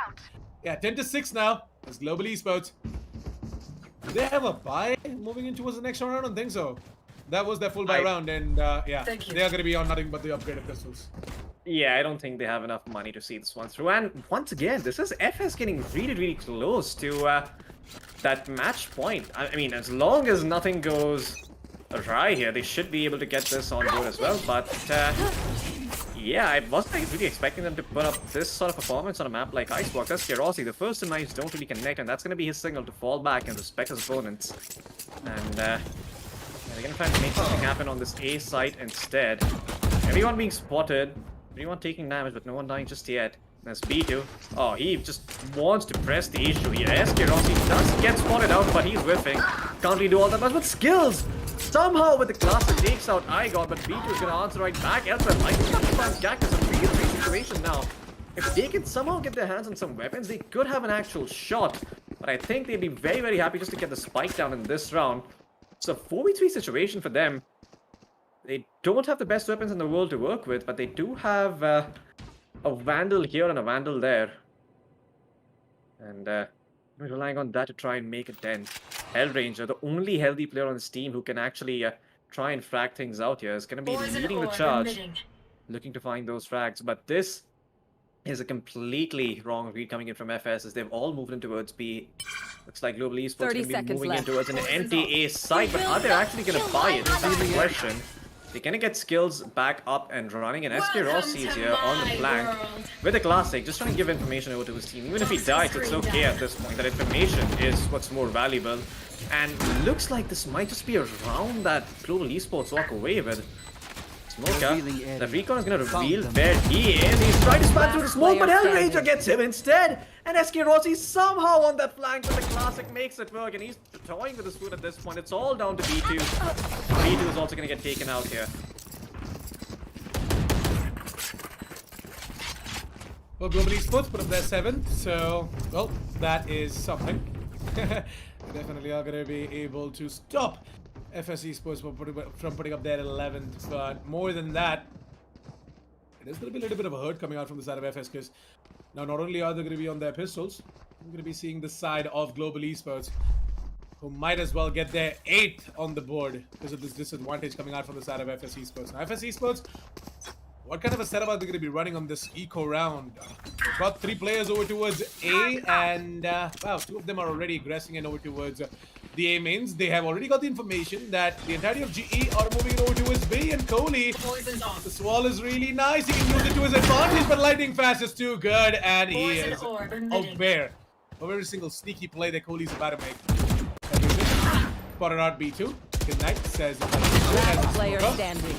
yeah, 10-6 now. It's Global Esports. Do they have a buy moving in towards the next round? I don't think so. That was their full buy round, and yeah, they are going to be on nothing but the upgraded pistols. Yeah, I don't think they have enough money to see this one through. And once again, this is FS getting really, really close to that match point. I mean, as long as nothing goes awry here, they should be able to get this on board as well. But yeah, I wasn't really expecting them to put up this sort of performance on a map like Icebox. That's Rossi. The first two knives don't really connect, and that's going to be his signal to fall back and respect his opponents. And they're going to try and make something happen on this A site instead. Everyone being spotted, everyone taking damage, but no one dying just yet. That's B2. Oh, he just wants to press the issue here. SK Rossi does get spotted out, but he's whiffing. Can't really do all that much, but Skills! Somehow with the classic takes out Igor, but B2 is going to answer right back. Elsewhere, like the Cactus, a 3-3 situation now. If they can somehow get their hands on some weapons, they could have an actual shot. But I think they'd be very, very happy just to get the spike down in this round. It's a 4v3 situation for them. They don't have the best weapons in the world to work with, but they do have a Vandal here and a Vandal there. And we're relying on that to try and make a dent. Hellranger, the only healthy player on this team who can actually try and frag things out here, is going to be leading the charge, looking to find those frags. But this is a completely wrong read coming in from FS, as they've all moved in towards B. Looks like Global Esports going to be moving in towards an empty A site, but are they actually going to buy it? That's the question. They're going to get Skills back up and running, and SK Rossi is here on the flank with a classic, just trying to give information over to his team. Even if he dies, it's okay at this point. That information is what's more valuable. And looks like this might just be a round that Global Esports walk away with. Smoker, the recon is going to reveal where he is. He's trying to span through the smoke, but Hellranger gets him instead. And SK Rossi somehow on that flank with the classic makes it work. And he's toying with his foot at this point. It's all down to B2. B2 is also going to get taken out here. Well, Global Esports put up their 7th, so, well, that is something. They definitely are going to be able to stop FS Esports from putting up their 11th, but more than that, there's going to be a little bit of a hurt coming out from the side of FS, because now not only are they going to be on their pistols, I'm going to be seeing the side of Global Esports, who might as well get their 8th on the board because of this disadvantage coming out from the side of FS Esports. Now, FS Esports, what kind of a setup are they going to be running on this eco round? They've got 3 players over towards A, and wow, 2 of them are already aggressing in over towards the A mains. They have already got the information that the entirety of GE are moving over towards B, and Kohli, the swall is really nice. He can use it to his advantage, but Lightning Fast is too good, and he is aware of every single sneaky play that Kohli's about to make. Spotted out B2. Good night, says Last player standing.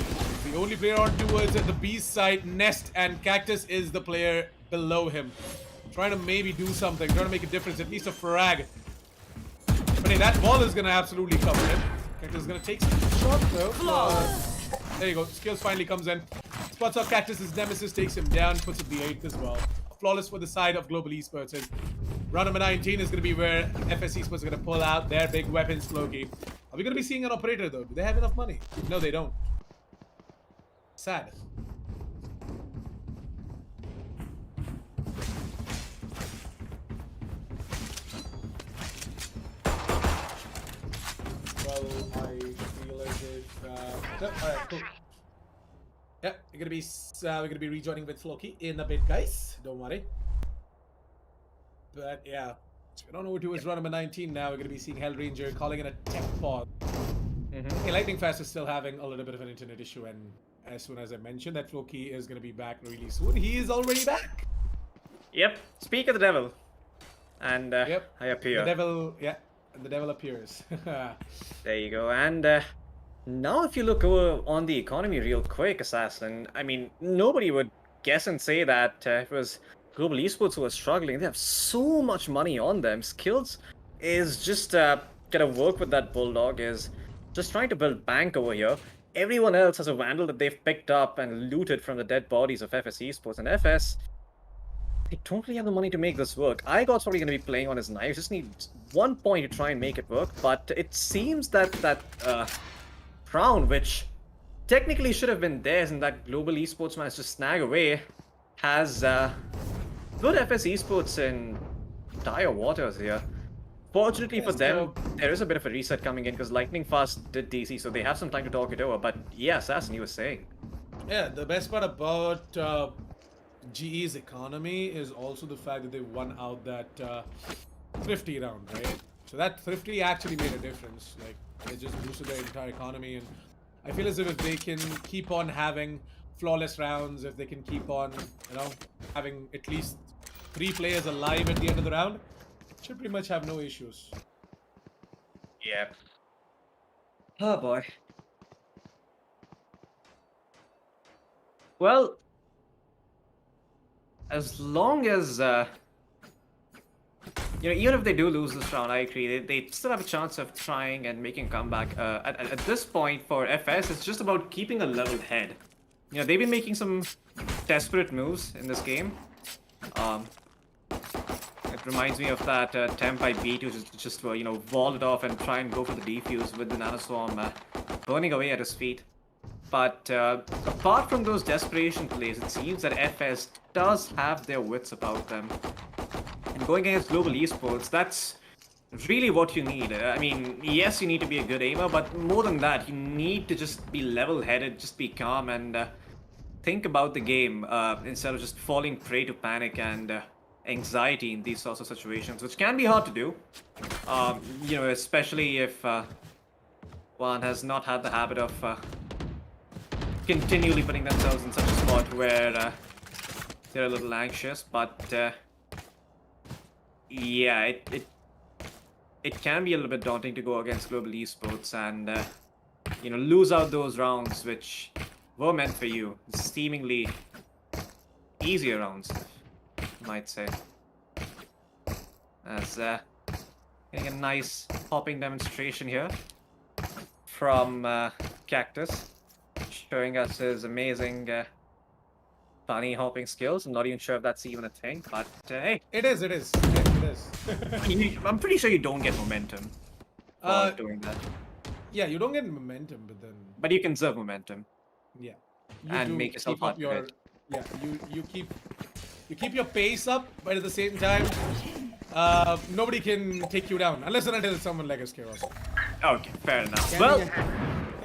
The only player on towards the B side, Nest, and Cactus is the player below him. Trying to maybe do something, trying to make a difference, at least a frag. But hey, that ball is going to absolutely cover him. Cactus is going to take some shot though. There you go, Skills finally comes in. Spots off Cactus' nemesis, takes him down, puts up the 8th as well. Flawless for the side of Global Esports. Round number 19 is going to be where FS Esports is going to pull out their big weapons, Loki. Are we going to be seeing an operator though? Do they have enough money? No, they don't. Sad. Well, I feel as if alright, cool. Yeah, we're gonna be rejoining with Floki in a bit, guys. Don't worry. But yeah, we don't know who to is round number 19 now. We're gonna be seeing Hellranger calling in a tech pause. Okay, Lightning Fast is still having a little bit of an internet issue, and as soon as I mentioned that Floki is gonna be back really soon, he is already back. Yep, speak of the devil. And Yep. I appear. The devil appears. There you go. And now, if you look over on the economy real quick, Assassin, I mean, nobody would guess and say that it was Global Esports who was struggling. They have so much money on them. Skills is just gonna work with that Bulldog, is just trying to build bank over here. Everyone else has a Vandal that they've picked up and looted from the dead bodies of FS Esports. And FS, they don't really have the money to make this work. Igor's probably going to be playing on his knife. Just needs 1 point to try and make it work. But it seems that crown, which technically should have been theirs and that Global Esports managed to snag away, has put FS Esports in dire waters here. Fortunately for them, there is a bit of a reset coming in because Lightning Fast did DC, so they have some time to talk it over. But yeah, Assassin, you were saying. Yeah, the best part about GE's economy is also the fact that they won out that Thrifty round, right? So that Thrifty actually made a difference. Like, they just boosted their entire economy, and I feel as if they can keep on having flawless rounds, if they can keep on, having at least 3 players alive at the end of the round, should pretty much have no issues. Yeah. Oh boy. Well, as long as even if they do lose this round, I agree, they still have a chance of trying and making a comeback. At this point for FS, it's just about keeping a level head. They've been making some desperate moves in this game. It reminds me of that attempt by B to just wall it off and try and go for the defuse with the nanoswarm burning away at his feet. But apart from those desperation plays, it seems that FS does have their wits about them. And going against Global Esports, that's really what you need. I mean, yes, you need to be a good aimer, but more than that, you need to just be level-headed, just be calm, and think about the game instead of just falling prey to panic and anxiety in these sorts of situations, which can be hard to do. Especially if one has not had the habit of continually putting themselves in such a spot where they're a little anxious. But yeah, it can be a little bit daunting to go against Global Esports and lose out those rounds which were meant for you. Seemingly easier rounds, you might say. As getting a nice hopping demonstration here from Cactus, showing us his amazing bunny hopping skills. I'm not even sure if that's even a thing, but hey. It is. I'm pretty sure you don't get momentum for doing that. Yeah, you don't get momentum, but then... But you conserve momentum. Yeah. And make yourself hard to hit. Yeah, you keep your pace up, but at the same time, nobody can take you down unless and until it's someone like Escaros. Okay, fair enough. Well,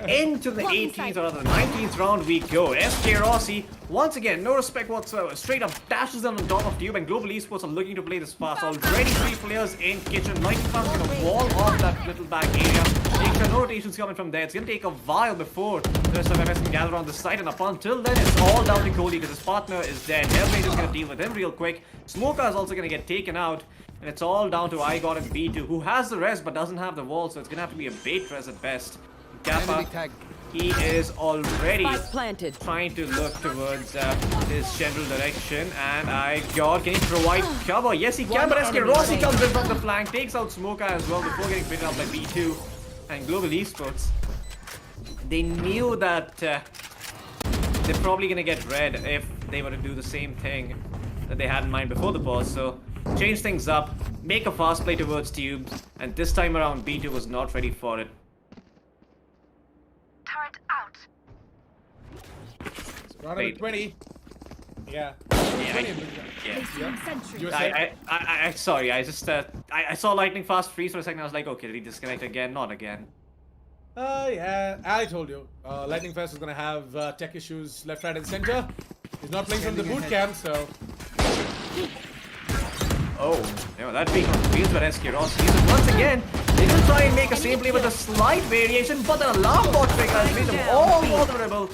into the 18th or the 19th round we go. SK Rossi, once again, no respect whatsoever. Straight up dashes them on top of Tube, and Global Esports are looking to play this fast. Already 3 players in kitchen. Lightning Fast gonna wall off that little back area. Make sure no rotations coming from there. It's gonna take a while before the rest of FS can gather on the site, and up until then, it's all down to Cody because his partner is dead. Hellblade is gonna deal with him real quick. Smoker is also gonna get taken out. And it's all down to Igor and B2, who has the res but doesn't have the wall, so it's gonna have to be a bait res at best. Kappa, he is already trying to look towards his general direction, and Igor, can he provide cover? Yes, he can, but SK Rossi comes in from the flank, takes out Smoker as well before getting beaten up by B2. And Global Esports, they knew that they're probably gonna get red if they were to do the same thing that they had in mind before the pause, so change things up, make a fast play towards Tubes, and this time around B2 was not ready for it. Turret out. Round number 20. Yeah. Sorry, I just I saw Lightning Fast freeze for a second. I was like, okay, did he disconnect again? Not again. Yeah, I told you. Lightning Fast is gonna have tech issues left, right, and center. He's not playing from the boot camp, so. Oh, that being confused by SK Rossi. Once again, they will try and make a same play with a slight variation, but the alarm bot trigger has made them all vulnerable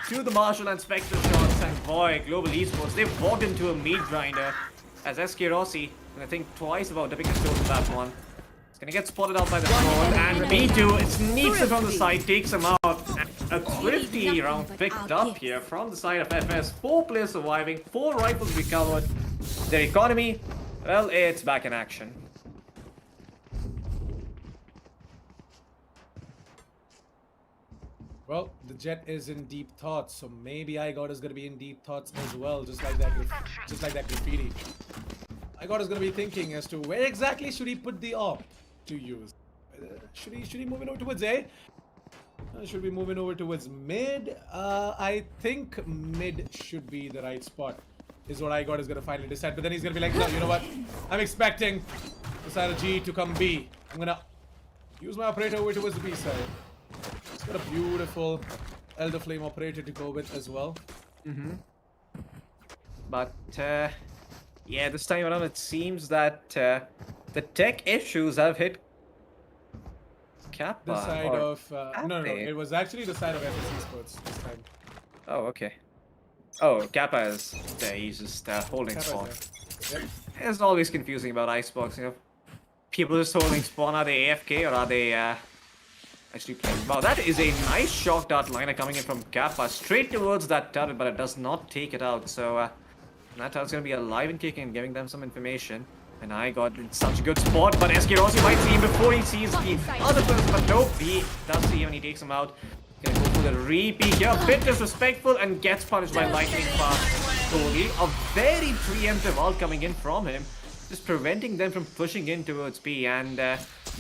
to the Marshall and Spectre shots. And boy, Global Esports, they've walked into a meat grinder as SK Rossi And I think twice about dipping his toes in that one. He's gonna get spotted out by the drone, and veto sneaks it from the side, takes him out. And a thrifty round picked up here from the side of FS. 4 players surviving, 4 rifles recovered. Their economy, well, it's back in action. Well, the Jet is in deep thoughts, so maybe iGod is gonna be in deep thoughts as well, just like that graffiti. iGod is gonna be thinking as to where exactly should he put the op to use. Should he move it over towards A? Should we move it over towards mid? I think mid should be the right spot, is what iGod is gonna finally decide. But then he's gonna be like, no, you know what? I'm expecting the side of G to come B. I'm gonna use my operator over towards the B side. It's got a beautiful Elder Flame operator to go with as well. But, yeah, this time around it seems that the tech issues have hit Kappa. The side or of... no, Cafe. it was actually the side of FS Esports this time. Oh, okay. Oh, Kappa is there. He's just holding Kappa's spawn. there. Yep. It's always confusing about Icebox, you know. People just holding spawn. Are they AFK or are they actually playing? Wow, that is a nice shock dart liner coming in from Kappa. Straight towards that turret, but it does not take it out. So that turret's going to be alive and kicking, giving them some information. And I got in such a good spot, but SK Rossi might see him before he sees the other person, but nope, he does see him and he takes him out. Gonna go for the repeat here, a bit disrespectful and gets punished by lightning fast goalie. A very preemptive ult coming in from him, just preventing them from pushing in towards B and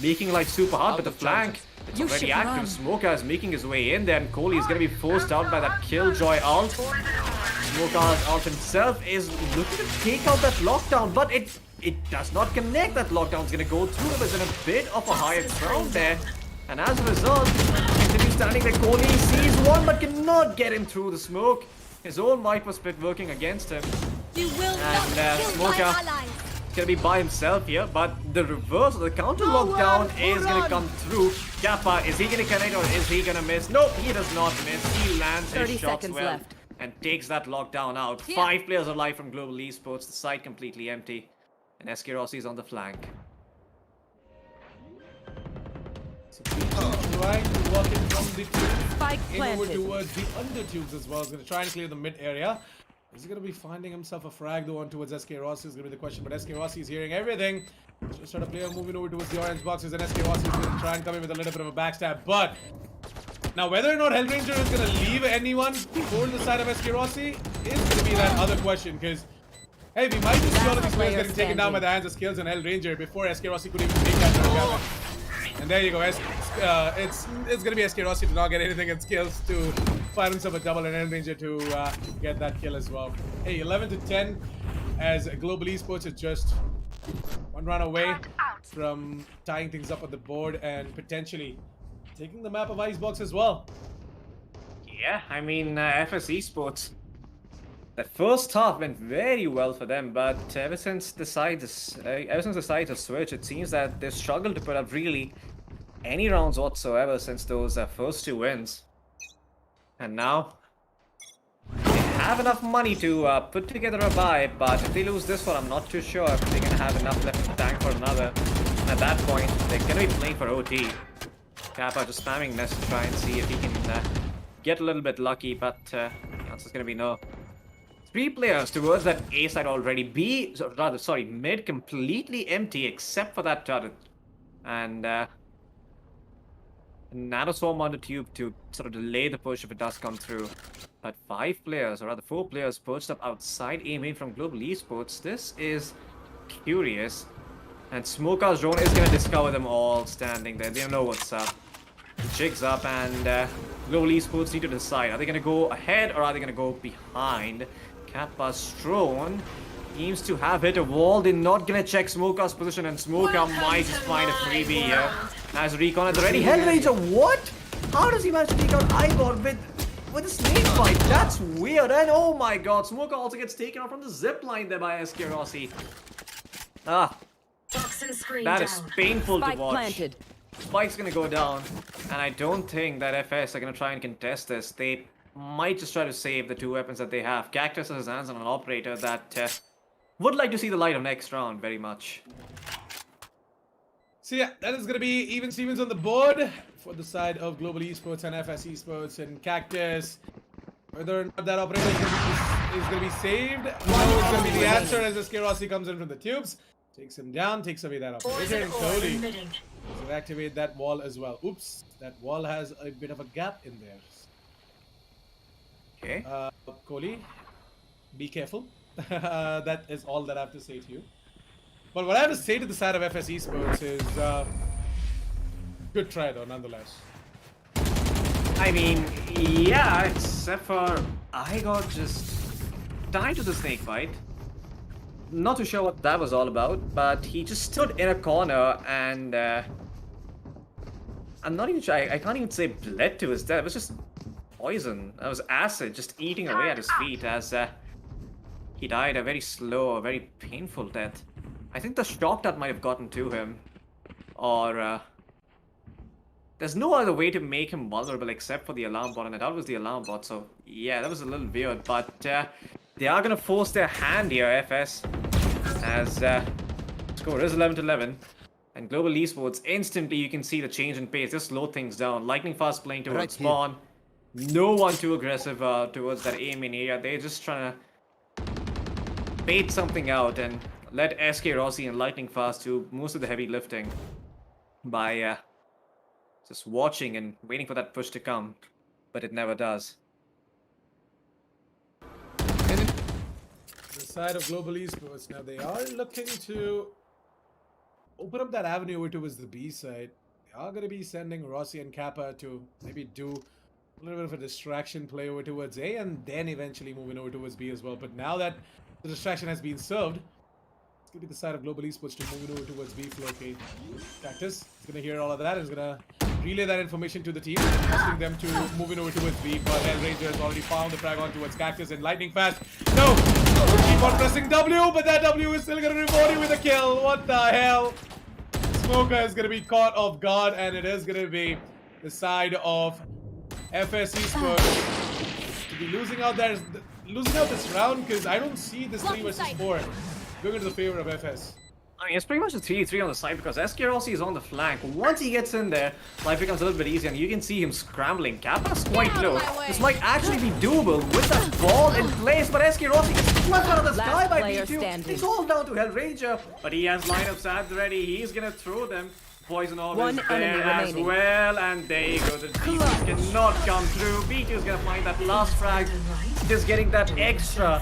making life super hard, but the flank, it's already active. Smoker is making his way in there and Kohli is gonna be forced out by that Killjoy ult. Smoker's ult himself is looking to take out that lockdown, but it does not connect. That lockdown's gonna go through. There's in a bit of a higher ground there. And as a result, continues standing there. Kohli sees one but cannot get him through the smoke. His own Viper split working against him. You will not And kill my Smoker allies. is gonna be by himself here, but the reverse of the counter lockdown is gonna come through. Kappa, is he gonna connect or is he gonna miss? Nope, he does not miss. He lands 30 his shots seconds well left. and takes that lockdown out. 5 players alive from Global Esports. The site completely empty. And SK Rossi is on the flank. So trying to walk in from the tube Spike in over planted. towards the under tubes as well. He's going to try and clear the mid area. Is he going to be finding himself a frag though on towards SK Rossi is going to be the question. But SK Rossi is hearing everything. Just sort of player moving over towards the orange boxes and SK Rossi is going to try and come in with a little bit of a backstab. But now whether or not Hellranger is going to leave anyone for the side of SK Rossi is going to be that other question, because hey, we might just see all of these players getting taken down by the hands of Skills and Hellranger before SK Rossi could even take that damage. And there you go. It's gonna be SK Rossi to not get anything in Skills to fire himself a double and Hellranger to get that kill as well. Hey, 11 to 10 as Global Esports is just one run away from tying things up on the board and potentially taking the map of Icebox as well. Yeah, I mean, FS Esports. The first half went very well for them, but ever since the sides have switched, it seems that they've struggled to put up really any rounds whatsoever since those first 2 wins. And now they have enough money to put together a buy, but if they lose this one, I'm not too sure if they're gonna have enough left to tank for another. And at that point, they're gonna be playing for OT. Kappa just spamming Nest to try and see if he can get a little bit lucky, but the answer's gonna be no. 3 players towards that A side already. Mid completely empty except for that turret. And Nano Swarm on the tube to sort of delay the push if it does come through. But 5 players, or rather 4 players, perched up outside A main from Global Esports. This is curious. And Smoker's drone is going to discover them all standing there. They don't know what's up. The jig's up and Global Esports need to decide. Are they going to go ahead or are they going to go behind? Kappa's drone seems to have hit a wall. They're not gonna check Smoker's position, and Smoker might just find a freebie here. As recon at the ready. Hellranger, what? How does he manage to take out iGod with a snake fight? That's weird. And oh my god, Smoker also gets taken out from the zip line there by SK Rossi. That is painful to Spike watch. planted. Spike's gonna go down, and I don't think that FS are gonna try and contest this. They might just try to save the 2 weapons that they have. Cactus has his hands on an operator that would like to see the light of next round very much. So yeah, that is going to be even Stevens on the board for the side of Global Esports and FS Esports and Cactus. Whether or not that operator is going to be saved, no, it's going to be the answer as the Skirossi comes in from the tubes. Takes him down, takes away that operator, and Cody to activate that wall as well. Oops, that wall has a bit of a gap in there. Okay. Kohli, be careful. That is all that I have to say to you. But what I have to say to the side of FS Esports is good try though, nonetheless. I mean, yeah, except for I got just tied to the snake bite. Not too sure what that was all about, but he just stood in a corner and I'm not even sure, I can't even say bled to his death. It was just poison. It was acid just eating away at his feet as he died a very slow, a very painful death. I think the shock that might have gotten to him, or there's no other way to make him vulnerable except for the alarm bot, and I doubt it was the alarm bot, so yeah, that was a little weird, but they are gonna force their hand here, FS, as score is 11-11, and Global Esports, instantly you can see the change in pace, just slow things down. Lightning Fast playing towards Right here. spawn, no one too aggressive towards that A main area, they're just trying to bait something out and let SK Rossi and Lightning Fast do most of the heavy lifting by just watching and waiting for that push to come, but it never does. The side of Global Esports now, they are looking to open up that avenue over towards the B side. They are going to be sending Rossi and Kappa to maybe do a little bit of a distraction play over towards A and then eventually moving over towards B as well. But now that the distraction has been served, it's going to be the side of Global Esports to move over towards B flow. Okay, Cactus is going to hear all of that and is going to relay that information to the team, asking them to move in over towards B, but Hellraiser has already found the frag on towards Cactus and Lightning Fast. No! Keep on pressing W, but that W is still going to reward you with a kill. What the hell? Smoker is going to be caught off guard, and it is going to be the side of FS Esports to be losing out this round, because I don't see this 3 versus 4 going into the favor of FS. I mean, it's pretty much a 3-3 on the side because SK Rossi is on the flank. Once he gets in there, life becomes a little bit easier and you can see him scrambling. Kappa's quite low. This might actually be doable with that ball in place, but SK Rossi gets flushed out of the sky by B2. It's all down to Hellraiser, but he has lineups at the ready. He's gonna throw them. Poison Orb is there as well, and there you go. The B2 cannot come through. B2 is gonna find that last frag, just getting that extra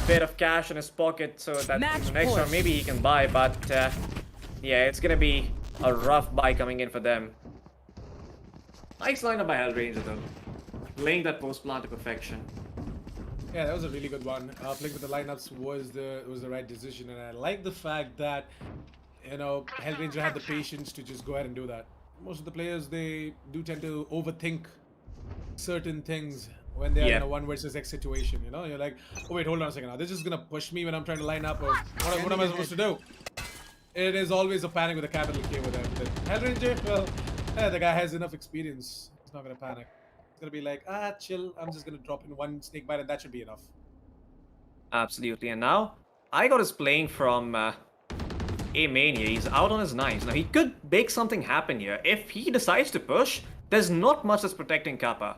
bit of cash in his pocket so that the next round maybe he can buy, but yeah, it's gonna be a rough buy coming in for them. Nice lineup by Hellraiser though, playing that post plant to perfection. Yeah, that was a really good one. Playing with the lineups was the right decision, and I like the fact that, you know, Hellraiser had the patience to just go ahead and do that. Most of the players, they do tend to overthink certain things when they're in a 1 versus X situation, you know? You're like, oh wait, hold on a second now. This is gonna push me when I'm trying to line up, or what am I supposed to do? It is always a panic with a capital K with them. But Hellraiser, well, the guy has enough experience. He's not gonna panic. He's gonna be like, chill, I'm just gonna drop in 1 snake bite and that should be enough. Absolutely, and now Igor is playing from A main here. He's out on his knives. Now he could make something happen here. If he decides to push, there's not much that's protecting Kappa.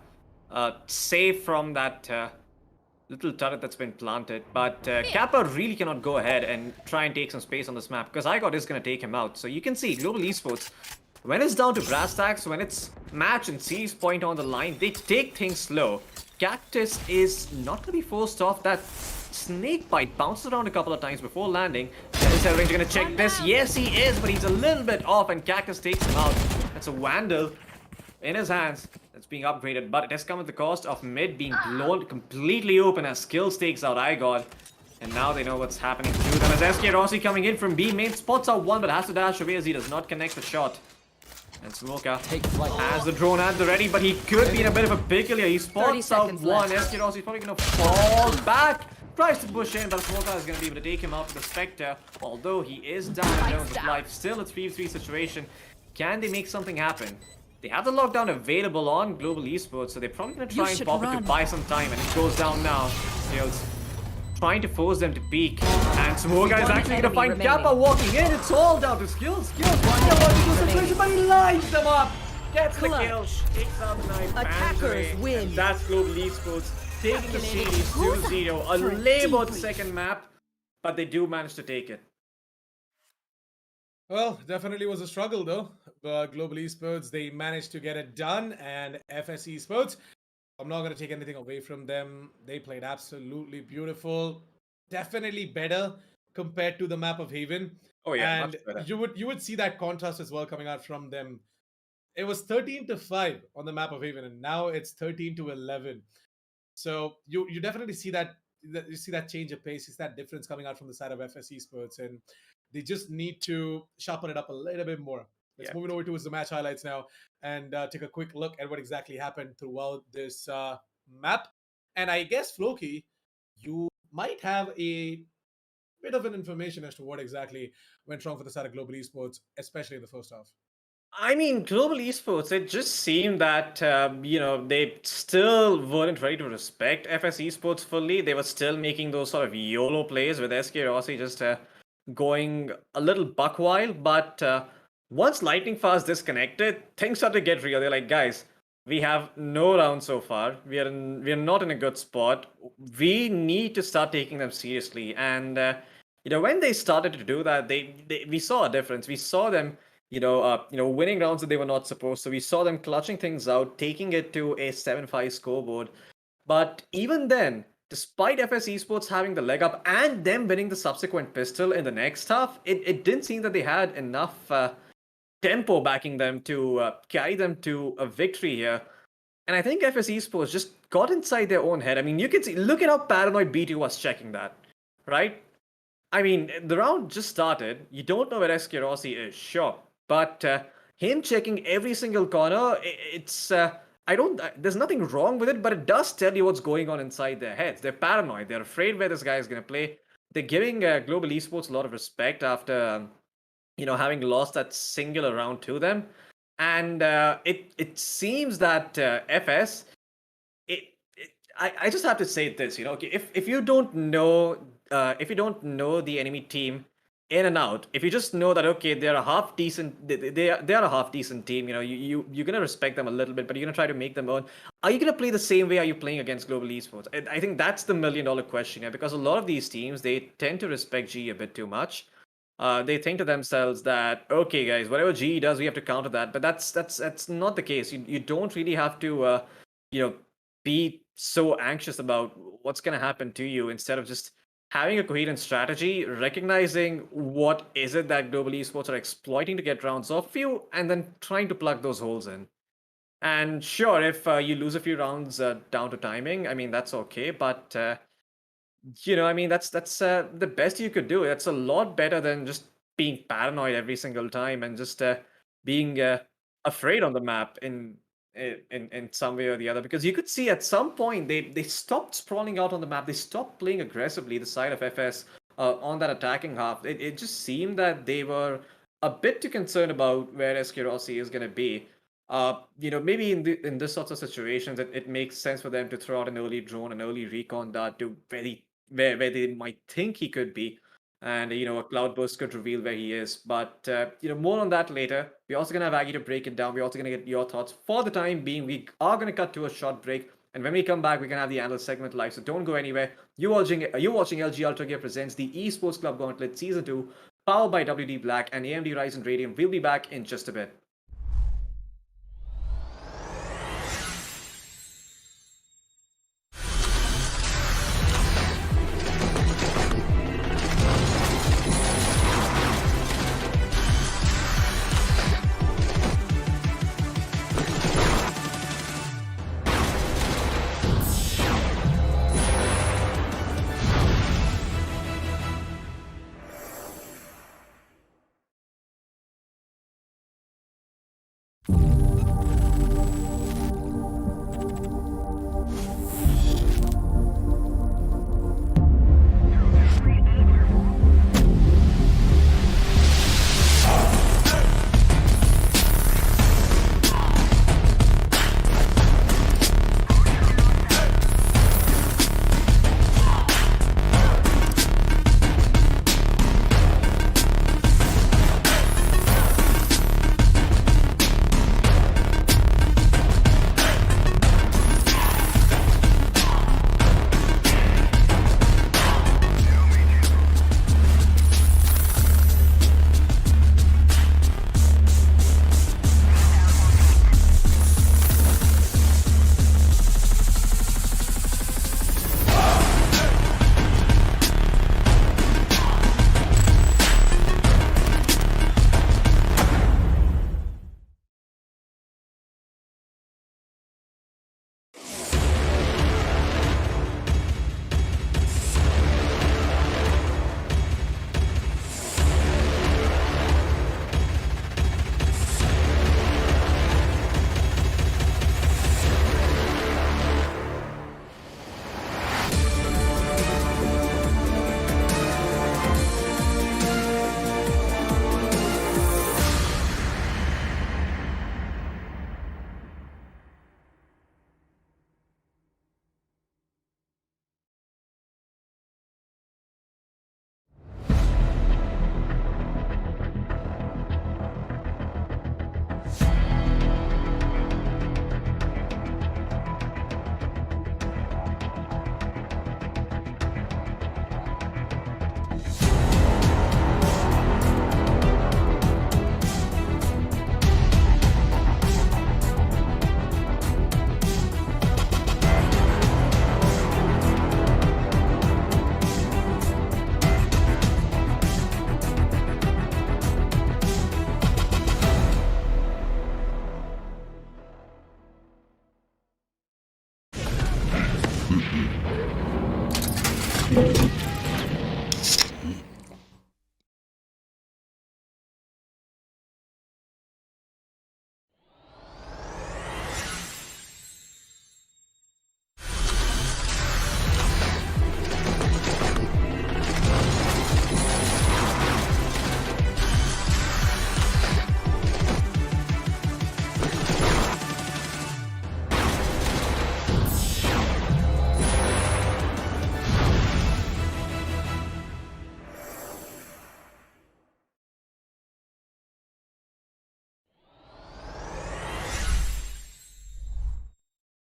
Save from that little turret that's been planted, but Kappa really cannot go ahead and try and take some space on this map because Igor is going to take him out. So you can see Global Esports, when it's down to brass tacks, when it's match and series point on the line, they take things slow. Cactus is not going to be forced off. That snake bite bounces around a couple of times before landing. Is Hellraiser going to check this? Yes, he is, but he's a little bit off and Cactus takes him out. That's a Vandal in his hands. It's being upgraded, but it has come at the cost of mid being blown completely open as Skills takes out Igor. And now they know what's happening to them as SK Rossi coming in from B main, spots out one but has to dash away as he does not connect the shot. And Smoka has the drone at the ready, but he could be in a bit of a pickle here. He spots out one. SK Rossi is probably going to fall back. Tries to push in, but Smoka is going to be able to take him out with the Spectre. Although he is down in terms of life, still a 3v3 situation. Can they make something happen? They have the lockdown available on Global Esports, so they're probably going to try and pop it to buy some time, and it goes down now. Shields trying to force them to peek. And Smoga is One actually going to enemy find remaining. Kappa walking in. It's all down to skills. Situation, but he lines them up. Gets the Clutch. kill. Takes out the knife. bans Attackers away, win. and that's Global Esports taking the series Who's 2-0. up A for a laboured debrief? second map, but they do manage to take it. Well, definitely was a struggle though. But Global Esports, they managed to get it done, and FS Esports, I'm not going to take anything away from them. They played absolutely beautiful. Definitely better compared to the map of Haven. Oh yeah, And much better. you would see that contrast as well coming out from them. It was 13-5 on the map of Haven, and now it's 13-11. So you definitely see that you see that change of pace, you see that difference coming out from the side of FS Esports, and they just need to sharpen it up a little bit more. Let's Yeah. move it over towards the match highlights now and take a quick look at what exactly happened throughout this map. And I guess Floki, you might have a bit of an information as to what exactly went wrong for the side of Global Esports, especially in the first half. I mean, Global Esports, it just seemed that, they still weren't ready to respect FS Esports fully. They were still making those sort of YOLO plays with SK Rossi just going a little buck wild. But once Lightning Fast disconnected, things started to get real. They're like, guys, we have no round so far. We are not in a good spot. We need to start taking them seriously. And when they started to do that, we saw a difference. We saw them winning rounds that they were not supposed to. We saw them clutching things out, taking it to a 7-5 scoreboard. But even then, despite FS Esports having the leg up and them winning the subsequent pistol in the next half, it didn't seem that they had enough tempo backing them to carry them to a victory here. And I think FS Esports just got inside their own head. I mean, you can see, look at how paranoid B2 was checking that, right? I mean, the round just started. You don't know where SK Rossi is, sure. But him checking every single corner, there's nothing wrong with it, but it does tell you what's going on inside their heads. They're paranoid. They're afraid where this guy is going to play. They're giving Global Esports a lot of respect after, having lost that singular round to them. And it seems that FS, I just have to say this, if you don't know the enemy team in and out, if you just know that okay, they're a half decent, they're a half decent team, you're gonna respect them a little bit, but you're gonna try to make them earn. Are you gonna play the same way? Are you playing against Global Esports? I think that's the $1 million question here, because a lot of these teams, they tend to respect GE a bit too much. They think to themselves that okay, guys, whatever GE does, we have to counter that. But that's not the case. You don't really have to be so anxious about what's gonna happen to you. Instead of just having a coherent strategy, recognizing what is it that Global Esports are exploiting to get rounds off you, and then trying to plug those holes in. And sure, if you lose a few rounds down to timing, I mean, that's okay. But, that's the best you could do. That's a lot better than just being paranoid every single time and just being afraid on the map in some way or the other, because you could see at some point they stopped sprawling out on the map. They stopped playing aggressively the side of FS on that attacking half. It just seemed that they were a bit too concerned about where SK Rossi is going to be. Maybe in this sorts of situations, it makes sense for them to throw out an early drone, an early recon dart to where they might think he could be. And, a Cloudburst could reveal where he is. But, more on that later. We're also going to have Aggie to break it down. We're also going to get your thoughts. For the time being, we are going to cut to a short break. And when we come back, we're going to have the analyst segment live. So don't go anywhere. You're watching LG Ultragear presents the Esports Club Gauntlet Season 2, powered by WD Black and AMD Ryzen Radium. We'll be back in just a bit.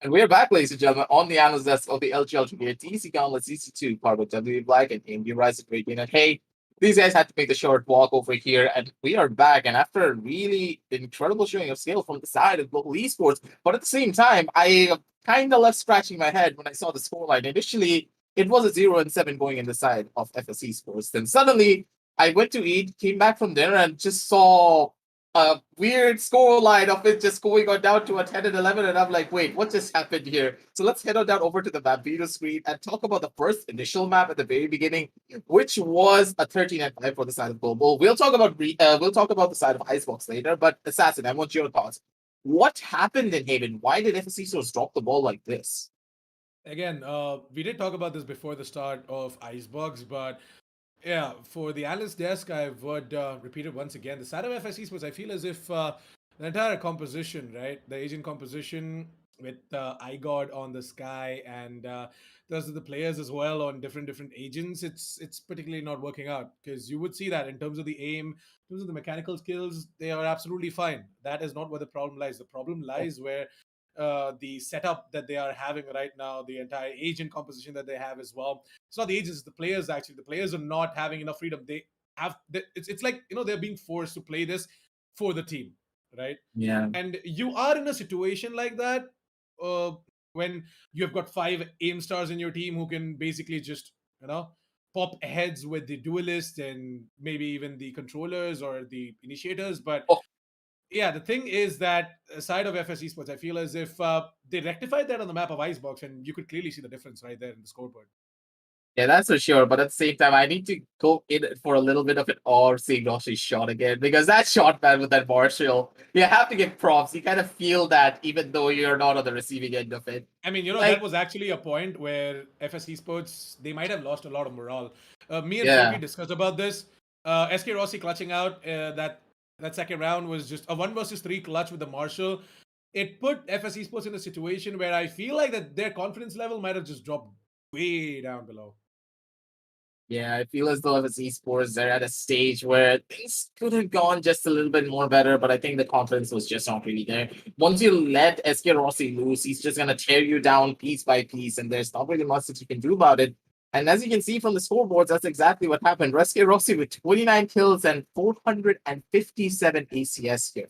And we're back, ladies and gentlemen, on the analyst desk of the LG Ultragear TEC Gauntlet CC2, part of WD Black and AMD Ryzen Radiant. And hey, these guys had to make the short walk over here, and we are back. And after a really incredible showing of skill from the side of local esports, but at the same time, I kind of left scratching my head when I saw the scoreline. Initially, it was a 0-7 going in the side of FS Esports. Then suddenly, I went to eat, came back from dinner, and just saw a weird score line of it just going on down to a 10 and 11, and I'm like, wait, what just happened here? So let's head on down over to the map veto screen and talk about the first initial map at the very beginning, which was a 13 and 5 for the side of Global. We'll talk about the side of Icebox later, but Assassin, I want your thoughts. What happened in Haven? Why did FSC Source drop the ball like this? Again, we did talk about this before the start of Icebox, but yeah, for the analyst desk, I would repeat it once again. The side of FS Esports, I feel as if the entire composition, right? The agent composition with iGod on the sky and those are the players as well on different agents. It's particularly not working out because you would see that in terms of the aim, in terms of the mechanical skills, they are absolutely fine. That is not where the problem lies. The problem lies where the setup that they are having right now, the entire agent composition that they have as well. It's not the agents, it's the players actually. The players are not having enough freedom. It's like, they're being forced to play this for the team, right? Yeah. And you are in a situation like that when you've got 5 aim stars in your team who can basically just, pop heads with the duelist and maybe even the controllers or the initiators. But Oh, yeah, the thing is that aside of FS Esports, I feel as if they rectified that on the map of Icebox, and you could clearly see the difference right there in the scoreboard. yeah, that's for sure. But at the same time, I need to go in for a little bit of an or seeing Roshi's shot again, because that shot, man, with that Marshall, you have to give props. You kind of feel that even though you're not on the receiving end of it. I mean, Like, that was actually a point where FS Esports, they might have lost a lot of morale. Me and yeah. Flippy discussed about this. SK Rossi clutching out that second round was just a 1 versus 3 clutch with the Marshall. It put FS Esports in a situation where I feel like that their confidence level might have just dropped way down below. Yeah, I feel as though as esports, they're at a stage where things could have gone just a little bit more better, but I think the confidence was just not really there. Once you let SK Rossi loose, he's just going to tear you down piece by piece, and there's not really much that you can do about it. And as you can see from the scoreboards, that's exactly what happened. SK Rossi with 29 kills and 457 ACS here.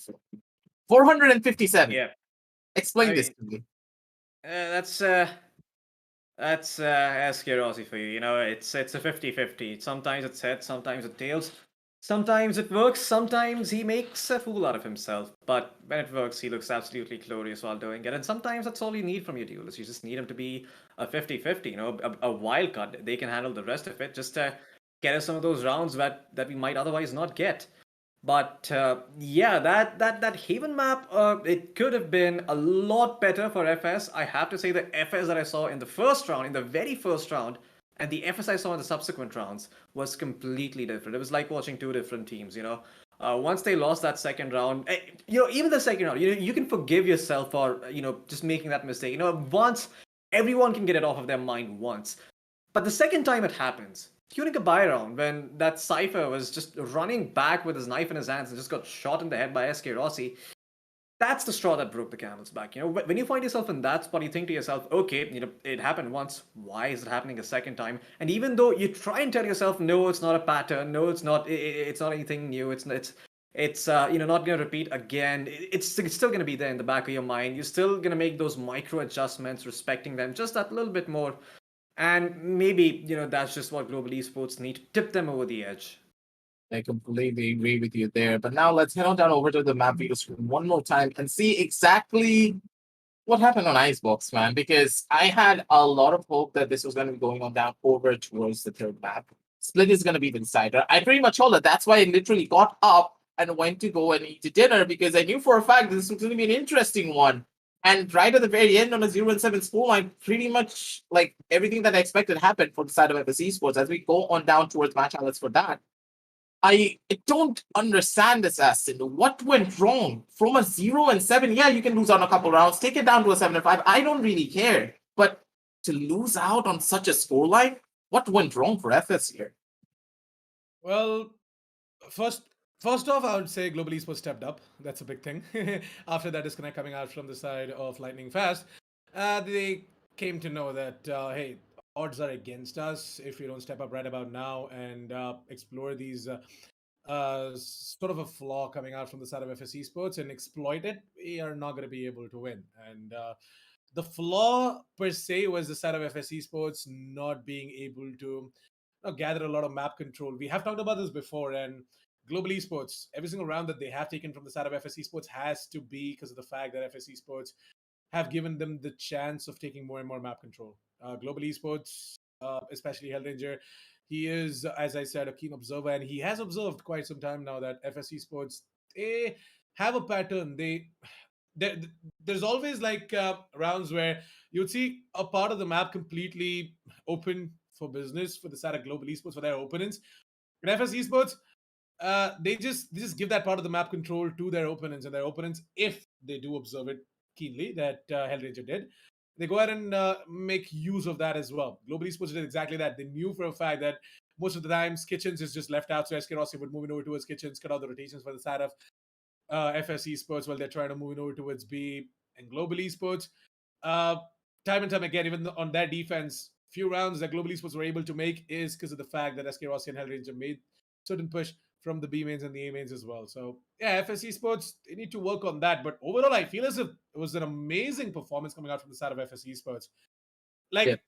457. Yeah, Explain I this mean, to me. that's SK Rossi for you. It's a 50-50. Sometimes it's heads, sometimes it's tails. Sometimes it works, sometimes he makes a fool out of himself. But when it works, he looks absolutely glorious while doing it. And sometimes that's all you need from your duelist. You just need him to be a 50-50, a wild card. They can handle the rest of it. Just get us some of those rounds that we might otherwise not get. But yeah, that Haven map, it could have been a lot better for FS. I have to say the FS that I saw in the first round, in the very first round, and the FS I saw in the subsequent rounds was completely different. It was like watching two different teams. Once they lost that second round, even the second round, you can forgive yourself for just making that mistake. Once everyone can get it off of their mind once, but the second time it happens during a buy round when that Cypher was just running back with his knife in his hands and just got shot in the head by SK Rossi. That's the straw that broke the camel's back. When you find yourself in that spot, you think to yourself, okay, it happened once. Why is it happening a second time? And even though you try and tell yourself, no, it's not a pattern. No, it's not. It's not anything new. It's not going to repeat again. It's still going to be there in the back of your mind. You're still going to make those micro adjustments, respecting them just that little bit more. And maybe that's just what global esports need to tip them over the edge. I completely agree with you there. But now let's head on down over to the map video screen one more time and see exactly what happened on Icebox, man, because I had a lot of hope that this was going to be going on down over towards the third map. Split is going to be the decider. I pretty much told her that's why I literally got up and went to go and eat dinner because I knew for a fact this was going to be an interesting one. And right at the very end on a 0-7 scoreline, pretty much like everything that I expected happened for the side of FS Esports. As we go on down towards match highlights for that, I don't understand this, Aston. What went wrong? From a 0-7, yeah, you can lose on a couple rounds, take it down to a 7-5. I don't really care. But to lose out on such a scoreline, what went wrong for FS here? Well, first off, I would say Global Esports stepped up. That's a big thing. After that disconnect coming out from the side of Lightning Fast, they came to know that hey, odds are against us if we don't step up right about now and explore these sort of a flaw coming out from the side of FS Esports and exploit it. We are not going to be able to win. And the flaw per se was the side of FS Esports not being able to gather a lot of map control. We have talked about this before, and Global Esports, every single round that they have taken from the side of FS Esports has to be because of the fact that FS Esports have given them the chance of taking more and more map control. Global Esports, especially Hellranger, he is, as I said, a keen observer, and he has observed quite some time now that FS Esports, they have a pattern. There, there's always like rounds where you'd see a part of the map completely open for business for the side of Global Esports for their opponents. In FS Esports, they just give that part of the map control to their opponents, and their opponents, if they do observe it keenly, that Hellranger did, they go ahead and make use of that as well. Global Esports did exactly that. They knew for a fact that most of the times Kitchens is just left out, so SK Rossi would move in over towards Kitchens, cut out the rotations for the side of FS Esports while they're trying to move it over towards B and Global Esports. Uh, Time and time again, even on their defense, few rounds that Global Esports were able to make is because of the fact that SK Rossi and Hellranger made certain push from the B mains and the A mains as well. So yeah, FS Esports, they need to work on that. But overall, I feel as if it was an amazing performance coming out from the side of FS Esports. Like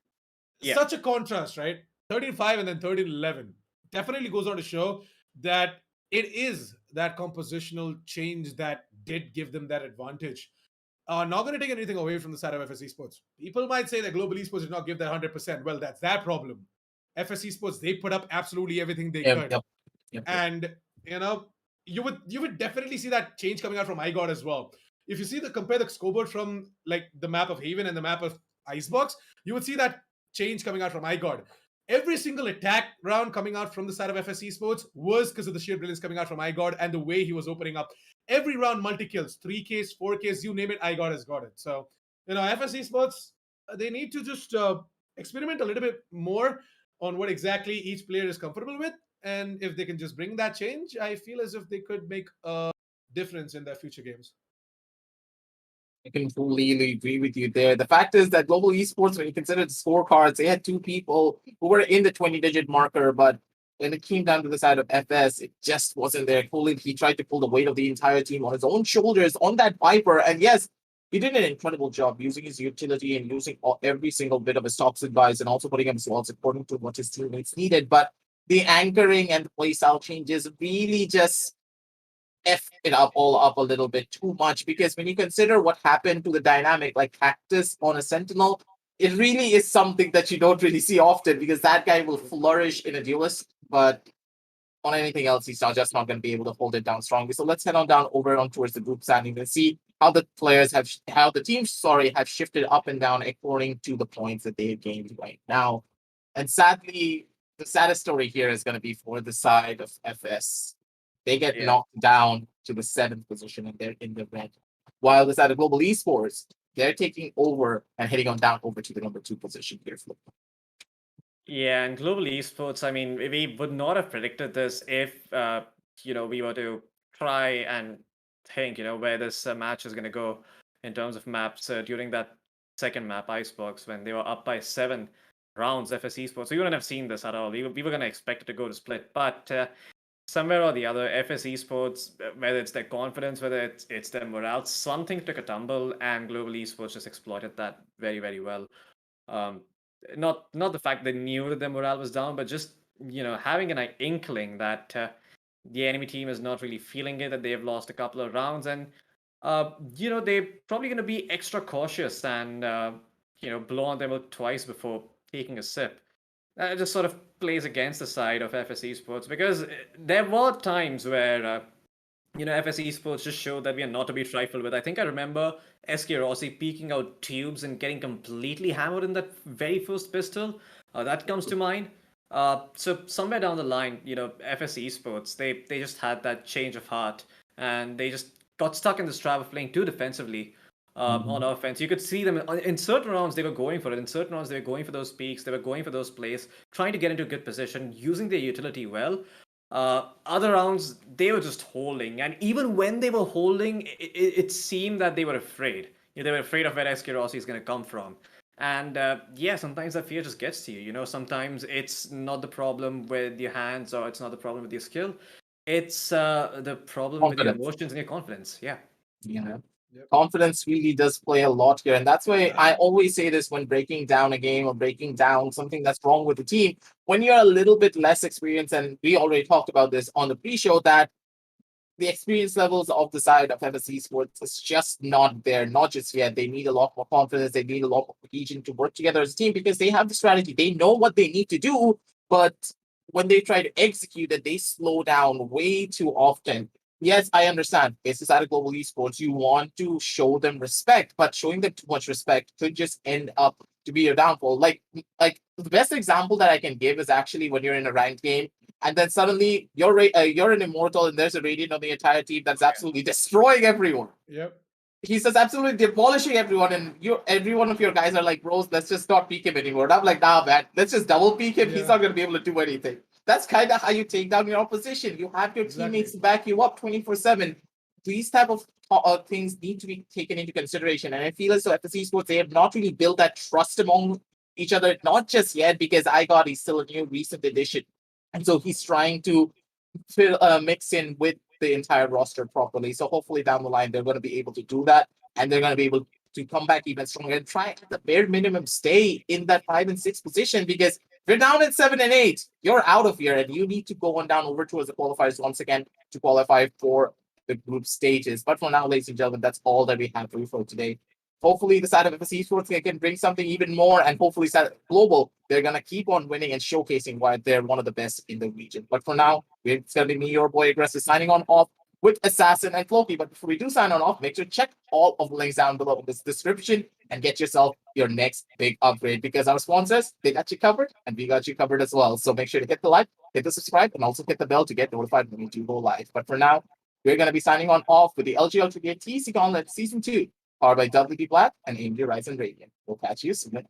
Yeah. such a contrast, right? 13-5 and then 13-11. Definitely goes on to show that it is that compositional change that did give them that advantage. Not going to take anything away from the side of FS Esports. People might say that Global Esports did not give that 100%. Well, that's their problem. FS Esports, they put up absolutely everything they Yep, could. yep, yep. And you know, you would definitely see that change coming out from iGod as well. If you see the compare the scoreboard from like the map of Haven and the map of Icebox, you would see that change coming out from iGod. Every single attack round coming out from the side of FS Esports was because of the sheer brilliance coming out from iGod and the way he was opening up. Every round multi kills, 3Ks, 4Ks, you name it, iGod has got it. So, FS Esports, they need to just experiment a little bit more on what exactly each player is comfortable with. And if they can just bring that change, I feel as if they could make a difference in their future games. I completely agree with you there. The fact is that Global Esports, when you consider the scorecards, they had two people who were in the 20-digit marker, but when it came down to the side of FS, it just wasn't there. He tried to pull the weight of the entire team on his own shoulders on that Viper. And yes, he did an incredible job using his utility and using every single bit of his toxic buys and also putting his walls according to what his teammates needed. But the anchoring and the playstyle changes really just F it up all up a little bit too much because when you consider what happened to the dynamic, like Cactus on a Sentinel, it really is something that you don't really see often because that guy will flourish in a duelist, but on anything else, he's just not going to be able to hold it down strongly. So let's head on down over on towards the group standing and see how the teams have shifted up and down according to the points that they have gained right now. And sadly, the saddest story here is going to be for the side of FS. They get knocked down to the 7th position and they're in the red. While the side of Global Esports, they're taking over and heading on down over to the number 2 position here. Yeah, and Global Esports, I mean, we would not have predicted this if, we were to try and think, where this match is going to go in terms of maps during that second map, Icebox, when they were up by 7 rounds, FS Esports. We wouldn't have seen this at all. We were going to expect it to go to split, but somewhere or the other, FS Esports, whether it's their confidence, whether it's their morale, something took a tumble, and Global Esports just exploited that very, very well. Not the fact they knew that their morale was down, but just having an inkling that the enemy team is not really feeling it, that they have lost a couple of rounds, and they're probably going to be extra cautious and, blow on their milk twice before taking a sip. That just sort of plays against the side of FS Esports because there were times where, FS Esports just showed that we are not to be trifled with. I think I remember SK Rossi peeking out tubes and getting completely hammered in that very first pistol. That comes to mind. So somewhere down the line, FS Esports, they just had that change of heart and they just got stuck in this trap of playing too defensively on offense. You could see them in certain rounds, they were going for it. In certain rounds, they were going for those peaks, they were going for those plays, trying to get into a good position, using their utility well. Other rounds, they were just holding. And even when they were holding, it seemed that they were afraid. They were afraid of where SK Rossi is going to come from. And sometimes that fear just gets to you. Sometimes it's not the problem with your hands or it's not the problem with your skill. It's the problem with your emotions and your confidence. Yeah. Yeah. Confidence really does play a lot here. And that's why I always say this when breaking down a game or breaking down something that's wrong with the team. When you're a little bit less experienced, and we already talked about this on the pre-show, that the experience levels of the side of FS Esports is just not there, not just yet. They need a lot more confidence. They need a lot more cohesion to work together as a team because they have the strategy. They know what they need to do, but when they try to execute it, they slow down way too often. Yes, I understand. It's inside of global esports. You want to show them respect, but showing them too much respect could just end up to be your downfall. Like the best example that I can give is actually when you're in a ranked game and then suddenly you're an immortal and there's a radiant on the entire team that's absolutely destroying everyone. Yep. He's just absolutely demolishing everyone, and every one of your guys are like, bros, let's just not peek him anymore. And I'm like, nah, man, let's just double peek him. He's not gonna be able to do anything. That's kind of how you take down your opposition. You have your teammates to back you up 24/7. These type of things need to be taken into consideration, and I feel as though FS Esports, they have not really built that trust among each other, not just yet because he's still a new recent addition, and so he's trying to mix in with the entire roster properly. So hopefully down the line they're going to be able to do that, and they're going to be able to come back even stronger and try at the bare minimum stay in that 5 and 6 position, because if you're down at 7 and 8, you're out of here and you need to go on down over towards the qualifiers once again to qualify for the group stages. But for now, ladies and gentlemen, that's all that we have for you for today. Hopefully the side of FS Esports can bring something even more, and hopefully global, they're going to keep on winning and showcasing why they're one of the best in the region. But for now, it's going to be me, your boy Aggressive, signing on off with Assassin and Floki. But before we do sign on off, make sure to check all of the links down below in this description and get yourself your next big upgrade, because our sponsors, they got you covered and we got you covered as well. So make sure to hit the like, hit the subscribe, and also hit the bell to get notified when we do go live. But for now, we're going to be signing on off with the LG Ultragear TEC Gauntlet Season 2, powered by WD Black and AMD Ryzen Radiant. We'll catch you soon.